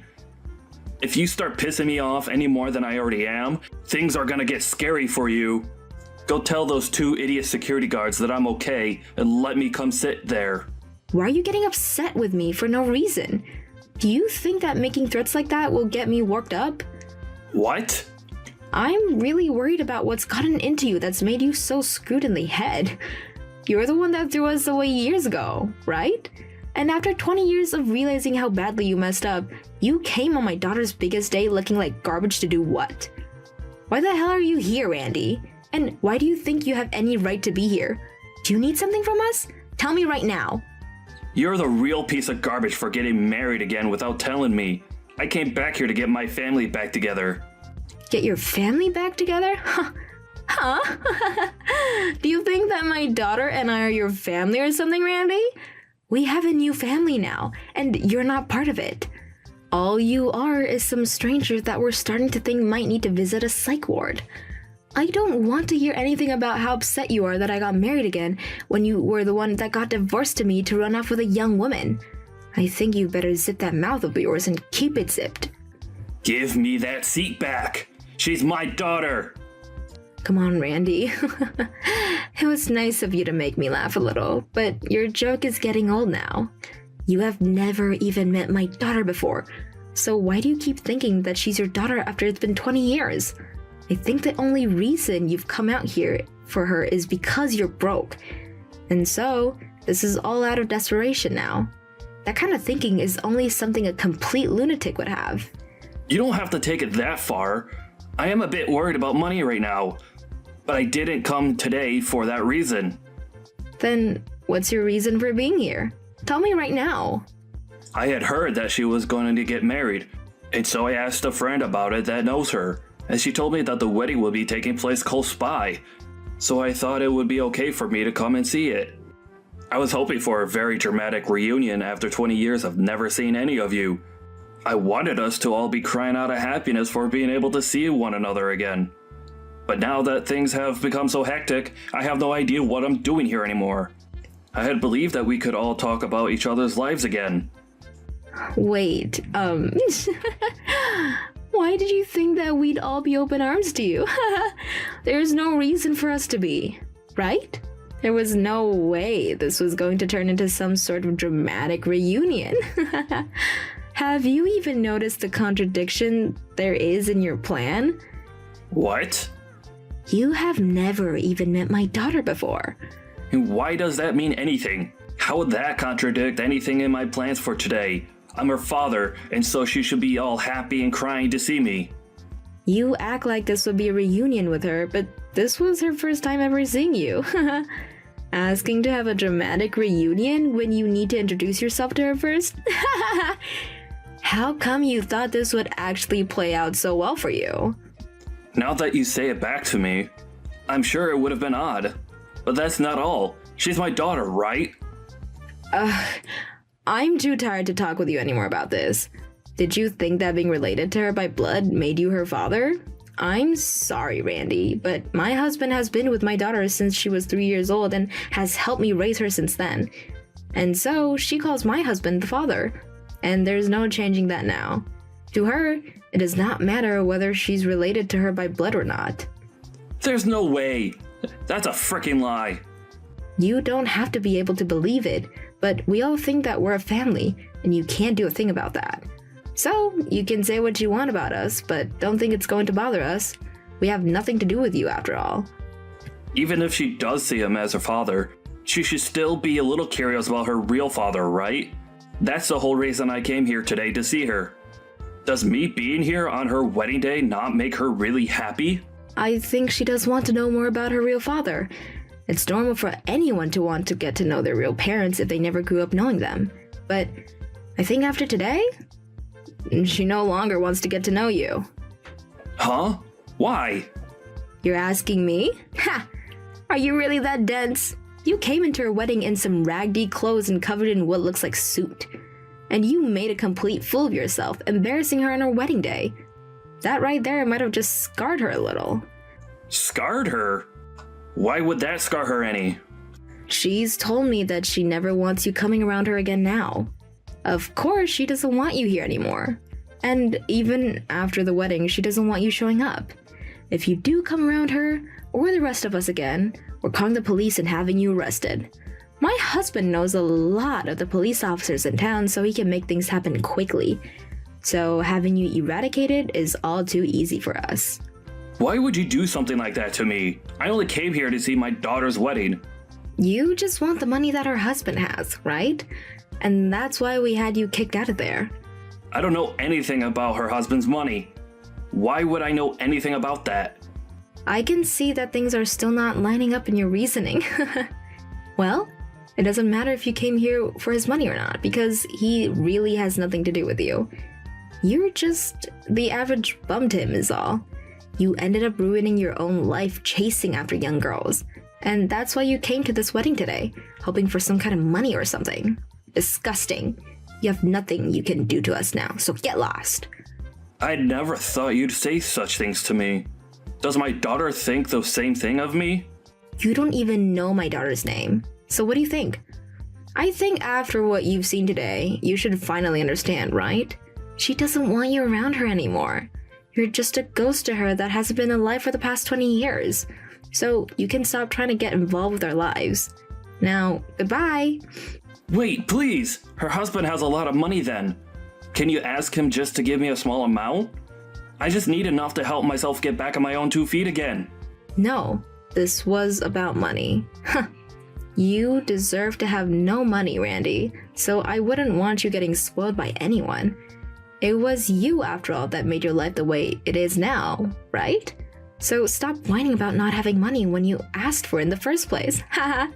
If you start pissing me off any more than I already am, things are gonna get scary for you. Go tell those two idiot security guards that I'm okay and let me come sit there. Why are you getting upset with me for no reason? Do you think that making threats like that will get me worked up? What? I'm really worried about what's gotten into you that's made you so screwed in the head. You're the one that threw us away years ago, right? And after 20 years of realizing how badly you messed up, you came on my daughter's biggest day looking like garbage to do what? Why the hell are you here, Randy? And why do you think you have any right to be here? Do you need something from us? Tell me right now. You're the real piece of garbage for getting married again without telling me. I came back here to get my family back together. Get your family back together? Huh? Do you think that my daughter and I are your family or something, Randy? We have a new family now, and you're not part of it. All you are is some stranger that we're starting to think might need to visit a psych ward. I don't want to hear anything about how upset you are that I got married again when you were the one that got divorced to me to run off with a young woman. I think you better zip that mouth of yours and keep it zipped. Give me that seat back. She's my daughter. Come on, Randy. It was nice of you to make me laugh a little, but your joke is getting old now. You have never even met my daughter before, so why do you keep thinking that she's your daughter after it's been 20 years? I think the only reason you've come out here for her is because you're broke. And so, this is all out of desperation now. That kind of thinking is only something a complete lunatic would have. You don't have to take it that far. I am a bit worried about money right now, but I didn't come today for that reason. Then, what's your reason for being here? Tell me right now. I had heard that she was going to get married, and so I asked a friend about it that knows her, and she told me that the wedding would be taking place close by, so I thought it would be okay for me to come and see it. I was hoping for a very dramatic reunion after 20 years of never seeing any of you. I wanted us to all be crying out of happiness for being able to see one another again. But now that things have become so hectic, I have no idea what I'm doing here anymore. I had believed that we could all talk about each other's lives again. Wait, why did you think that we'd all be open arms to you? There's no reason for us to be, right? There was no way this was going to turn into some sort of dramatic reunion. Have you even noticed the contradiction there is in your plan? What? You have never even met my daughter before. And why does that mean anything? How would that contradict anything in my plans for today? I'm her father, and so she should be all happy and crying to see me. You act like this would be a reunion with her, but this was her first time ever seeing you. Asking to have a dramatic reunion when you need to introduce yourself to her first? How come you thought this would actually play out so well for you? Now that you say it back to me, I'm sure it would have been odd. But that's not all. She's my daughter, right? I'm too tired to talk with you anymore about this. Did you think that being related to her by blood made you her father? I'm sorry, Randy, but my husband has been with my daughter since she was 3 years old and has helped me raise her since then. And so she calls my husband the father. And there's no changing that now. To her, it does not matter whether she's related to her by blood or not. There's no way. That's a freaking lie. You don't have to be able to believe it, but we all think that we're a family, and you can't do a thing about that. So, you can say what you want about us, but don't think it's going to bother us. We have nothing to do with you after all. Even if she does see him as her father, she should still be a little curious about her real father, right? That's the whole reason I came here today to see her. Does me being here on her wedding day not make her really happy? I think she does want to know more about her real father. It's normal for anyone to want to get to know their real parents if they never grew up knowing them. But I think after today, she no longer wants to get to know you. Huh? Why? You're asking me? Ha! Are you really that dense? You came into her wedding in some raggedy clothes and covered in what looks like soot. And you made a complete fool of yourself, embarrassing her on her wedding day. That right there might have just scarred her a little. Scarred her? Why would that scar her any? She's told me that she never wants you coming around her again now. Of course, she doesn't want you here anymore. And even after the wedding, she doesn't want you showing up. If you do come around her, or the rest of us again, we're calling the police and having you arrested. My husband knows a lot of the police officers in town, so he can make things happen quickly. So having you eradicated is all too easy for us. Why would you do something like that to me? I only came here to see my daughter's wedding. You just want the money that her husband has, right? And that's why we had you kicked out of there. I don't know anything about her husband's money. Why would I know anything about that? I can see that things are still not lining up in your reasoning. Well, it doesn't matter if you came here for his money or not, because he really has nothing to do with you. You're just the average bum to him is all. You ended up ruining your own life chasing after young girls. And that's why you came to this wedding today, hoping for some kind of money or something. Disgusting. You have nothing you can do to us now, so get lost. I never thought you'd say such things to me. Does my daughter think the same thing of me? You don't even know my daughter's name. So what do you think? I think after what you've seen today, you should finally understand, right? She doesn't want you around her anymore. You're just a ghost to her that hasn't been alive for the past 20 years. So you can stop trying to get involved with our lives. Now, goodbye. Wait, please! Her husband has a lot of money then. Can you ask him just to give me a small amount? I just need enough to help myself get back on my own 2 feet again. No, this was about money. Huh. You deserve to have no money, Randy, so I wouldn't want you getting spoiled by anyone. It was you, after all, that made your life the way it is now, right? So stop whining about not having money when you asked for it in the first place. Haha.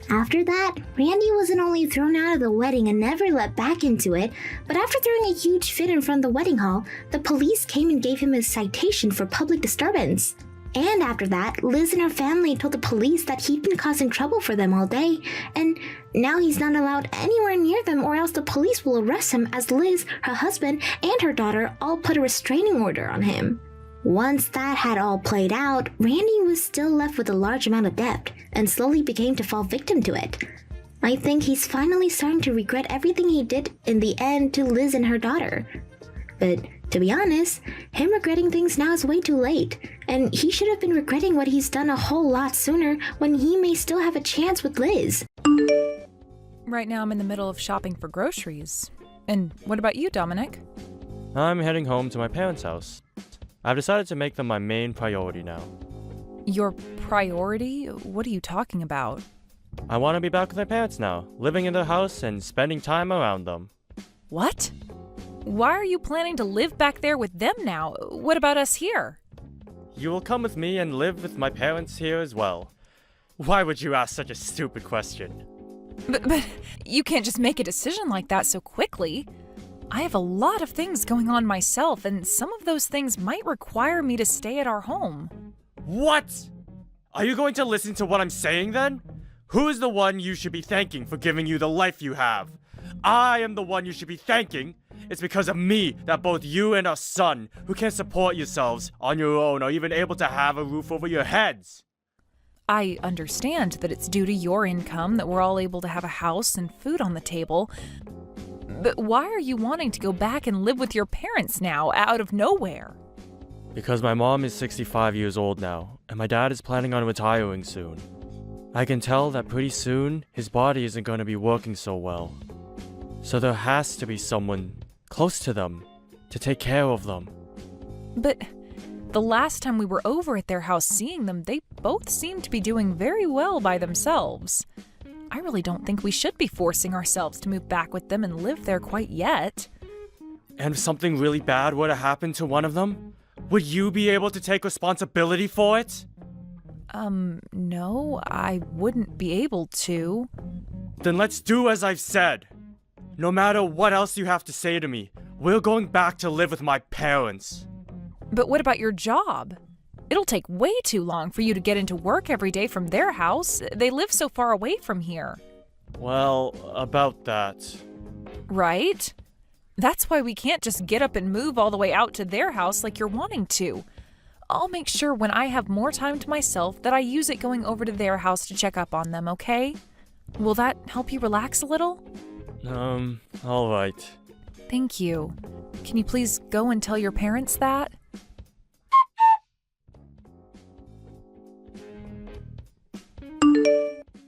After that, Randy wasn't only thrown out of the wedding and never let back into it, but after throwing a huge fit in front of the wedding hall, the police came and gave him a citation for public disturbance. And after that, Liz and her family told the police that he'd been causing trouble for them all day, and now he's not allowed anywhere near them or else the police will arrest him, as Liz, her husband, and her daughter all put a restraining order on him. Once that had all played out, Randy was still left with a large amount of debt, and slowly began to fall victim to it. I think he's finally starting to regret everything he did in the end to Liz and her daughter. But to be honest, him regretting things now is way too late, and he should have been regretting what he's done a whole lot sooner when he may still have a chance with Liz. Right now I'm in the middle of shopping for groceries. And what about you, Dominic? I'm heading home to my parents' house. I've decided to make them my main priority now. Your priority? What are you talking about? I want to be back with my parents now, living in their house and spending time around them. What? Why are you planning to live back there with them now? What about us here? You will come with me and live with my parents here as well. Why would you ask such a stupid question? But you can't just make a decision like that so quickly. I have a lot of things going on myself, and some of those things might require me to stay at our home. What? Are you going to listen to what I'm saying then? Who is the one you should be thanking for giving you the life you have? I am the one you should be thanking. It's because of me that both you and our son, who can't support yourselves on your own, are even able to have a roof over your heads. I understand that it's due to your income that we're all able to have a house and food on the table. But why are you wanting to go back and live with your parents now, out of nowhere? Because my mom is 65 years old now, and my dad is planning on retiring soon. I can tell that pretty soon, his body isn't going to be working so well. So there has to be someone close to them to take care of them. But the last time we were over at their house seeing them, they both seemed to be doing very well by themselves. I really don't think we should be forcing ourselves to move back with them and live there quite yet. And if something really bad were to happen to one of them, would you be able to take responsibility for it? No, I wouldn't be able to. Then let's do as I've said. No matter what else you have to say to me, we're going back to live with my parents. But what about your job? It'll take way too long for you to get into work every day from their house. They live so far away from here. Well, about that. Right? That's why we can't just get up and move all the way out to their house like you're wanting to. I'll make sure when I have more time to myself that I use it going over to their house to check up on them, okay? Will that help you relax a little? All right. Thank you. Can you please go and tell your parents that?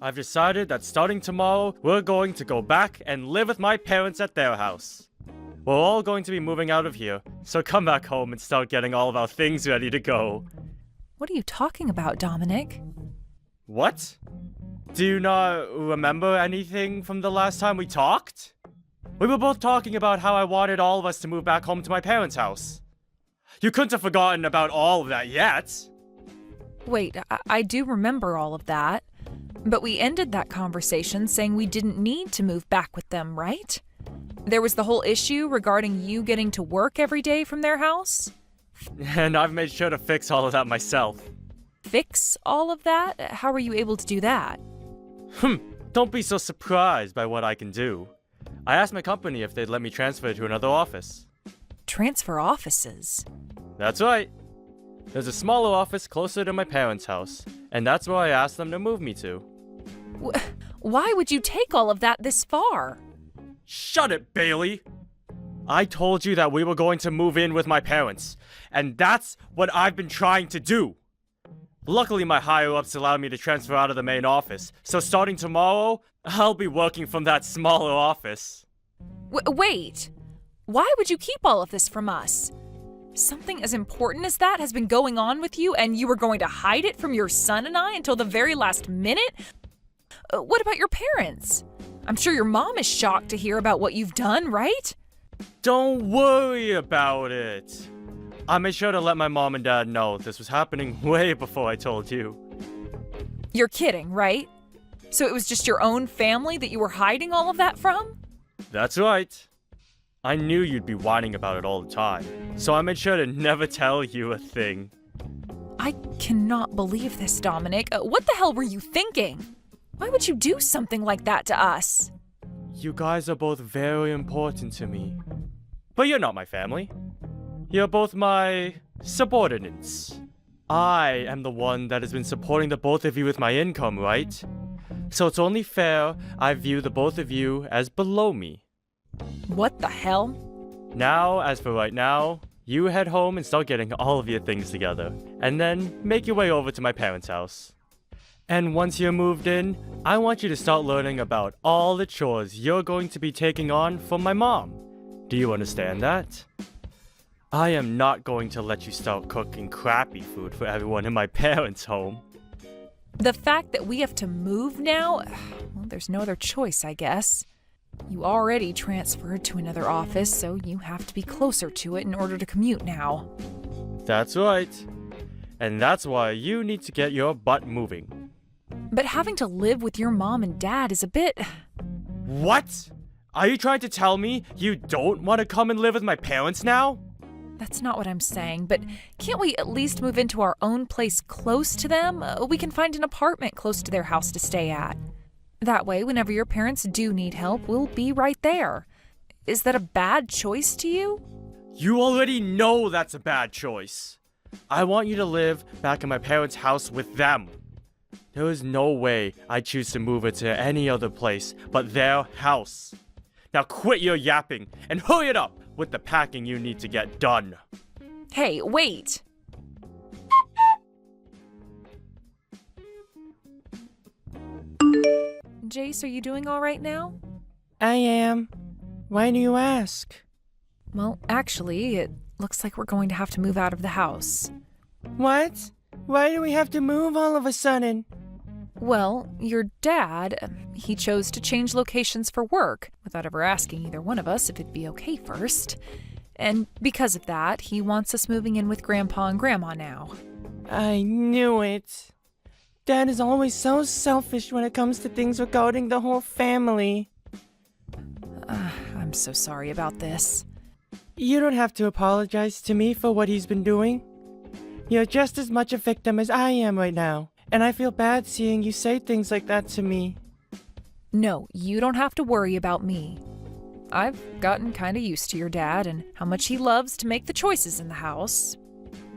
I've decided that starting tomorrow, we're going to go back and live with my parents at their house. We're all going to be moving out of here, so come back home and start getting all of our things ready to go. What are you talking about, Dominic? What? Do you not remember anything from the last time we talked? We were both talking about how I wanted all of us to move back home to my parents' house. You couldn't have forgotten about all of that yet. Wait, I do remember all of that. But we ended that conversation saying we didn't need to move back with them, right? There was the whole issue regarding you getting to work every day from their house. And I've made sure to fix all of that myself. Fix all of that? How were you able to do that? Don't be so surprised by what I can do. I asked my company if they'd let me transfer to another office. Transfer offices? That's right. There's a smaller office closer to my parents' house, and that's where I asked them to move me to. Why would you take all of that this far? Shut it, Bailey! I told you that we were going to move in with my parents, and that's what I've been trying to do. Luckily, my higher-ups allowed me to transfer out of the main office, so starting tomorrow, I'll be working from that smaller office. Wait! Why would you keep all of this from us? Something as important as that has been going on with you, and you were going to hide it from your son and I until the very last minute? What about your parents? I'm sure your mom is shocked to hear about what you've done, right? Don't worry about it. I made sure to let my mom and dad know this was happening way before I told you. You're kidding, right? So it was just your own family that you were hiding all of that from? That's right. I knew you'd be whining about it all the time, so I made sure to never tell you a thing. I cannot believe this, Dominic. What the hell were you thinking? Why would you do something like that to us? You guys are both very important to me. But you're not my family. You're both my subordinates. I am the one that has been supporting the both of you with my income, right? So it's only fair I view the both of you as below me. What the hell? Now, as for right now, you head home and start getting all of your things together, and then make your way over to my parents' house. And once you're moved in, I want you to start learning about all the chores you're going to be taking on from my mom. Do you understand that? I am not going to let you start cooking crappy food for everyone in my parents' home. The fact that we have to move now? Well, there's no other choice, I guess. You already transferred to another office, so you have to be closer to it in order to commute now. That's right. And that's why you need to get your butt moving. But having to live with your mom and dad is a bit... What? Are you trying to tell me you don't want to come and live with my parents now? That's not what I'm saying, but can't we at least move into our own place close to them? We can find an apartment close to their house to stay at. That way, whenever your parents do need help, we'll be right there. Is that a bad choice to you? You already know that's a bad choice. I want you to live back in my parents' house with them. There is no way I choose to move it to any other place but their house. Now quit your yapping and hurry it up with the packing you need to get done. Hey, wait! Jace, are you doing all right now? I am. Why do you ask? Well, actually, it looks like we're going to have to move out of the house. What? Why do we have to move all of a sudden? Well, your dad, he chose to change locations for work without ever asking either one of us if it'd be okay first. And because of that, he wants us moving in with Grandpa and Grandma now. I knew it. Dad is always so selfish when it comes to things regarding the whole family. I'm so sorry about this. You don't have to apologize to me for what he's been doing. You're just as much a victim as I am right now, and I feel bad seeing you say things like that to me. No, you don't have to worry about me. I've gotten kinda used to your dad and how much he loves to make the choices in the house.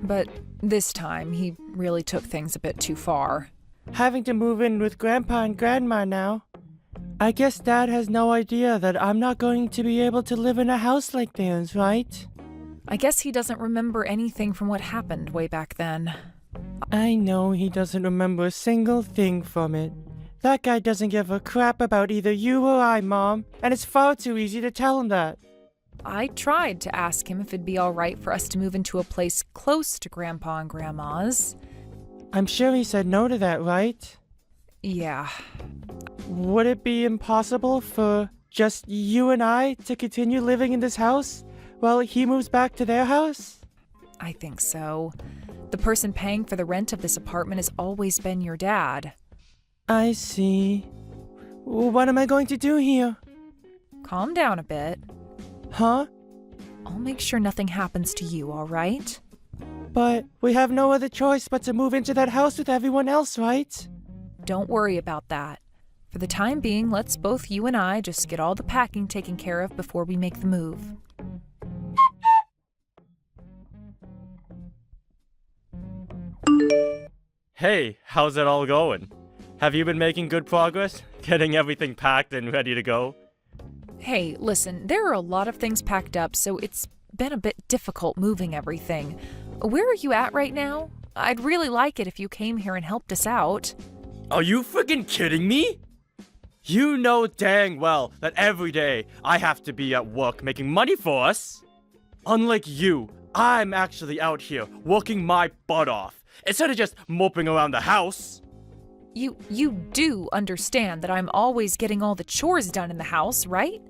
But this time, he really took things a bit too far. Having to move in with Grandpa and Grandma now. I guess Dad has no idea that I'm not going to be able to live in a house like theirs, right? I guess he doesn't remember anything from what happened way back then. I know he doesn't remember a single thing from it. That guy doesn't give a crap about either you or I, Mom, and it's far too easy to tell him that. I tried to ask him if it'd be all right for us to move into a place close to Grandpa and Grandma's. I'm sure he said no to that, right? Yeah. Would it be impossible for just you and I to continue living in this house while he moves back to their house? I think so. The person paying for the rent of this apartment has always been your dad. I see. What am I going to do here? Calm down a bit. Huh? I'll make sure nothing happens to you, all right? But we have no other choice but to move into that house with everyone else, right? Don't worry about that. For the time being, let's both you and I just get all the packing taken care of before we make the move. Hey, how's it all going? Have you been making good progress? Getting everything packed and ready to go? Hey, listen, there are a lot of things packed up, so it's been a bit difficult moving everything. Where are you at right now? I'd really like it if you came here and helped us out. Are you freaking kidding me? You know dang well that every day I have to be at work making money for us. Unlike you, I'm actually out here working my butt off instead of just moping around the house. You do understand that I'm always getting all the chores done in the house, right?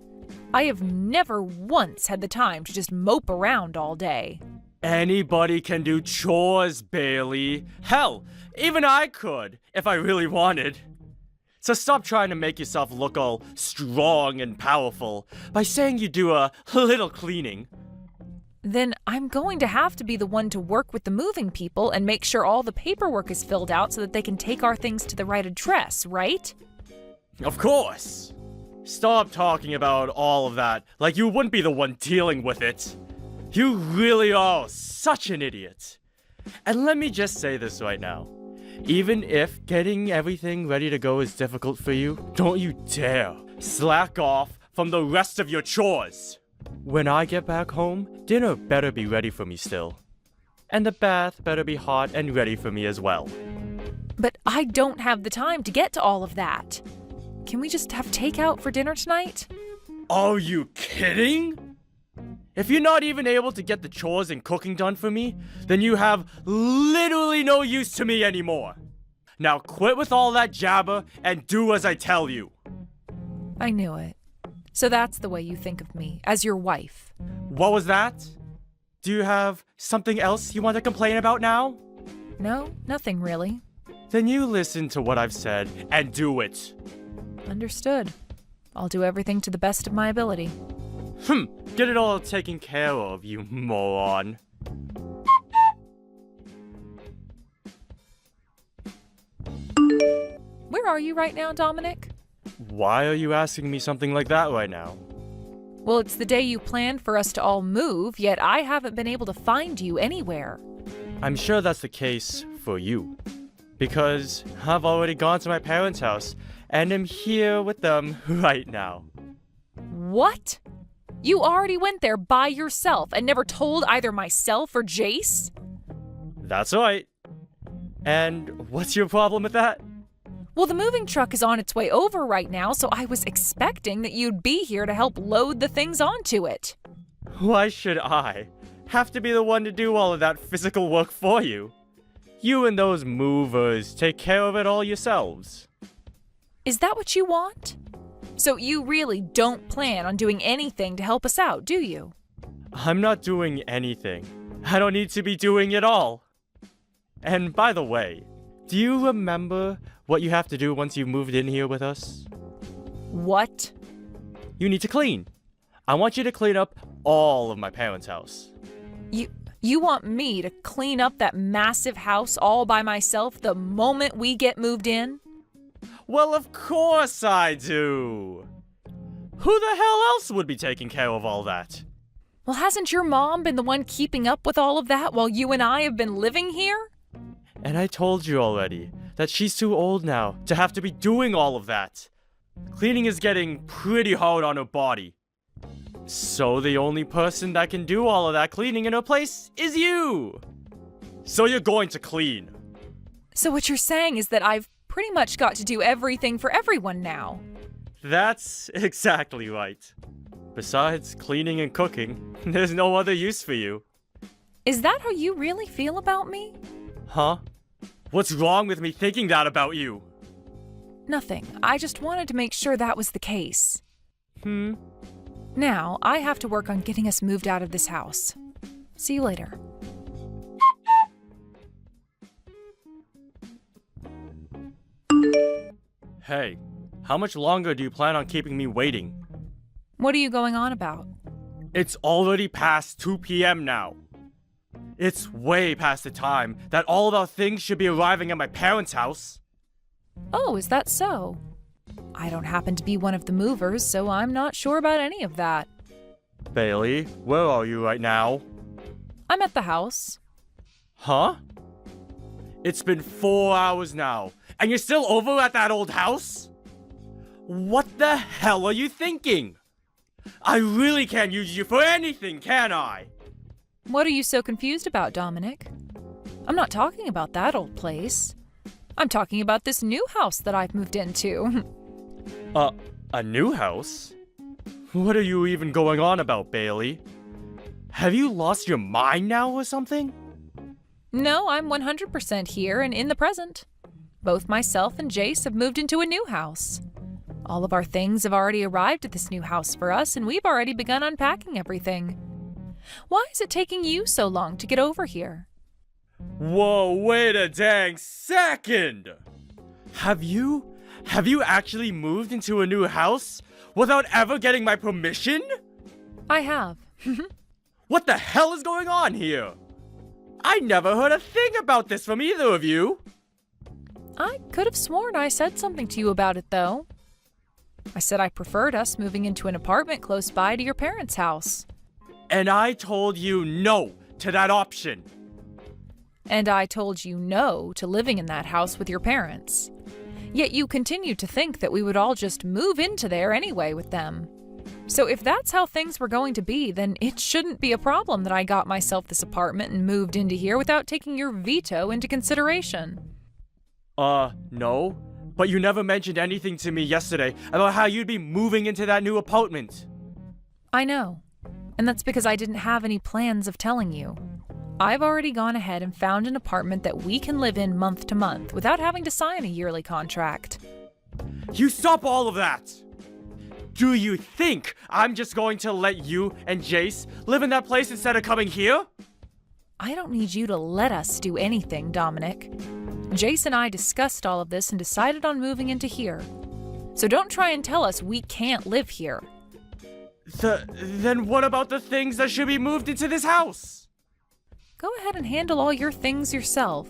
I have never once had the time to just mope around all day. Anybody can do chores, Bailey. Hell, even I could, if I really wanted. So stop trying to make yourself look all strong and powerful by saying you do a little cleaning. Then I'm going to have to be the one to work with the moving people and make sure all the paperwork is filled out so that they can take our things to the right address, right? Of course! Stop talking about all of that like you wouldn't be the one dealing with it. You really are such an idiot. And let me just say this right now. Even if getting everything ready to go is difficult for you, don't you dare slack off from the rest of your chores. When I get back home, dinner better be ready for me still. And the bath better be hot and ready for me as well. But I don't have the time to get to all of that. Can we just have takeout for dinner tonight? Are you kidding? If you're not even able to get the chores and cooking done for me, then you have literally no use to me anymore. Now quit with all that jabber and do as I tell you. I knew it. So that's the way you think of me, as your wife. What was that? Do you have something else you want to complain about now? No, nothing really. Then you listen to what I've said and do it. Understood. I'll do everything to the best of my ability. Get it all taken care of, you moron. Where are you right now, Dominic? Why are you asking me something like that right now? Well, it's the day you planned for us to all move, yet I haven't been able to find you anywhere. I'm sure that's the case for you. Because I've already gone to my parents' house and am here with them right now. What? You already went there by yourself and never told either myself or Jace? That's right. And what's your problem with that? Well, the moving truck is on its way over right now, so I was expecting that you'd be here to help load the things onto it. Why should I have to be the one to do all of that physical work for you? You and those movers take care of it all yourselves. Is that what you want? So you really don't plan on doing anything to help us out, do you? I'm not doing anything. I don't need to be doing it all. And by the way, do you remember what you have to do once you've moved in here with us? What? You need to clean. I want you to clean up all of my parents' house. You want me to clean up that massive house all by myself the moment we get moved in? Well, of course I do. Who the hell else would be taking care of all that? Well, hasn't your mom been the one keeping up with all of that while you and I have been living here? And I told you already that she's too old now to have to be doing all of that. Cleaning is getting pretty hard on her body. So the only person that can do all of that cleaning in her place is you. So you're going to clean. So what you're saying is that I've pretty much got to do everything for everyone now. That's exactly right. Besides cleaning and cooking, there's no other use for you. Is that how you really feel about me? Huh? What's wrong with me thinking that about you? Nothing. I just wanted to make sure that was the case. Now, I have to work on getting us moved out of this house. See you later. Hey, how much longer do you plan on keeping me waiting? What are you going on about? It's already past 2 p.m. now. It's way past the time that all of our things should be arriving at my parents' house. Oh, is that so? I don't happen to be one of the movers, so I'm not sure about any of that. Bailey, where are you right now? I'm at the house. Huh? It's been 4 hours now, and you're still over at that old house? What the hell are you thinking? I really can't use you for anything, can I? What are you so confused about, Dominic? I'm not talking about that old place. I'm talking about this new house that I've moved into. A new house? What are you even going on about, Bailey? Have you lost your mind now or something? No, I'm 100% here and in the present. Both myself and Jace have moved into a new house. All of our things have already arrived at this new house for us, and we've already begun unpacking everything. Why is it taking you so long to get over here? Whoa, wait a dang second! Have you Have you actually moved into a new house without ever getting my permission? I have. What the hell is going on here? I never heard a thing about this from either of you. I could have sworn I said something to you about it, though. I said I preferred us moving into an apartment close by to your parents' house. And I told you no to that option. And I told you no to living in that house with your parents. Yet you continued to think that we would all just move into there anyway with them. So if that's how things were going to be, then it shouldn't be a problem that I got myself this apartment and moved into here without taking your veto into consideration. No. But you never mentioned anything to me yesterday about how you'd be moving into that new apartment. I know. And that's because I didn't have any plans of telling you. I've already gone ahead and found an apartment that we can live in month to month without having to sign a yearly contract. You stop all of that! Do you think I'm just going to let you and Jace live in that place instead of coming here? I don't need you to let us do anything, Dominic. Jace and I discussed all of this and decided on moving into here. So don't try and tell us we can't live here. Then what about the things that should be moved into this house? Go ahead and handle all your things yourself.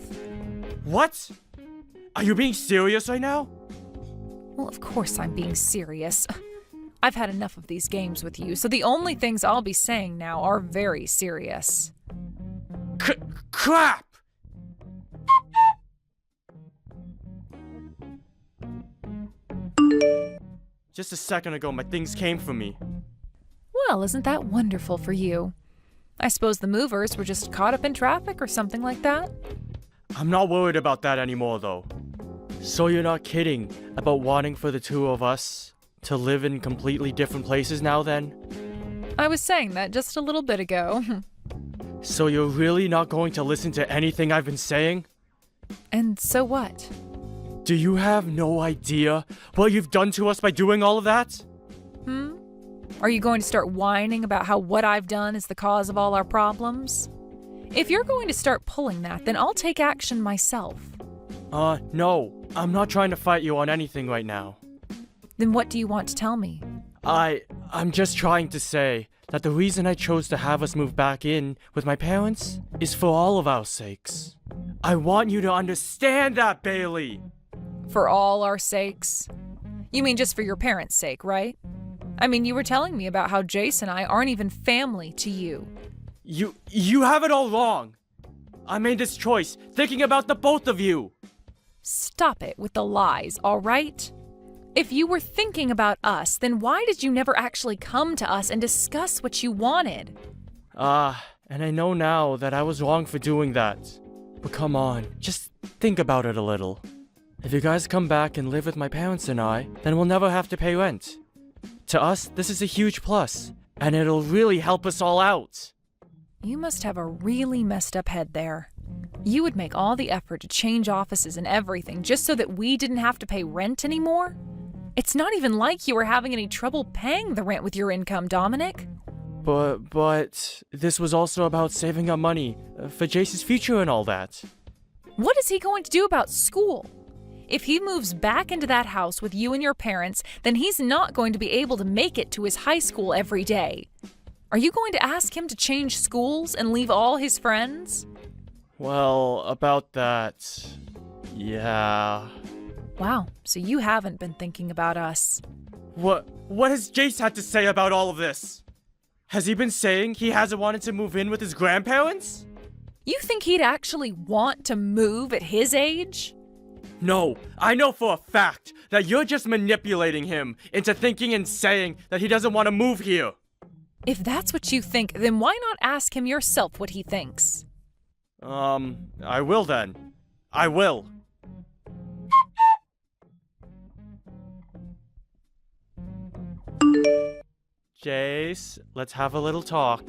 What? Are you being serious right now? Well, of course I'm being serious. I've had enough of these games with you, so the only things I'll be saying now are very serious. Crap! Just a second ago, my things came for me. Well, isn't that wonderful for you? I suppose the movers were just caught up in traffic or something like that? I'm not worried about that anymore, though. So you're not kidding about wanting for the two of us to live in completely different places now, then? I was saying that just a little bit ago. So you're really not going to listen to anything I've been saying? And so what? Do you have no idea what you've done to us by doing all of that? Are you going to start whining about how what I've done is the cause of all our problems? If you're going to start pulling that, then I'll take action myself. No. I'm not trying to fight you on anything right now. Then what do you want to tell me? I'm just trying to say that the reason I chose to have us move back in with my parents is for all of our sakes. I want you to understand that, Bailey! For all our sakes? You mean just for your parents' sake, right? I mean, you were telling me about how Jace and I aren't even family to you. You have it all wrong. I made this choice thinking about the both of you. Stop it with the lies, all right? If you were thinking about us, then why did you never actually come to us and discuss what you wanted? And I know now that I was wrong for doing that. But come on, just think about it a little. If you guys come back and live with my parents and I, then we'll never have to pay rent. To us, this is a huge plus, and it'll really help us all out. You must have a really messed up head there. You would make all the effort to change offices and everything just so that we didn't have to pay rent anymore? It's not even like you were having any trouble paying the rent with your income, Dominic. But this was also about saving up money for Jace's future and all that. What is he going to do about school? If he moves back into that house with you and your parents, then he's not going to be able to make it to his high school every day. Are you going to ask him to change schools and leave all his friends? Well, about that, yeah. Wow, so you haven't been thinking about us. What has Jace had to say about all of this? Has he been saying he hasn't wanted to move in with his grandparents? You think he'd actually want to move at his age? No, I know for a fact that you're just manipulating him into thinking and saying that he doesn't want to move here. If that's what you think, then why not ask him yourself what he thinks? I will then. I will. Jace, let's have a little talk.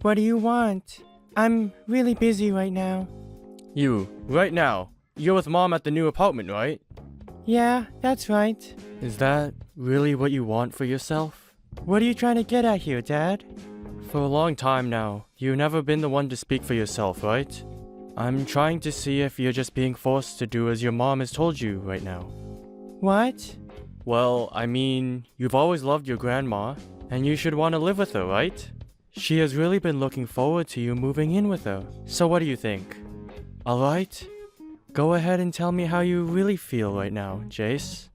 What do you want? I'm really busy right now. You, right now, you're with Mom at the new apartment, right? Yeah, that's right. Is that really what you want for yourself? What are you trying to get at here, Dad? For a long time now, you've never been the one to speak for yourself, right? I'm trying to see if you're just being forced to do as your mom has told you right now. What? Well, I mean, you've always loved your grandma, and you should want to live with her, right? She has really been looking forward to you moving in with her. So what do you think? Alright? Go ahead and tell me how you really feel right now, Jace.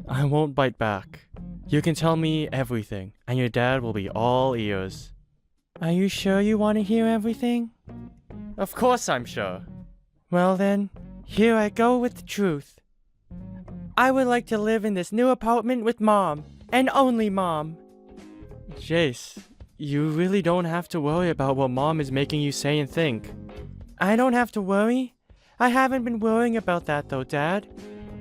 I won't bite back. You can tell me everything, and your dad will be all ears. Are you sure you want to hear everything? Of course I'm sure. Well then, here I go with the truth. I would like to live in this new apartment with Mom, and only Mom. Jace, you really don't have to worry about what Mom is making you say and think. I don't have to worry? I haven't been worrying about that though, Dad.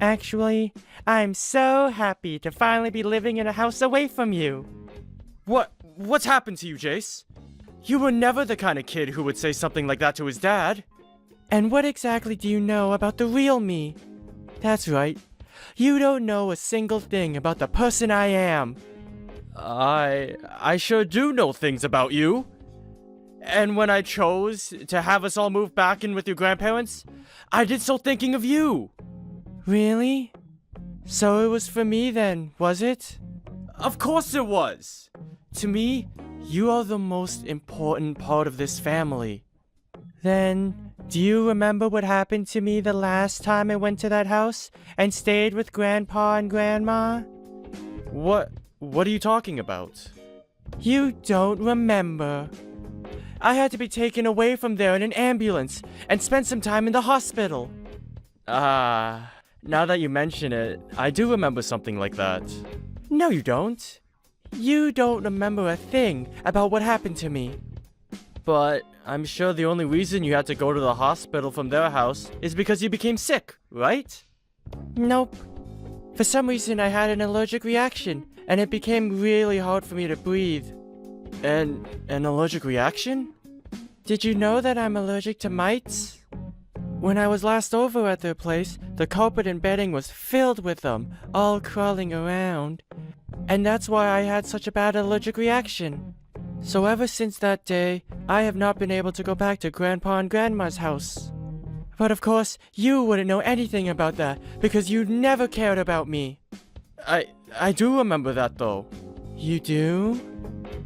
Actually, I'm so happy to finally be living in a house away from you. What's happened to you, Jace? You were never the kind of kid who would say something like that to his dad. And what exactly do you know about the real me? That's right. You don't know a single thing about the person I am. I sure do know things about you. And when I chose to have us all move back in with your grandparents, I did so thinking of you. Really? So it was for me then, was it? Of course it was. To me, you are the most important part of this family. Then, do you remember what happened to me the last time I went to that house and stayed with Grandpa and Grandma? What are you talking about? You don't remember. I had to be taken away from there in an ambulance and spent some time in the hospital. Now that you mention it, I do remember something like that. No, you don't. You don't remember a thing about what happened to me. But I'm sure the only reason you had to go to the hospital from their house is because you became sick, right? Nope. For some reason I had an allergic reaction, and it became really hard for me to breathe. An allergic reaction? Did you know that I'm allergic to mites? When I was last over at their place, the carpet and bedding was filled with them, all crawling around. And that's why I had such a bad allergic reaction. So ever since that day, I have not been able to go back to Grandpa and Grandma's house. But of course, you wouldn't know anything about that, because you never cared about me. I do remember that though. You do?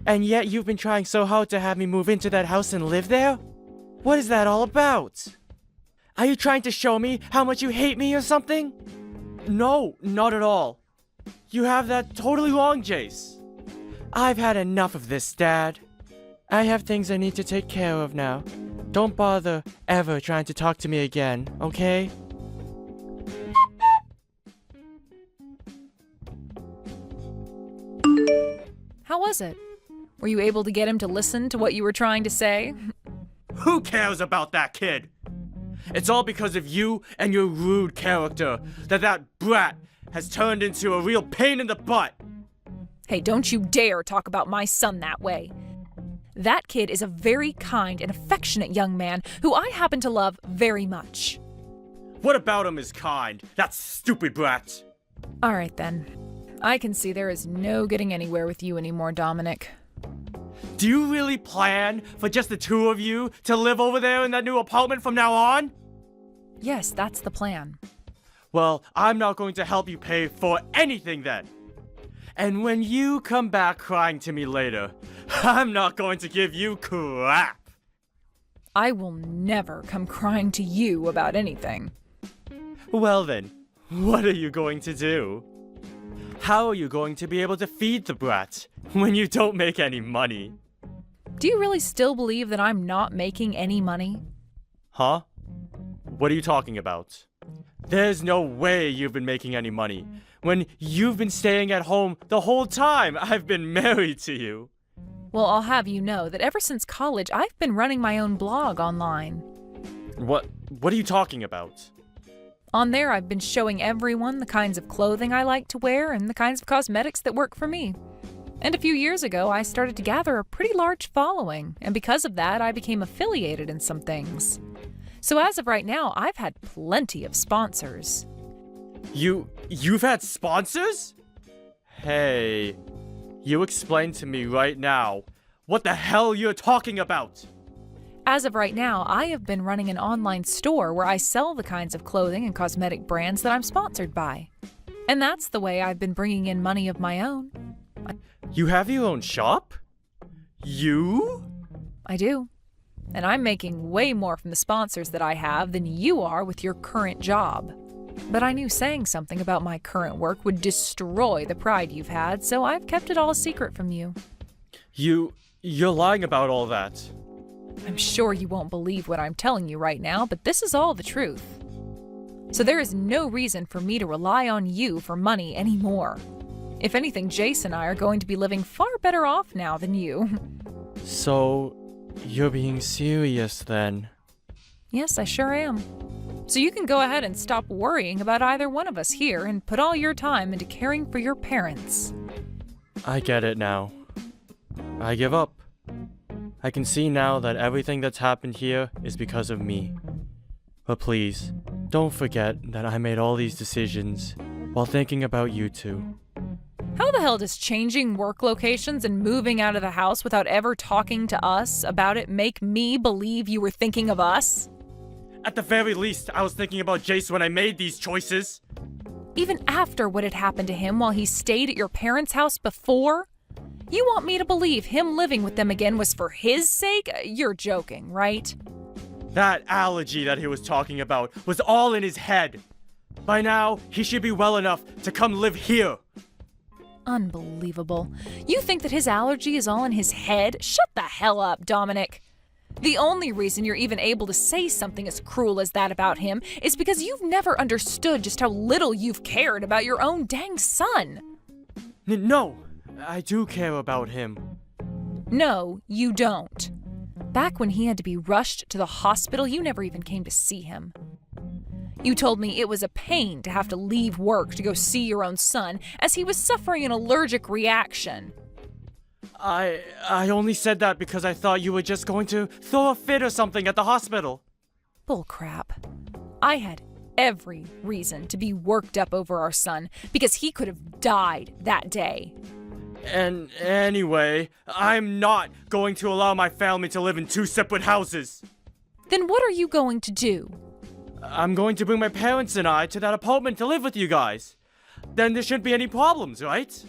And yet you've been trying so hard to have me move into that house and live there? What is that all about? Are you trying to show me how much you hate me or something? No, not at all. You have that totally wrong, Jace. I've had enough of this, Dad. I have things I need to take care of now. Don't bother ever trying to talk to me again, okay? How was it? Were you able to get him to listen to what you were trying to say? Who cares about that kid? It's all because of you and your rude character that brat has turned into a real pain in the butt. Hey, don't you dare talk about my son that way. That kid is a very kind and affectionate young man who I happen to love very much. What about him is kind? That stupid brat. All right, then. I can see there is no getting anywhere with you anymore, Dominic. Do you really plan for just the two of you to live over there in that new apartment from now on? Yes, that's the plan. Well, I'm not going to help you pay for anything then. And when you come back crying to me later, I'm not going to give you crap. I will never come crying to you about anything. Well then, what are you going to do? How are you going to be able to feed the brat when you don't make any money? Do you really still believe that I'm not making any money? Huh? What are you talking about? There's no way you've been making any money when you've been staying at home the whole time I've been married to you. Well, I'll have you know that ever since college, I've been running my own blog online. What are you talking about? On there, I've been showing everyone the kinds of clothing I like to wear and the kinds of cosmetics that work for me. And a few years ago, I started to gather a pretty large following, and because of that, I became affiliated in some things. So as of right now, I've had plenty of sponsors. You've had sponsors? Hey, you explain to me right now what the hell you're talking about. As of right now, I have been running an online store where I sell the kinds of clothing and cosmetic brands that I'm sponsored by. And that's the way I've been bringing in money of my own. You have your own shop? You? I do. And I'm making way more from the sponsors that I have than you are with your current job. But I knew saying something about my current work would destroy the pride you've had, so I've kept it all a secret from you. You're lying about all that. I'm sure you won't believe what I'm telling you right now, but this is all the truth. So there is no reason for me to rely on you for money anymore. If anything, Jace and I are going to be living far better off now than you. So, you're being serious then? Yes, I sure am. So you can go ahead and stop worrying about either one of us here and put all your time into caring for your parents. I get it now. I give up. I can see now that everything that's happened here is because of me. But please, don't forget that I made all these decisions while thinking about you two. How the hell does changing work locations and moving out of the house without ever talking to us about it make me believe you were thinking of us? At the very least, I was thinking about Jace when I made these choices. Even after what had happened to him while he stayed at your parents' house before? You want me to believe him living with them again was for his sake? You're joking, right? That allergy that he was talking about was all in his head. By now, he should be well enough to come live here. Unbelievable. You think that his allergy is all in his head? Shut the hell up, Dominic. The only reason you're even able to say something as cruel as that about him is because you've never understood just how little you've cared about your own dang son. No, I do care about him. No, you don't. Back when he had to be rushed to the hospital, you never even came to see him. You told me it was a pain to have to leave work to go see your own son as he was suffering an allergic reaction. I only said that because I thought you were just going to throw a fit or something at the hospital. Bullcrap. I had every reason to be worked up over our son because he could have died that day. And anyway, I'm not going to allow my family to live in two separate houses. Then what are you going to do? I'm going to bring my parents and I to that apartment to live with you guys. Then there shouldn't be any problems, right?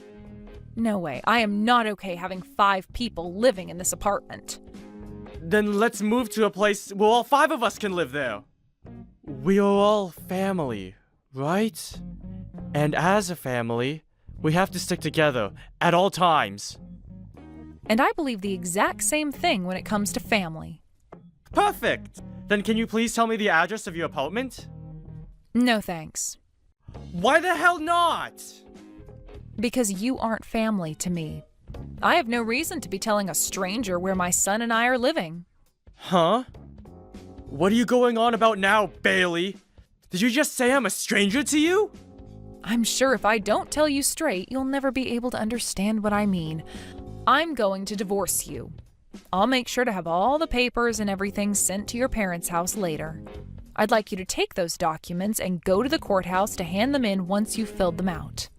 No way. I am not okay having 5 people living in this apartment. Then let's move to a place where all 5 of us can live there. We are all family, right? And as a family, we have to stick together at all times. And I believe the exact same thing when it comes to family. Perfect! Then can you please tell me the address of your apartment? No thanks. Why the hell not? Because you aren't family to me. I have no reason to be telling a stranger where my son and I are living. Huh? What are you going on about now, Bailey? Did you just say I'm a stranger to you? I'm sure if I don't tell you straight, you'll never be able to understand what I mean. I'm going to divorce you. I'll make sure to have all the papers and everything sent to your parents' house later. I'd like you to take those documents and go to the courthouse to hand them in once you've filled them out.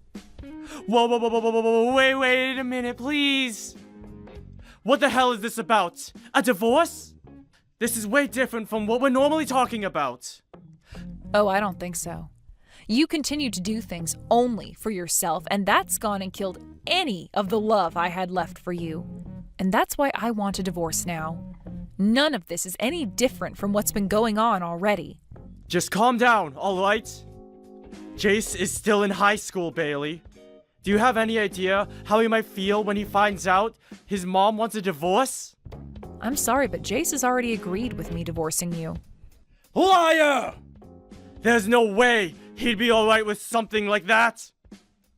Whoa, wait a minute, please. What the hell is this about? A divorce? This is way different from what we're normally talking about. Oh, I don't think so. You continue to do things only for yourself, and that's gone and killed any of the love I had left for you. And that's why I want a divorce now. None of this is any different from what's been going on already. Just calm down, all right? Jace is still in high school, Bailey. Do you have any idea how he might feel when he finds out his mom wants a divorce? I'm sorry, but Jace has already agreed with me divorcing you. Liar! There's no way he'd be alright with something like that.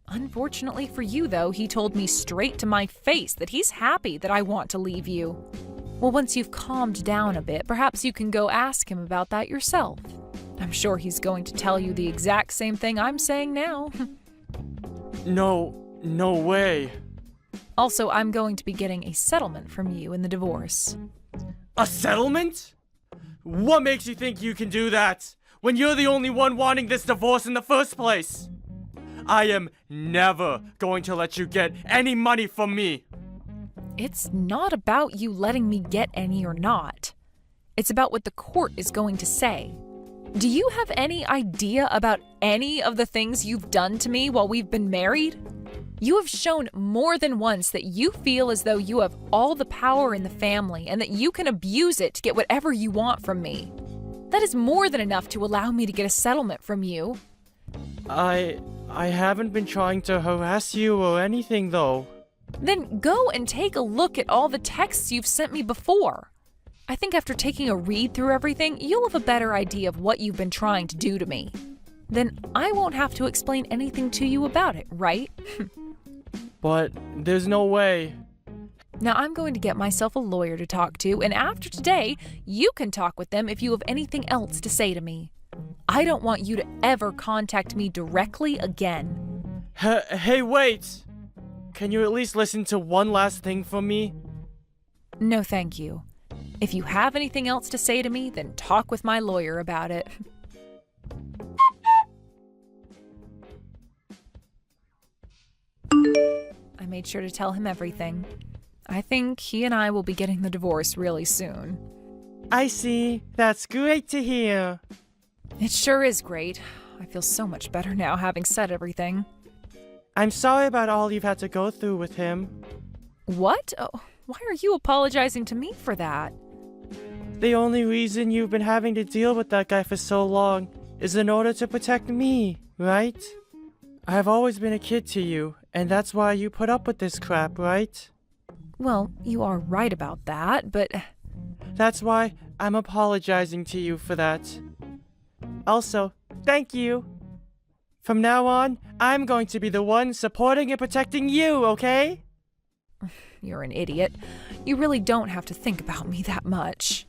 Unfortunately for you, though, he told me straight to my face that he's happy that I want to leave you. Well, once you've calmed down a bit, perhaps you can go ask him about that yourself. I'm sure he's going to tell you the exact same thing I'm saying now. No way. Also, I'm going to be getting a settlement from you in the divorce. A settlement? What makes you think you can do that when you're the only one wanting this divorce in the first place? I am never going to let you get any money from me. It's not about you letting me get any or not. It's about what the court is going to say. Do you have any idea about any of the things you've done to me while we've been married? You have shown more than once that you feel as though you have all the power in the family and that you can abuse it to get whatever you want from me. That is more than enough to allow me to get a settlement from you. I haven't been trying to harass you or anything, though. Then go and take a look at all the texts you've sent me before. I think after taking a read through everything, you'll have a better idea of what you've been trying to do to me. Then I won't have to explain anything to you about it, right? But there's no way. Now I'm going to get myself a lawyer to talk to, and after today, you can talk with them if you have anything else to say to me. I don't want you to ever contact me directly again. Hey, wait! Can you at least listen to one last thing from me? No, thank you. If you have anything else to say to me, then talk with my lawyer about it. I made sure to tell him everything. I think he and I will be getting the divorce really soon. I see. That's great to hear. It sure is great. I feel so much better now having said everything. I'm sorry about all you've had to go through with him. What? Oh, why are you apologizing to me for that? The only reason you've been having to deal with that guy for so long is in order to protect me, right? I've always been a kid to you, and that's why you put up with this crap, right? Well, you are right about that, but... That's why I'm apologizing to you for that. Also, thank you. From now on, I'm going to be the one supporting and protecting you, okay? You're an idiot. You really don't have to think about me that much.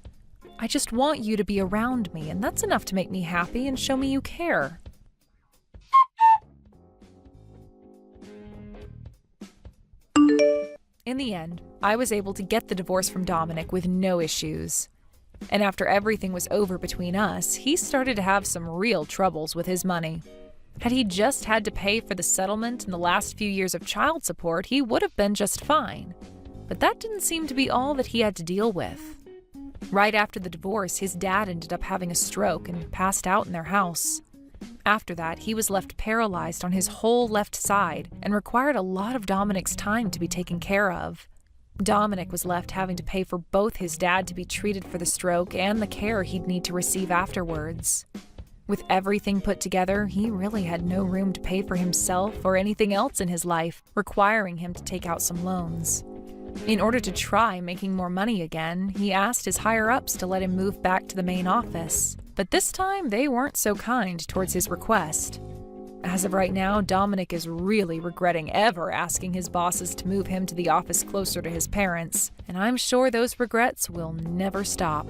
I just want you to be around me, and that's enough to make me happy and show me you care. In the end, I was able to get the divorce from Dominic with no issues. And after everything was over between us, he started to have some real troubles with his money. Had he just had to pay for the settlement and the last few years of child support, he would have been just fine. But that didn't seem to be all that he had to deal with. Right after the divorce, his dad ended up having a stroke and passed out in their house. After that, he was left paralyzed on his whole left side and required a lot of Dominic's time to be taken care of. Dominic was left having to pay for both his dad to be treated for the stroke and the care he'd need to receive afterwards. With everything put together, he really had no room to pay for himself or anything else in his life, requiring him to take out some loans. In order to try making more money again, he asked his higher-ups to let him move back to the main office. But this time, they weren't so kind towards his request. As of right now, Dominic is really regretting ever asking his bosses to move him to the office closer to his parents, and I'm sure those regrets will never stop.